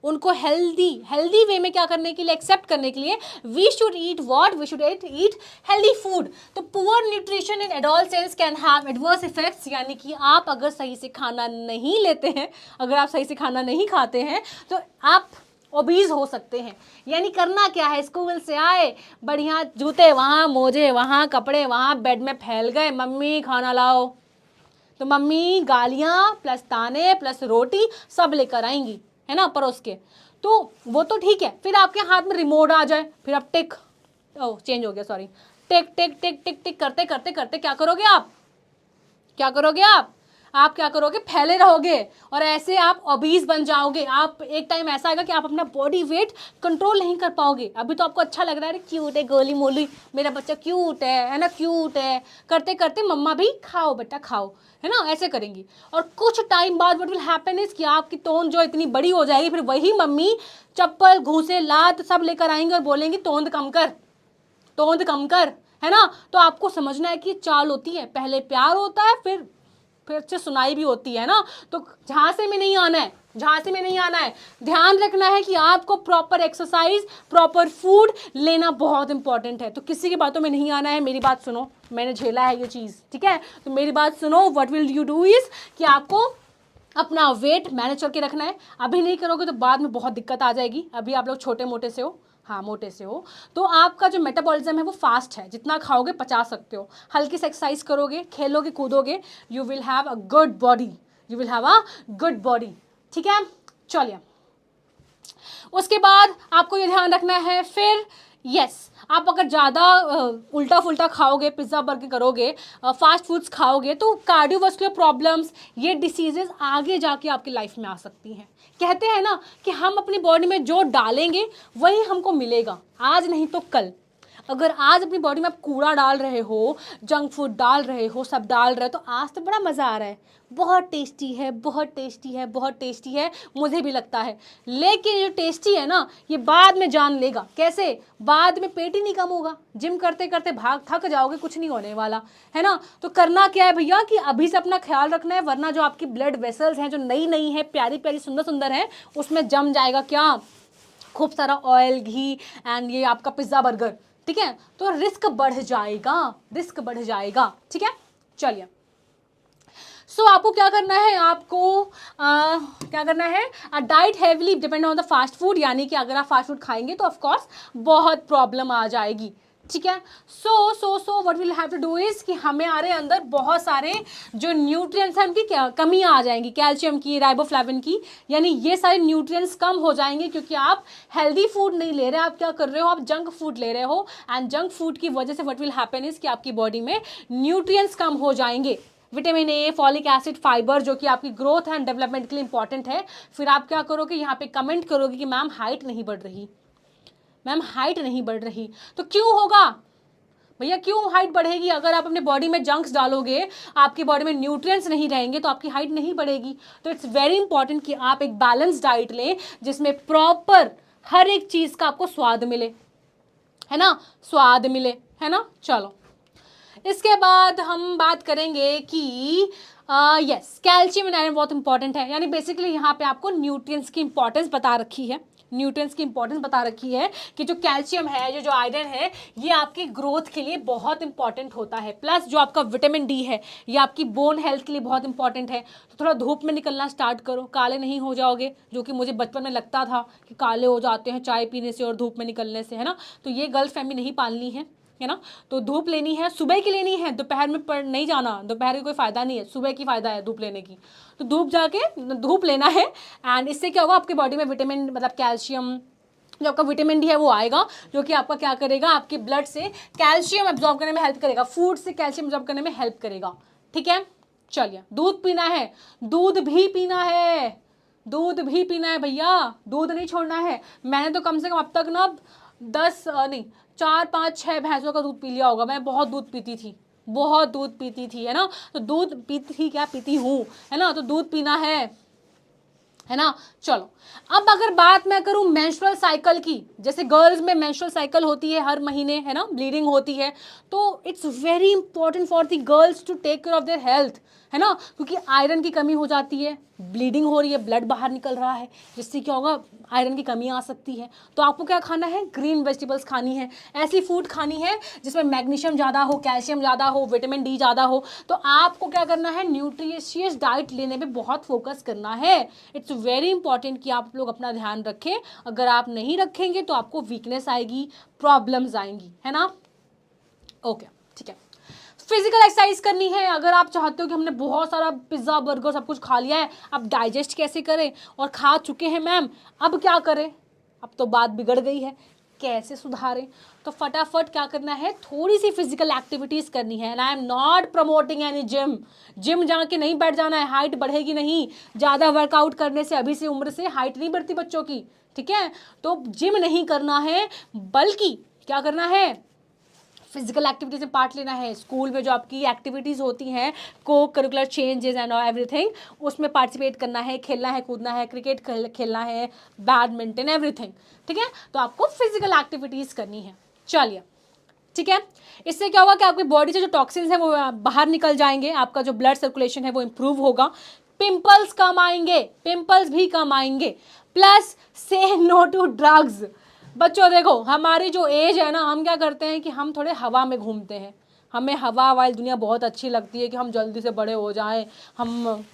उनको हेल्दी वे में क्या करने के लिए, एक्सेप्ट करने के लिए, we should eat what, we should eat healthy food. तो poor nutrition in adult cells can have adverse effects, यानी कि आप अगर सही से खाना नहीं लेते हैं, अगर आप सही से खाना नहीं खाते हैं, तो आप ओबीज हो सकते हैं। यानी करना क्या है, स्कूल से आए, बढ़िया जूते वहाँ, मोजे वहाँ, कपड़े वहाँ, बेड में फैल गए, मम्मी खाना लाओ, तो मम्मी गालियाँ प्लस ताने प्लस रोटी सब लेकर आएंगी, है ना, परोस के। तो वो तो ठीक है, फिर आपके हाथ में रिमोट आ जाए, फिर आप चेंज हो गया, सॉरी, टिक टिक टिक टिक टिक करते करते करते क्या करोगे आप, क्या करोगे आप क्या करोगे, फैले रहोगे, और ऐसे आप ओबीज बन जाओगे। आप एक टाइम ऐसा आएगा कि आप अपना बॉडी वेट कंट्रोल नहीं कर पाओगे। अभी तो आपको अच्छा लग रहा है, क्यूट है, गोली मोली, मेरा बच्चा क्यूट है ना, क्यूट है, करते करते मम्मा भी खाओ बेटा खाओ, है ना, ऐसे करेंगी। और कुछ टाइम बाद व्हाट विल हैपन इज कि आपकी तोंद जो इतनी बड़ी हो जाएगी, फिर वही मम्मी चप्पल घूसे लात सब लेकर आएंगे और बोलेंगी तोंद कम कर, तोंद कम कर, है ना। तो आपको समझना है कि चाल होती है, पहले प्यार होता है, फिर से सुनाई भी होती है ना। तो झांसे में नहीं आना है, झांसे में नहीं आना है। ध्यान रखना है कि आपको प्रॉपर एक्सरसाइज, प्रॉपर फूड लेना बहुत इंपॉर्टेंट है। तो किसी की बातों में नहीं आना है, मेरी बात सुनो, मैंने झेला है ये चीज़, ठीक है, तो मेरी बात सुनो। What will you do is कि आपको अपना वेट मैनेज करके रखना है। अभी नहीं करोगे तो बाद में बहुत दिक्कत आ जाएगी। अभी आप लोग छोटे मोटे से हो, हाँ मोटे से हो, तो आपका जो मेटाबॉलिज्म है वो फास्ट है, जितना खाओगे पचा सकते हो। हल्की से एक्सरसाइज करोगे, खेलोगे कूदोगे, you will have a good body, you will have a good body, ठीक है। चलिए, उसके बाद आपको ये ध्यान रखना है फिर, आप अगर ज़्यादा उल्टा फुल्टा खाओगे, पिज़्ज़ा बर्गर करोगे, फास्ट फूड्स खाओगे, तो कार्डियोवास्कुलर प्रॉब्लम्स, ये डिसीजेज आगे जाके आपकी लाइफ में आ सकती हैं। कहते हैं ना कि हम अपनी बॉडी में जो डालेंगे वही हमको मिलेगा, आज नहीं तो कल। अगर आज अपनी बॉडी में आप कूड़ा डाल रहे हो, जंक फूड डाल रहे हो, सब डाल रहे हो, तो आज तो बड़ा मज़ा आ रहा है, बहुत टेस्टी है, बहुत टेस्टी है, बहुत टेस्टी है, मुझे भी लगता है। लेकिन ये टेस्टी है ना, ये बाद में जान लेगा। कैसे? बाद में पेट ही नहीं कम होगा, जिम करते करते भाग थक जाओगे, कुछ नहीं होने वाला, है ना। तो करना क्या है भैया कि अभी से अपना ख्याल रखना है, वरना जो आपकी ब्लड वेसल्स हैं, जो नई नई है, प्यारी प्यारी सुंदर सुंदर है, उसमें जम जाएगा क्या, खूब सारा ऑयल, घी एंड ये आपका पिज़्ज़ा बर्गर, ठीक है। तो रिस्क बढ़ जाएगा, रिस्क बढ़ जाएगा, ठीक है। चलिए, आपको क्या करना है, आपको क्या करना है, diet heavily depend on the fast food, यानी कि अगर आप फास्ट फूड खाएंगे तो ऑफ कोर्स बहुत प्रॉब्लम आ जाएगी, ठीक है। So what will have to do is कि हमारे अंदर बहुत सारे जो न्यूट्रिएंट्स हैं उनकी कमियां आ जाएंगी, कैल्शियम की, राइबोफ्लेविन की, यानी ये सारे न्यूट्रिएंट्स कम हो जाएंगे, क्योंकि आप हेल्दी फूड नहीं ले रहे, आप क्या कर रहे हो, आप जंक फूड ले रहे हो। एंड जंक फूड की वजह से व्हाट विल हैपन इज कि आपकी बॉडी में न्यूट्रिएंट्स कम हो जाएंगे, vitamin A, folic acid, fibre, जो कि आपकी ग्रोथ एंड डेवलपमेंट के लिए इंपॉर्टेंट है। फिर आप क्या करोगे, यहाँ पे कमेंट करोगे कि मैम हाइट नहीं बढ़ रही, मैम हाइट नहीं बढ़ रही। तो क्यों होगा भैया, क्यों हाइट बढ़ेगी? अगर आप अपने बॉडी में जंक्स डालोगे, आपकी बॉडी में न्यूट्रिएंट्स नहीं रहेंगे, तो आपकी हाइट नहीं बढ़ेगी। तो इट्स वेरी इंपॉर्टेंट कि आप एक बैलेंस डाइट लें, जिसमें प्रॉपर हर एक चीज़ का आपको स्वाद मिले, है ना, स्वाद मिले, है ना। चलो, इसके बाद हम बात करेंगे कि यस, कैल्शियम एंड आयरन बहुत इंपॉर्टेंट है। यानी बेसिकली यहाँ पे आपको न्यूट्रिएंट्स की इंपॉर्टेंस बता रखी है, न्यूट्रिएंट्स की इंपॉर्टेंस बता रखी है कि जो कैल्शियम है, जो आयरन है, ये आपकी ग्रोथ के लिए बहुत इंपॉर्टेंट होता है। प्लस जो आपका विटामिन डी है, ये आपकी बोन हेल्थ के लिए बहुत इंपॉर्टेंट है। तो थोड़ा धूप में निकलना स्टार्ट करो, काले नहीं हो जाओगे, जो कि मुझे बचपन में लगता था कि काले हो जाते हैं चाय पीने से और धूप में निकलने से, है ना। तो ये गलत फहमी नहीं पालनी है ना। तो धूप लेनी है, सुबह की लेनी है, दोपहर में पढ़ नहीं जाना, दोपहर का कोई फ़ायदा नहीं है, सुबह की फ़ायदा है धूप लेने की। तो धूप लेना है, एंड इससे क्या होगा, आपकी बॉडी में विटामिन, मतलब कैल्शियम, जो आपका विटामिन डी है वो आएगा, जो कि आपका क्या करेगा, आपके ब्लड से कैल्शियम एब्जॉर्ब करने में हेल्प करेगा, फूड से कैल्शियम एब्जॉर्ब करने में हेल्प करेगा, ठीक है। चलिए, दूध पीना है, दूध भी पीना है, दूध भी पीना है भैया, दूध नहीं छोड़ना है। मैंने तो कम से कम अब तक ना 4, 5, 6 भैंसों का दूध पी लिया होगा। मैं बहुत दूध पीती थी, बहुत दूध पीती थी, है ना, तो दूध पीती थी, क्या पीती हूँ, है ना, तो दूध पीना है ना। चलो, अब अगर बात मैं करूं मेंस्ट्रुअल साइकिल की, जैसे गर्ल्स में मेंस्ट्रुअल साइकिल होती है हर महीने, है ना, ब्लीडिंग होती है, तो it's very important for the girls to take care of their health, है ना, क्योंकि आयरन की कमी हो जाती है, ब्लीडिंग हो रही है, ब्लड बाहर निकल रहा है, जिससे क्या होगा, आयरन की कमी आ सकती है। तो आपको क्या खाना है, ग्रीन वेजिटेबल्स खानी है, ऐसी फूड खानी है जिसमें मैग्नीशियम ज़्यादा हो, कैल्शियम ज़्यादा हो, विटामिन डी ज़्यादा हो। तो आपको क्या करना है, न्यूट्रिशियस डाइट लेने में बहुत फोकस करना है। इट्स वेरी इंपॉर्टेंट कि आप लोग अपना ध्यान रखें। अगर आप नहीं रखेंगे तो आपको वीकनेस आएगी, प्रॉब्लम्स आएंगी, है ना। ओके, ठीक है। फिजिकल एक्सरसाइज करनी है। अगर आप चाहते हो कि हमने बहुत सारा पिज्ज़ा बर्गर सब कुछ खा लिया है, अब डाइजेस्ट कैसे करें, और खा चुके हैं मैम, अब क्या करें, अब तो बात बिगड़ गई है, कैसे सुधारें, तो फटाफट क्या करना है, थोड़ी सी फिजिकल एक्टिविटीज़ करनी है। And I am not promoting any gym जाके नहीं बैठ जाना है, हाइट बढ़ेगी नहीं, ज़्यादा वर्कआउट करने से अभी से उम्र से हाइट नहीं बढ़ती बच्चों की, ठीक है। तो जिम नहीं करना है, बल्कि क्या करना है, फिजिकल एक्टिविटीज में पार्ट लेना है। स्कूल में जो आपकी एक्टिविटीज़ होती हैं, को करिकुलर चेंजेस एंड एवरीथिंग, उसमें पार्टिसिपेट करना है, खेलना है, कूदना है, क्रिकेट खेलना है, बैडमिंटन, एवरीथिंग, ठीक है। तो आपको फिजिकल एक्टिविटीज़ करनी है। चलिए, ठीक है। इससे क्या होगा कि आपकी बॉडी से जो टॉक्सिन्स हैं वो बाहर निकल जाएंगे, आपका जो ब्लड सर्कुलेशन है वो इम्प्रूव होगा, पिंपल्स कम आएंगे, पिंपल्स भी कम आएंगे, प्लस से नो टू ड्रग्स। बच्चों देखो, हमारी जो एज है ना, हम क्या करते हैं कि हम थोड़े हवा में घूमते हैं, हमें हवा वाली दुनिया बहुत अच्छी लगती है कि हम जल्दी से बड़े हो जाएं, हम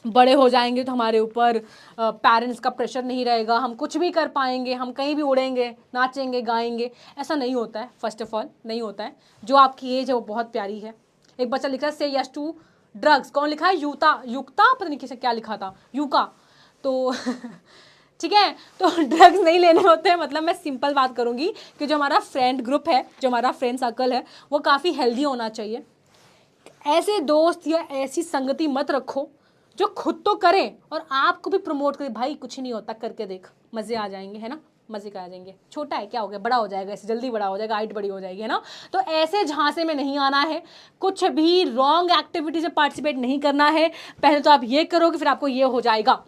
बड़े हो जाएंगे तो हमारे ऊपर पेरेंट्स का प्रेशर नहीं रहेगा, हम कुछ भी कर पाएंगे, हम कहीं भी उड़ेंगे, नाचेंगे, गाएंगे। ऐसा नहीं होता है, फर्स्ट ऑफ ऑल नहीं होता है। जो आपकी एज है वो बहुत प्यारी है। एक बच्चा लिखा है से यस टू ड्रग्स, कौन लिखा है, युक्ता पता नहीं किसे क्या लिखा था, युका, तो ठीक है। तो ड्रग्स नहीं लेने होते हैं, मतलब मैं सिंपल बात करूंगी कि जो हमारा फ्रेंड ग्रुप है, जो हमारा फ्रेंड सर्कल है, वो काफ़ी हेल्दी होना चाहिए। ऐसे दोस्त या ऐसी संगति मत रखो जो खुद तो करें और आपको भी प्रमोट करे, भाई कुछ नहीं होता, करके देख, मज़े आ जाएंगे, है ना, मज़े का आ जाएंगे, छोटा है क्या हो गया, बड़ा हो जाएगा, ऐसे जल्दी बड़ा हो जाएगा, हाइट बड़ी हो जाएगी, है ना। तो ऐसे झांसे में नहीं आना है, कुछ भी रॉन्ग एक्टिविटीज में पार्टिसिपेट नहीं करना है। पहले तो आप ये करोगे, फिर आपको ये हो जाएगा,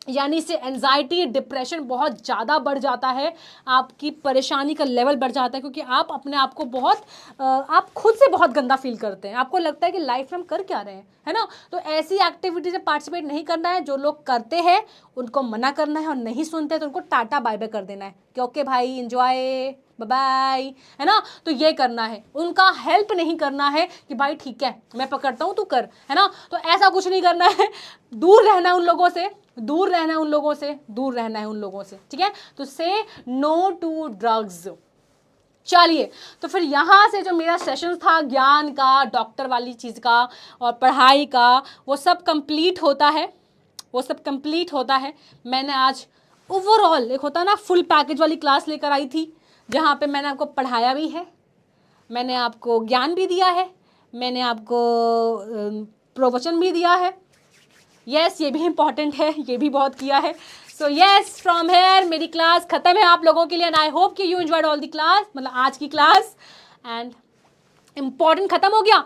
यानी इससे एंजाइटी, डिप्रेशन बहुत ज़्यादा बढ़ जाता है, आपकी परेशानी का लेवल बढ़ जाता है, क्योंकि आप अपने आप को बहुत आप खुद से बहुत गंदा फील करते हैं, आपको लगता है कि लाइफ में हम कर क्या रहे हैं, है ना। तो ऐसी एक्टिविटीज़ में पार्टिसिपेट नहीं करना है। जो लोग करते हैं उनको मना करना है, और नहीं सुनते तो उनको टाटा बाय बाय कर देना है कि ओके भाई, एंजॉय, बाय, है ना। तो ये करना है, उनका हेल्प नहीं करना है कि भाई ठीक है मैं पकड़ता हूँ तू कर, है ना। तो ऐसा कुछ नहीं करना है, दूर रहना है उन लोगों से, दूर रहना है उन लोगों से, दूर रहना है उन लोगों से, ठीक है। तो से नो टू ड्रग्स। चलिए, तो फिर यहाँ से जो मेरा सेशन था ज्ञान का, डॉक्टर वाली चीज़ का और पढ़ाई का, वो सब कंप्लीट होता है, वो सब कंप्लीट होता है। मैंने आज ओवरऑल एक होता ना फुल पैकेज वाली क्लास लेकर आई थी, जहाँ पे मैंने आपको पढ़ाया भी है, मैंने आपको ज्ञान भी दिया है, मैंने आपको प्रवचन भी दिया है। यस, ये भी इम्पॉर्टेंट है, ये भी बहुत किया है। सो यस, फ्रॉम हेयर मेरी क्लास खत्म है आप लोगों के लिए, एंड आई होप कि you enjoyed all the class, मतलब आज की क्लास, एंड इम्पॉर्टेंट खत्म हो गया।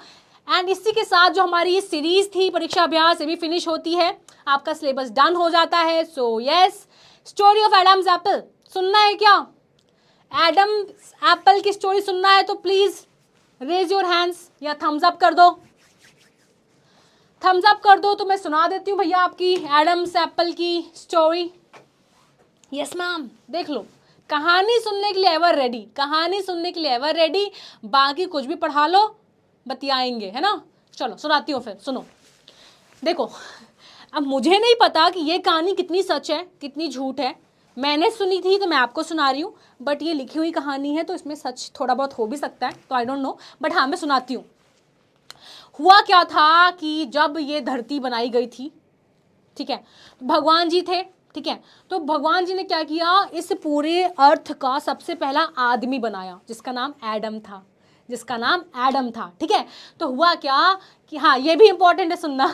एंड इसी के साथ जो हमारी ये सीरीज थी परीक्षा अभ्यास, ये भी फिनिश होती है, आपका सिलेबस डन हो जाता है। So yes, story of Adam's apple सुनना है क्या, एडम्स एप्पल की स्टोरी सुनना है तो प्लीज रेज योर हैंड्स या थम्स अप कर दो, थम्स अप कर दो तो मैं सुना देती हूँ भैया आपकी एडम्स एप्पल की स्टोरी। यस मैम, देख लो, कहानी सुनने के लिए एवर रेडी, कहानी सुनने के लिए एवर रेडी, बाकी कुछ भी पढ़ा लो, बतियाएंगे, है ना। चलो सुनाती हूँ, फिर सुनो। देखो, अब मुझे नहीं पता कि ये कहानी कितनी सच है कितनी झूठ है, मैंने सुनी थी तो मैं आपको सुना रही हूँ, बट ये लिखी हुई कहानी है तो इसमें सच थोड़ा बहुत हो भी सकता है, तो आई डोंट नो, बट हाँ मैं सुनाती हूँ। हुआ क्या था कि जब ये धरती बनाई गई थी, ठीक है, भगवान जी थे, ठीक है, तो भगवान जी ने क्या किया, इस पूरे अर्थ का सबसे पहला आदमी बनाया जिसका नाम एडम था, जिसका नाम एडम था, ठीक है। तो हुआ क्या कि हाँ ये भी इंपॉर्टेंट है सुनना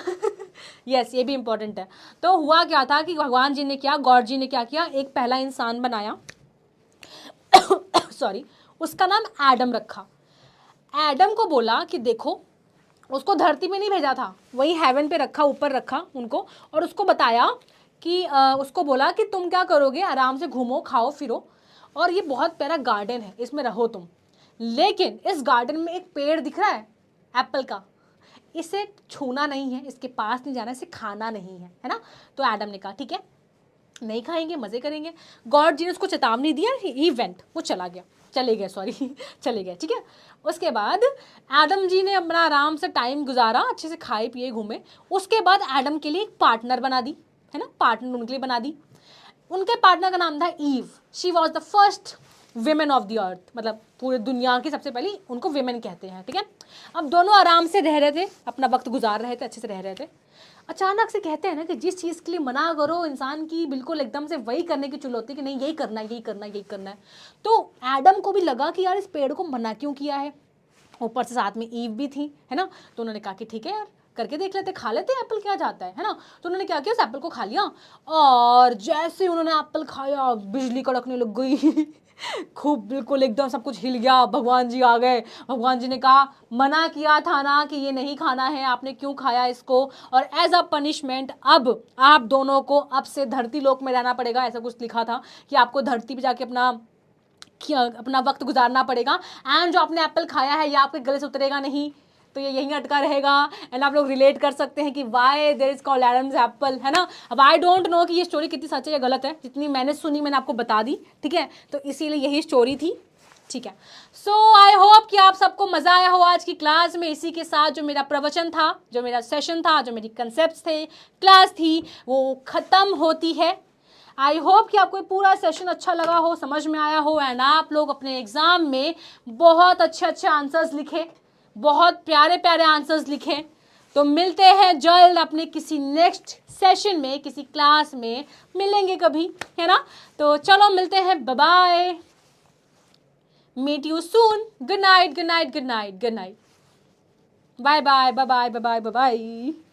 यस ये भी इंपॉर्टेंट है। तो हुआ क्या था कि भगवान जी ने क्या, गॉड जी ने क्या किया, एक पहला इंसान बनाया सॉरी, उसका नाम एडम रखा। एडम को बोला कि देखो, उसको धरती पे नहीं भेजा था, वही हेवन पे रखा, ऊपर रखा उनको, और उसको बताया कि उसको बोला कि तुम क्या करोगे, आराम से घूमो खाओ फिरो, और ये बहुत प्यारा गार्डन है, इसमें रहो तुम, लेकिन इस गार्डन में एक पेड़ दिख रहा है एप्पल का, इसे छूना नहीं है, इसके पास नहीं जाना, इसे खाना नहीं है ना। तो एडम ने कहा ठीक है, नहीं खाएंगे, मज़े करेंगे। गॉड जी ने उसको चेतावनी दिया, ही वेंट, वो चले गए चले गए, ठीक है। उसके बाद एडम जी ने अपना आराम से टाइम गुजारा, अच्छे से खाए पिए घूमे। उसके बाद एडम के लिए एक पार्टनर बना दी, है ना, पार्टनर उनके लिए बना दी। उनके पार्टनर का नाम था Eve. She was the first women of the earth, मतलब पूरे दुनिया की सबसे पहली उनको विमेन कहते हैं, ठीक है। अब दोनों आराम से रह रहे थे, अपना वक्त गुजार रहे थे, अच्छे से रह रहे थे। अचानक से कहते हैं ना कि जिस चीज़ के लिए मना करो इंसान की बिल्कुल एकदम से वही करने की चुल होती है कि नहीं यही करना है, यही करना है, यही करना है। तो एडम को भी लगा कि यार इस पेड़ को मना क्यों किया है, ऊपर से साथ में ईव भी थी, है ना। तो उन्होंने कहा कि ठीक है यार, करके देख लेते, खा लेते, एप्पल क्या जाता है ना। तो उन्होंने क्या किया, उस एप्पल को खा लिया, और जैसे उन्होंने एप्पल खाया बिजली कड़कने लग गई खूब, बिल्कुल एकदम सब कुछ हिल गया। भगवान जी आ गए, भगवान जी ने कहा मना किया था ना कि ये नहीं खाना है, आपने क्यों खाया इसको, और एज अ पनिशमेंट अब आप दोनों को अब से धरती लोक में रहना पड़ेगा। ऐसा कुछ लिखा था कि आपको धरती पे जाके अपना वक्त गुजारना पड़ेगा, एंड जो आपने एप्पल खाया है ये आपके गले से उतरेगा नहीं, तो ये यहीं अटका रहेगा। एंड आप लोग रिलेट कर सकते हैं कि why there is called Adam's apple, है ना। अब आई डोंट नो कि ये स्टोरी कितनी सच है या गलत है, जितनी मैंने सुनी मैंने आपको बता दी, ठीक है। तो इसीलिए यही स्टोरी थी, ठीक है। सो आई होप कि आप सबको मज़ा आया हो आज की क्लास में। इसी के साथ जो मेरा प्रवचन था, जो मेरा सेशन था, जो मेरी कंसेप्ट थे, क्लास थी, वो ख़त्म होती है। आई होप कि आपको पूरा सेशन अच्छा लगा हो, समझ में आया हो, एंड आप लोग अपने एग्ज़ाम में बहुत अच्छे अच्छे आंसर्स लिखें, बहुत प्यारे प्यारे आंसर्स लिखें। तो मिलते हैं जल्द अपने किसी नेक्स्ट सेशन में, किसी क्लास में मिलेंगे कभी, है ना। तो चलो मिलते हैं, bye bye, meet you soon, good night good night good night good night, bye bye bye bye bye bye bye.